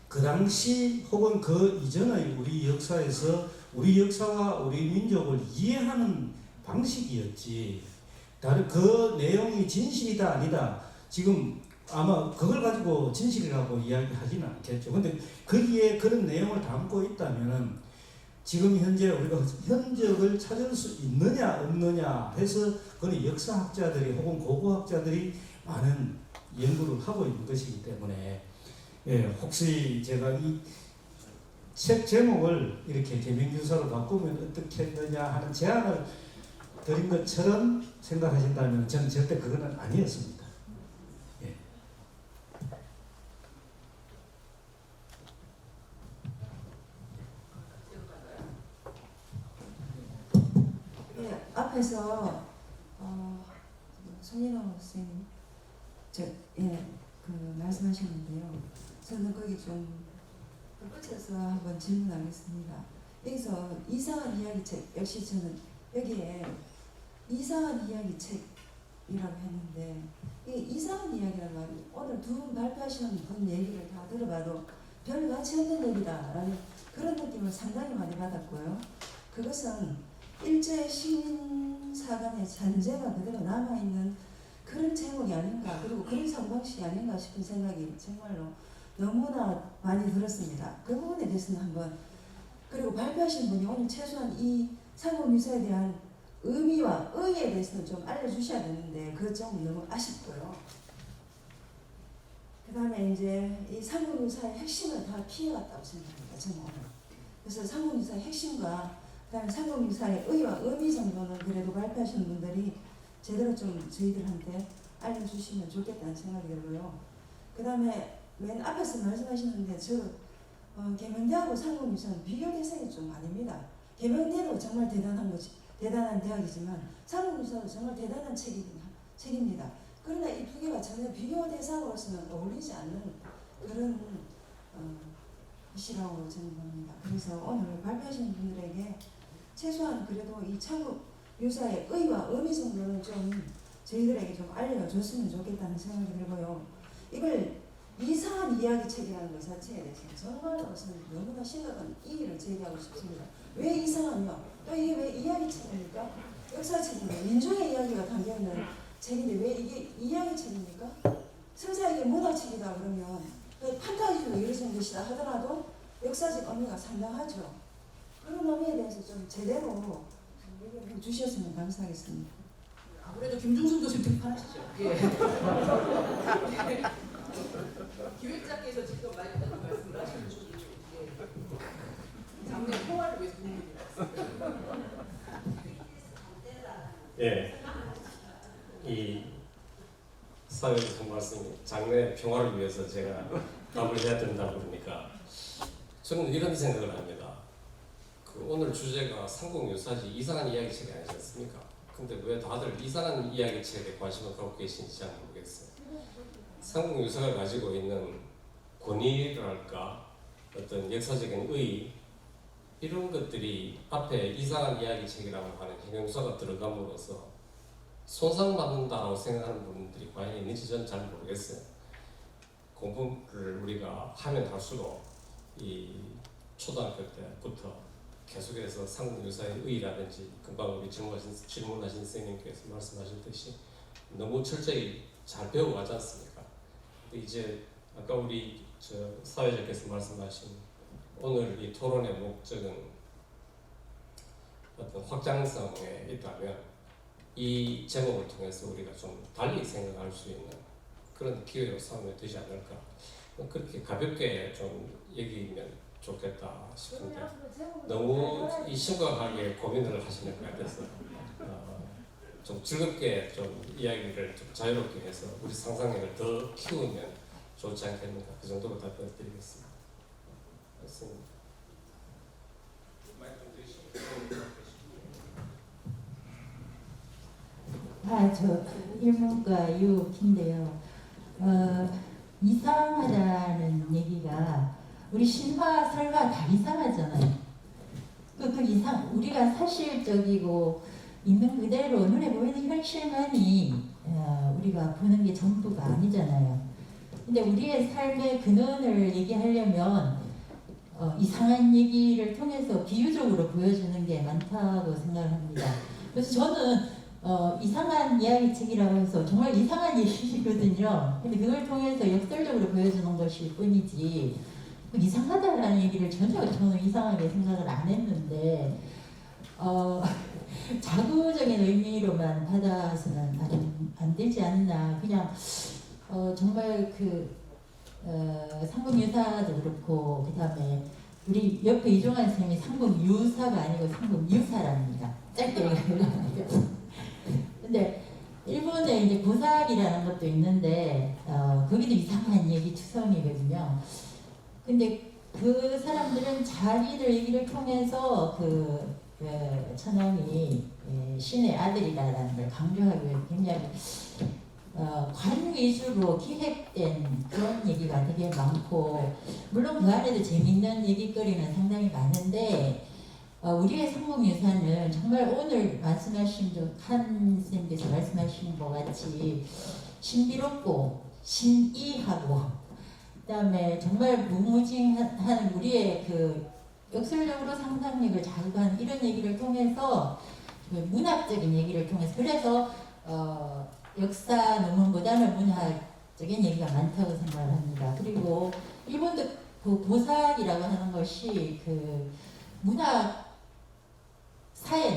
[SPEAKER 5] 그 당시 혹은 그 이전의 우리 역사에서 우리 역사와 우리 민족을 이해하는 방식이었지 다른 그 내용이 진실이다 아니다 지금 아마 그걸 가지고 진실이라고 이야기하지는 않겠죠. 근데 거기에 그런 내용을 담고 있다면은 지금 현재 우리가 흔적을 찾을 수 있느냐 없느냐 해서 그건 역사학자들이 혹은 고고학자들이 많은 연구를 하고 있는 것이기 때문에 예, 혹시 제가 이 책 제목을 이렇게 계명유사로 바꾸면 어떻게 했느냐 하는 제안을 드린 것처럼 생각하신다면 저는 절대 그거는 아니었습니다. 예.
[SPEAKER 8] 네, 앞에서 손인호 선생님 그 말씀하셨는데요. 저는 거기 좀 끝에서 한번 질문하겠습니다. 여기서 이상한 이야기책, 역시 저는 여기에 이상한 이야기책이라고 했는데 이 이상한 이야기라는 말이 오늘 두 분 발표하시는 분 얘기를 다 들어봐도 별 가치 없는 얘기다라는 그런 느낌을 상당히 많이 받았고요. 그것은 일제 시민사관의 잔재가 그대로 남아있는 그런 제목이 아닌가, 그리고 그런 상방식이 아닌가 싶은 생각이 정말로 너무나 많이 들었습니다. 그 부분에 대해서는 한번, 그리고 발표하신 분이 오늘 최소한 이 상공유사에 대한 의미와 의의에 대해서는 좀 알려주셔야 되는데 그 점은 너무 아쉽고요. 그 다음에 이제 이 상공유사의 핵심을 다 피해갔다고 생각합니다. 저는 오늘. 그래서 상공유사의 핵심과 그다음에 상공유사의 의의와 의미 정도는 그래도 발표하시는 분들이 제대로 좀 저희들한테 알려주시면 좋겠다는 생각이 들고요. 그 다음에 맨 앞에서 말씀하시는데 계명대하고 상공유사는 비교 대상이 좀 아닙니다. 계명대도 정말 대단한 대학이지만 상공유사도 정말 대단한 책입니다. 그러나 이 두 개가 전혀 비교 대상으로서는 어울리지 않는 그런 이시라고 저는 봅니다. 그래서 오늘 발표하시는 분들에게 최소한 그래도 이 창국 유사의 의의와 의미 정도는 좀 저희들에게 좀 알려줬으면 좋겠다는 생각이 들고요. 이걸 이상한 이야기책이라는 것 자체에 대해서 정말로 저는 너무나 심각한 이의를 제기하고 싶습니다. 왜 이상하며 또 이게 왜 이야기책입니까? 역사책인데 민중의 이야기가 담겨있는 책인데 왜 이게 이야기책입니까? 설사 이게 문화책이다 그러면 판타지로 이루어진 것이다 하더라도 역사적 의미가 상당하죠. 그런 의미에 대해서 좀 제대로 얘기해 주셨으면 감사하겠습니다.
[SPEAKER 4] 아무래도 김중순 교수님 등판하시죠. 예. 기획자께서 지금 말씀을 하시는 중에 장래 평화를 위해서 도움이 되었습니다.
[SPEAKER 9] 예, 이 사회에서 말씀이 장래 평화를 위해서 제가 답을 해야 된다고 그러니까 저는 이런 생각을 합니다. 그 오늘 주제가 상공유사지 이상한 이야기책이 아니지 않습니까? 근데 왜 다들 이상한 이야기책에 관심을 갖고 계신지 잘 모르겠어요. 상공유사가 가지고 있는 권위랄까 어떤 역사적인 의의 이런 것들이 앞에 이상한 이야기책이라고 하는 형용사가 들어감으로써 손상받는다고 생각하는 분들이 과연 있는지 저는 잘 모르겠어요. 공부를 우리가 하면 할수록 이 초등학교 때부터 계속해서 상공유사의 의의라든지 금방 우리 질문하신 선생님께서 말씀하셨듯이 너무 철저히 잘 배워가지 않습니까? 이제 아까 우리 사회자께서 말씀하신 오늘 이 토론의 목적은 어떤 확장성에 있다면 이 제목을 통해서 우리가 좀 달리 생각할 수 있는 그런 기회로 삼으면 되지 않을까. 그렇게 가볍게 좀 얘기면 좋겠다 싶은데 너무 이 심각하게 고민을 하시는 것 같아서 좀 즐겁게 좀 이야기를 좀 자유롭게 해서 우리 상상력을 더 키우면 좋지 않겠는가. 그 정도로 답변드리겠습니다. 맞습니다.
[SPEAKER 10] 저 일문과 유인데요. 이상하다는 얘기가 우리 신화 설화 다 이상하잖아요. 그 이상 우리가 사실적이고 있는 그대로 눈에 보이는 현실만이 우리가 보는 게 전부가 아니잖아요. 근데 우리의 삶의 근원을 얘기하려면 이상한 얘기를 통해서 비유적으로 보여주는 게 많다고 생각합니다. 그래서 저는 이상한 이야기책이라고 해서 정말 이상한 얘기거든요. 근데 그걸 통해서 역설적으로 보여주는 것일 뿐이지 이상하다라는 얘기를 전혀 저는 이상하게 생각을 안 했는데 자구적인 의미로만 받아서는 안 되지 않나. 그냥 정말 상금유사도 그렇고 그 다음에 우리 옆에 이종환 선생님이 상금유사가 아니고 상금유사랍니다. 짧게 얘기하면. 근데 일본에 이제 고사학이라는 것도 있는데 거기도 이상한 얘기 투성이거든요. 근데 그 사람들은 자기들 얘기를 통해서 천황이 신의 아들이라는 걸 강조하기 위해 굉장히 관 위주로 기획된 그런 얘기가 되게 많고, 물론 그 안에도 재밌는 얘기거리는 상당히 많은데 우리의 상봉유사는 정말 오늘 말씀하신 한 선생님께서 말씀하신 것 같이 신비롭고 신이하고 그다음에 정말 무무징한 우리의 역설적으로 상상력을 자극하는 이런 얘기를 통해서 문학적인 얘기를 통해서, 그래서 역사 논문보다는 문학적인 얘기가 많다고 생각을 합니다. 그리고 일본도 고사학이라고 하는 것이 문학사에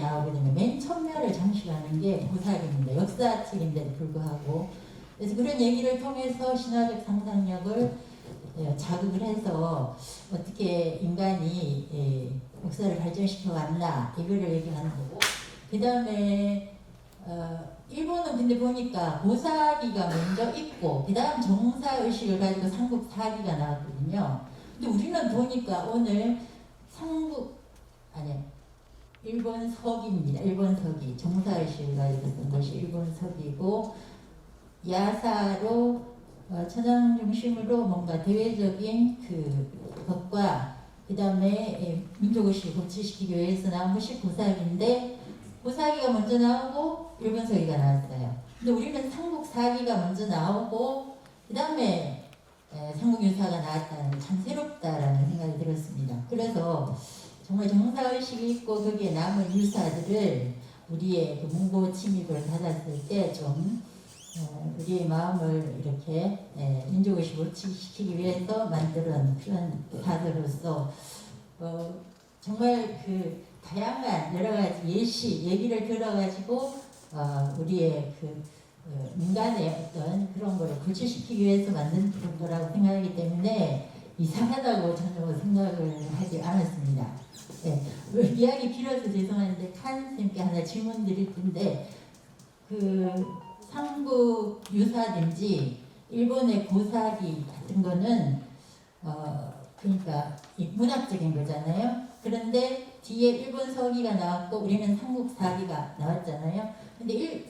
[SPEAKER 10] 나오거든요. 맨 첫면을 장식하는 게 고사학입니다. 역사책인데도 불구하고. 그래서 그런 얘기를 통해서 신화적 상상력을 자극을 해서 어떻게 인간이 역사를 발전시켜 왔나 이거를 얘기하는 거고, 그 다음에 일본은 근데 보니까 고사기가 먼저 있고 그 다음 정사의식을 가지고 삼국사기가 나왔거든요. 근데 우리는 보니까 오늘 일본 서기입니다. 일본 서기 정사의식을 가지고 쓴 것이 일본 서기고, 야사로 천황 중심으로 뭔가 대외적인 것과 그 다음에 민족의식을 고취시키기 위해서 나온 것이 고사기인데, 고사기가 먼저 나오고 일본 서기가 나왔어요. 근데 우리는 삼국사기가 먼저 나오고 그 다음에 삼국유사가 나왔다는 게 참 새롭다라는 생각이 들었습니다. 그래서 정말 정사의식이 있고 거기에 남은 유사들을 우리의 문고 침입을 받았을 때 좀 우리의 마음을 이렇게 민족의식을 고취시키기 위해서 만든 그런 사들로서 정말 다양한 여러 가지 얘기를 들어가지고 우리의 인간의 어떤 그런 거를 고취시키기 위해서 만든 그런 거라고 생각하기 때문에 이상하다고 전혀 생각을 하지 않았습니다. 이야기 길어서 죄송한데 칸 선생님께 하나 질문 드릴 텐데, 삼국 유사든지 일본의 고사기 같은 거는 그러니까 문학적인 거잖아요. 그런데 뒤에 일본 서기가 나왔고 우리는 삼국사기가 나왔잖아요. 근데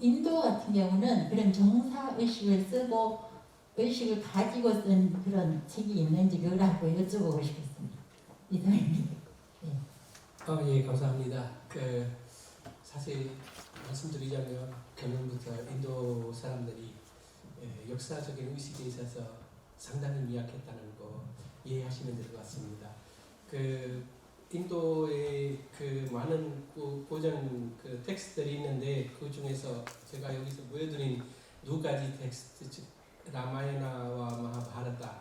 [SPEAKER 10] 인도 같은 경우는 그런 정사의식을 쓰고 의식을 가지고 쓴 그런 책이 있는지 그걸 한번 여쭤보고 싶었습니다. 이상입니다.
[SPEAKER 6] 예, 감사합니다. 사실 말씀드리자면 결론부터 인도 사람들이 역사적인 의식에 있어서 상당히 미약했다는 거 이해하시면 될 것 같습니다. 인도에 많은 고전 텍스트들이 있는데 그 중에서 제가 여기서 보여드린 두 가지 텍스트, 즉 라마야나와 마하바라타,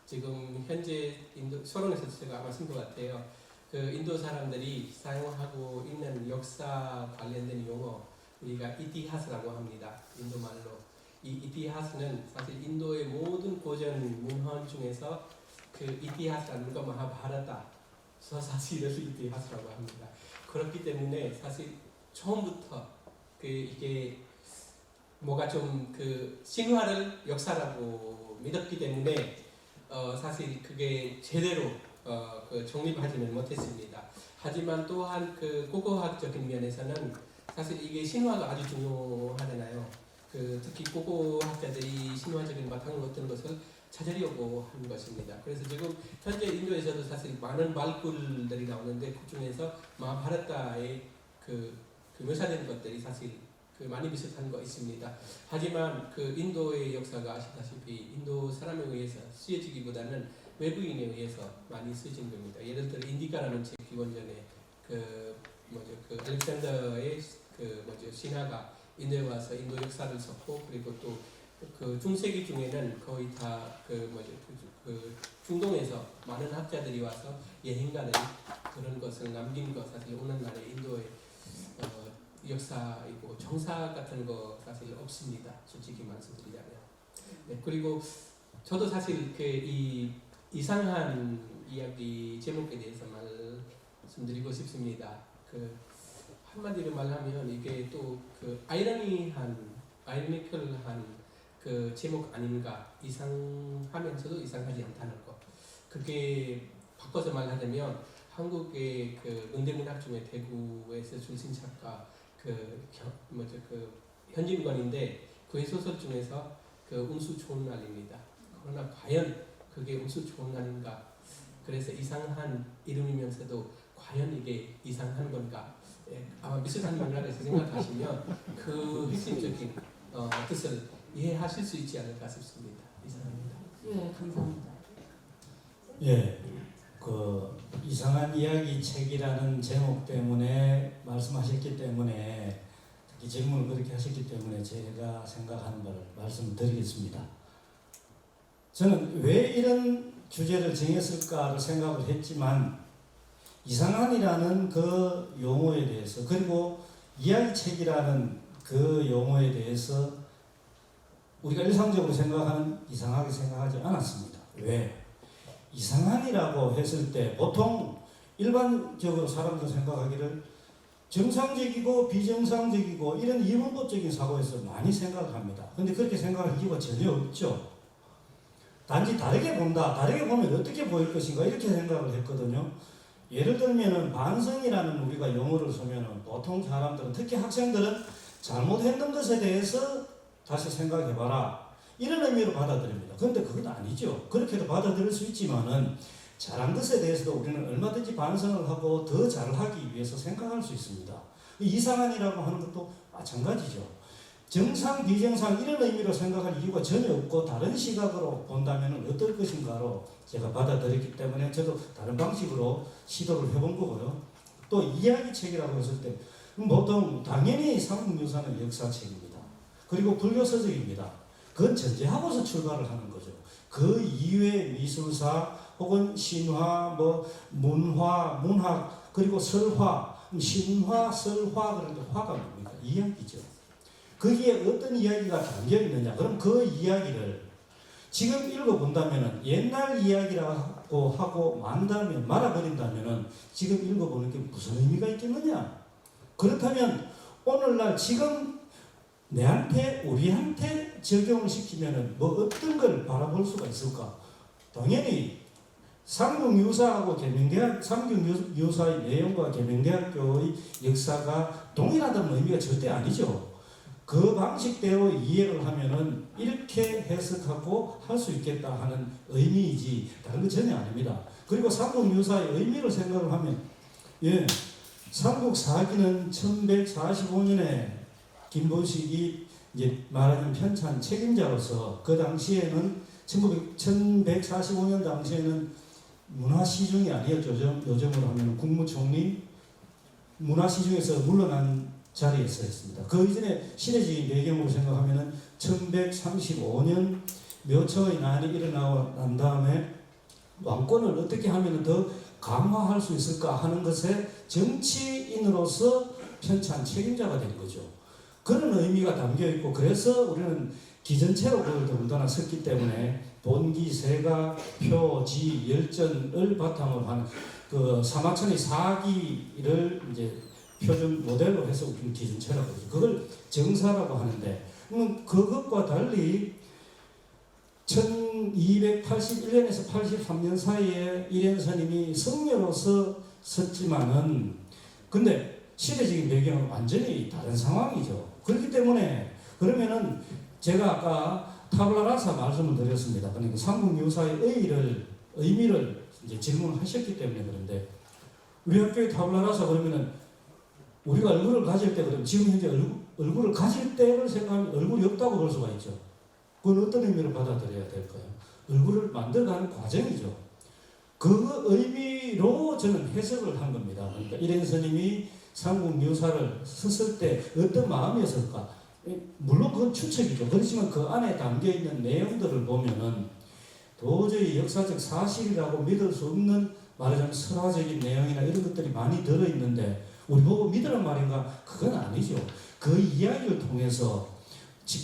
[SPEAKER 6] 지금 현재 인도 서론에서 제가 아마 쓴 것 같아요. 인도 사람들이 사용하고 있는 역사 관련된 용어 우리가 이티하스라고 합니다. 인도 말로. 이 이티하스는 사실 인도의 모든 고전 문헌 중에서 이티하스라는 거 마하바라타 사실을 이티하스라고 합니다. 그렇기 때문에 사실 처음부터 이게 뭐가 좀 신화를 역사라고 믿었기 때문에 사실 그게 제대로 정립하지는 못했습니다. 하지만 또한 고고학적인 면에서는 사실 이게 신화가 아주 중요하잖아요. 특히 고고학자들이 신화적인 바탕을 얻은 것을 찾으려고 하는 것입니다. 그래서 지금 현재 인도에서도 사실 많은 말글들이 나오는데 그 중에서 마하바라타의 묘사된 것들이 사실 많이 비슷한 거 있습니다. 하지만 인도의 역사가 아시다시피 인도 사람에 의해서 쓰여지기보다는 외부인에 의해서 많이 쓰여진 겁니다. 예를 들어 인디카라는 책 기원전에 알렉산더의 신화가 인도에 와서 인도 역사를 썼고 그리고 또 그 중세기 중에는 거의 다 중동에서 많은 학자들이 와서 여행가는 그런 것을 남긴 거 사실 오늘날의 인도의 역사이고 정사 같은 거 사실 없습니다. 솔직히 말씀드리자면. 네, 그리고 저도 사실 이 이상한 이야기 제목에 대해서 말씀드리고 싶습니다. 한마디로 말하면 이게 또 아이러니컬한 제목 아닌가, 이상하면서도 이상하지 않다는 것. 그게 바꿔서 말하자면 한국의 현대문학 중에 대구에서 출신 작가 현진건인데 그의 소설 중에서 운수 좋은 날입니다. 그러나 과연 그게 운수 좋은 날인가? 그래서 이상한 이름이면서도 과연 이게 이상한 건가? 아마 비슷한 맥락에서 생각하시면 그 핵심적인 뜻을 이해하실 수 있지 않을까 싶습니다. 이상합니다.
[SPEAKER 10] 예, 감사합니다.
[SPEAKER 5] 예, 이상한 이야기 책이라는 제목 때문에 말씀하셨기 때문에 이 질문을 그렇게 하셨기 때문에 제가 생각하는 바를 말씀드리겠습니다. 저는 왜 이런 주제를 정했을까를 생각을 했지만 이상한이라는 그 용어에 대해서 그리고 이야기책이라는 그 용어에 대해서 우리가 일상적으로 생각하는 이상하게 생각하지 않았습니다. 왜? 이상한이라고 했을 때 보통 일반적으로 사람들 생각하기를 정상적이고 비정상적이고 이런 이분법적인 사고에서 많이 생각을 합니다. 근데 그렇게 생각할 이유가 전혀 없죠. 단지 다르게 본다. 다르게 보면 어떻게 보일 것인가 이렇게 생각을 했거든요. 예를 들면은 반성이라는 우리가 용어를 쓰면은 보통 사람들은 특히 학생들은 잘못했는 것에 대해서 다시 생각해봐라 이런 의미로 받아들입니다. 그런데 그건 아니죠. 그렇게도 받아들일 수 있지만은 잘한 것에 대해서도 우리는 얼마든지 반성을 하고 더 잘하기 위해서 생각할 수 있습니다. 이상한이라고 하는 것도 마찬가지죠. 정상, 비정상 이런 의미로 생각할 이유가 전혀 없고 다른 시각으로 본다면 어떨 것인가로 제가 받아들였기 때문에 저도 다른 방식으로 시도를 해본 거고요. 또 이야기책이라고 했을 때 보통 당연히 삼국유사는 역사책입니다. 그리고 불교 서적입니다. 그건 전제하고서 출발을 하는 거죠. 그 이외의 미술사 혹은 신화, 문화, 문학 그리고 설화, 신화, 설화 그런데 화가 뭡니까? 이야기죠. 거기에 어떤 이야기가 담겨 있느냐? 그럼 그 이야기를 지금 읽어본다면 옛날 이야기라고 하고 말아버린다면 지금 읽어보는 게 무슨 의미가 있겠느냐? 그렇다면 오늘날 지금 내한테 우리한테 적용을 시키면 어떤 걸 바라볼 수가 있을까? 당연히 삼국유사하고 계명대학 삼국유사의 내용과 계명대학교의 역사가 동일하다는 의미가 절대 아니죠. 그 방식대로 이해를 하면은 이렇게 해석하고 할 수 있겠다 하는 의미이지 다른 건 전혀 아닙니다. 그리고 삼국유사의 의미를 생각을 하면 삼국 사기는 1145년에 김보식이 이제 말하자면 편찬 책임자로서 그 당시에는 1145년 당시에는 문화시중이 아니었죠. 요즘으로 하면 국무총리 문화시중에서 물러난 자리에 서 있습니다. 그 이전에 시대적인 배경으로 생각하면 1135년 묘초의 난이 일어난 다음에 왕권을 어떻게 하면 더 강화할 수 있을까 하는 것에 정치인으로서 편찬 책임자가 된 거죠. 그런 의미가 담겨 있고 그래서 우리는 기전체로 그걸 더군다나 썼기 때문에 본기, 세가, 표, 지, 열전을 바탕으로 한 그 사마천의 사기를 이제 표준 모델로 해서 우리는 기전체라고 하죠. 그걸 정사라고 하는데 그것과 달리 1281년에서 83년 사이에 이련스님이 성녀로서 썼지만은 근데 시대적인 배경은 완전히 다른 상황이죠. 그렇기 때문에 그러면은 제가 아까 타블라라사 말씀을 드렸습니다. 그러니까 삼국유사의 의미를 이제 질문하셨기 때문에 그런데 우리 학교의 타블라라사 그러면은 우리가 얼굴을 가질 때 그러면 지금 현재 얼굴을 가질 때를 생각하면 얼굴이 없다고 볼 수가 있죠. 그건 어떤 의미로 받아들여야 될까요? 얼굴을 만들어가는 과정이죠. 그 의미로 저는 해석을 한 겁니다. 그러니까 이ren 스님이 삼국유사를 썼을 때 어떤 마음이었을까? 물론 그건 추측이죠. 그렇지만 그 안에 담겨있는 내용들을 보면은 도저히 역사적 사실이라고 믿을 수 없는 말하자면 설화적인 내용이나 이런 것들이 많이 들어있는데 우리 보고 믿으란 말인가? 그건 아니죠. 그 이야기를 통해서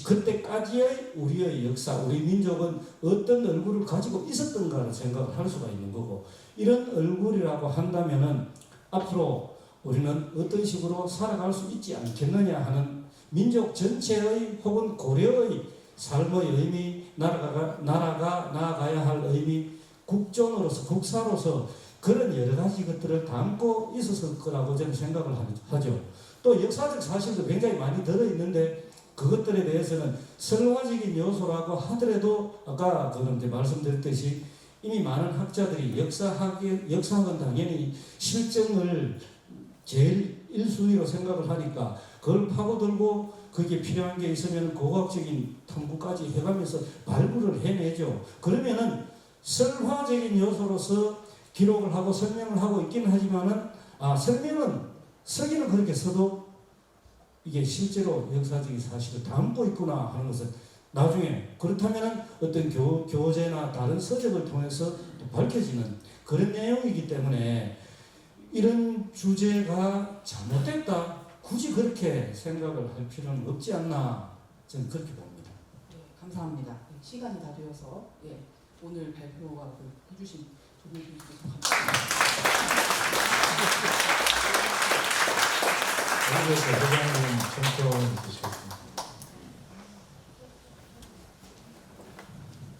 [SPEAKER 5] 그때까지의 우리의 역사, 우리 민족은 어떤 얼굴을 가지고 있었던가를 생각을 할 수가 있는 거고 이런 얼굴이라고 한다면은 앞으로 우리는 어떤 식으로 살아갈 수 있지 않겠느냐 하는 민족 전체의 혹은 고려의 삶의 의미, 나라가 나아가야 할 의미, 국존으로서 국사로서 그런 여러 가지 것들을 담고 있었을 거라고 저는 생각을 하죠. 또 역사적 사실도 굉장히 많이 들어있는데 그것들에 대해서는 설화적인 요소라고 하더라도 아까 그런데 말씀드렸듯이 이미 많은 학자들이 역사학은 당연히 실정을 제일 1순위로 생각을 하니까 그걸 파고들고 그게 필요한 게 있으면 고고학적인 탐구까지 해가면서 발굴을 해내죠. 그러면은 설화적인 요소로서 기록을 하고 설명을 하고 있기는 하지만은 설명은 쓰기는 그렇게 써도 이게 실제로 역사적인 사실을 담고 있구나 하는 것은 나중에 그렇다면은 어떤 교재나 다른 서적을 통해서 밝혀지는 그런 내용이기 때문에 이런 주제가 잘못됐다 굳이 그렇게 생각을 할 필요는 없지 않나 저는 그렇게 봅니다.
[SPEAKER 4] 네, 감사합니다. 시간이 다 되어서 오늘 발표가 해주신 조명 교수님 감사합니다.
[SPEAKER 1] 회장님 청평 주시겠습니다.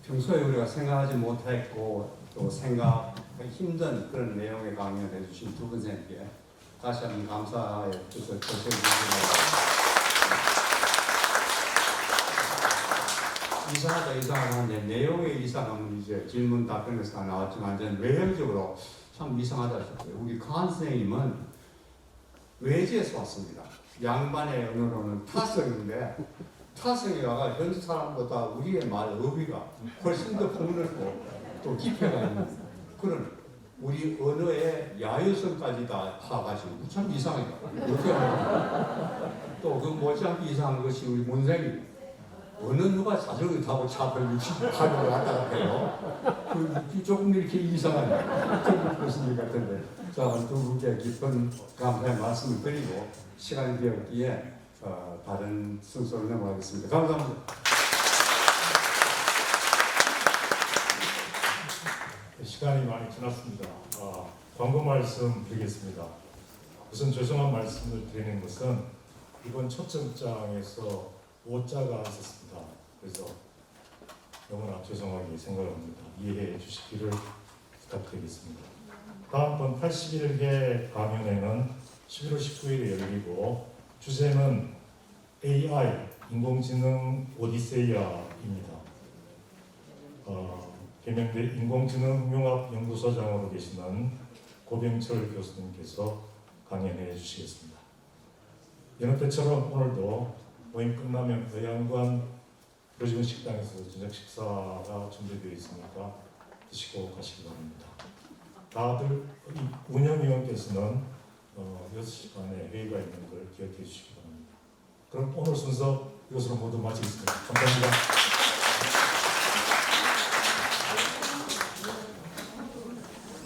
[SPEAKER 3] 평소에 우리가 생각하지 못했고 또 생각하기 힘든 그런 내용의 강연을 해주신 두 분에게 다시 한번 감사의 뜻을 표시해주시고 이상하다는데 내용의 이상은 이제 질문 답변에서 다 나왔지만 저는 외형적으로 참 이상하다 싶어요. 우리 칸 선생님은 외지에서 왔습니다. 양반의 언어로는 타성인데 타성에 와가 현지 사람보다 우리의 말 어휘가 훨씬 더 폭넓고 또 깊이가 있는 그런 우리 언어의 야유성까지 다 파가지고 참 이상해요. 어떻게 또그 못지않게 이상한 것이 우리 문생이 어느 누가 자전거 타고 차를 68을 왔다 갔다 해요. 조금 이렇게 이상한 그런 교수님 같은데 자, 두 분께 깊은 감사의 말씀을 드리고 시간이 되었기에 다른 순서로 넘어가겠습니다. 감사합니다.
[SPEAKER 1] 시간이 많이 지났습니다. 광고 말씀 드리겠습니다. 우선 죄송한 말씀을 드리는 것은 이번 초청장에서 오자가 있었습니다. 그래서 너무나 죄송하게 생각합니다. 이해해 주시기를 부탁드리겠습니다. 다음번 81회 강연회는 11월 19일에 열리고 주제는 AI, 인공지능 오디세이아입니다. 계명대 인공지능융합연구소장으로 계시는 고병철 교수님께서 강연해 주시겠습니다. 여느 때처럼 오늘도 모임 끝나면 의양관 프로지온 식당에서 저녁 식사가 준비되어 있으니까 드시고 가시기 바랍니다. 다들 운영위원께서는 6시 반에 회의가 있는 걸 기억해 주시기 바랍니다. 그럼 오늘 순서 이것으로 모두 마치겠습니다. 감사합니다.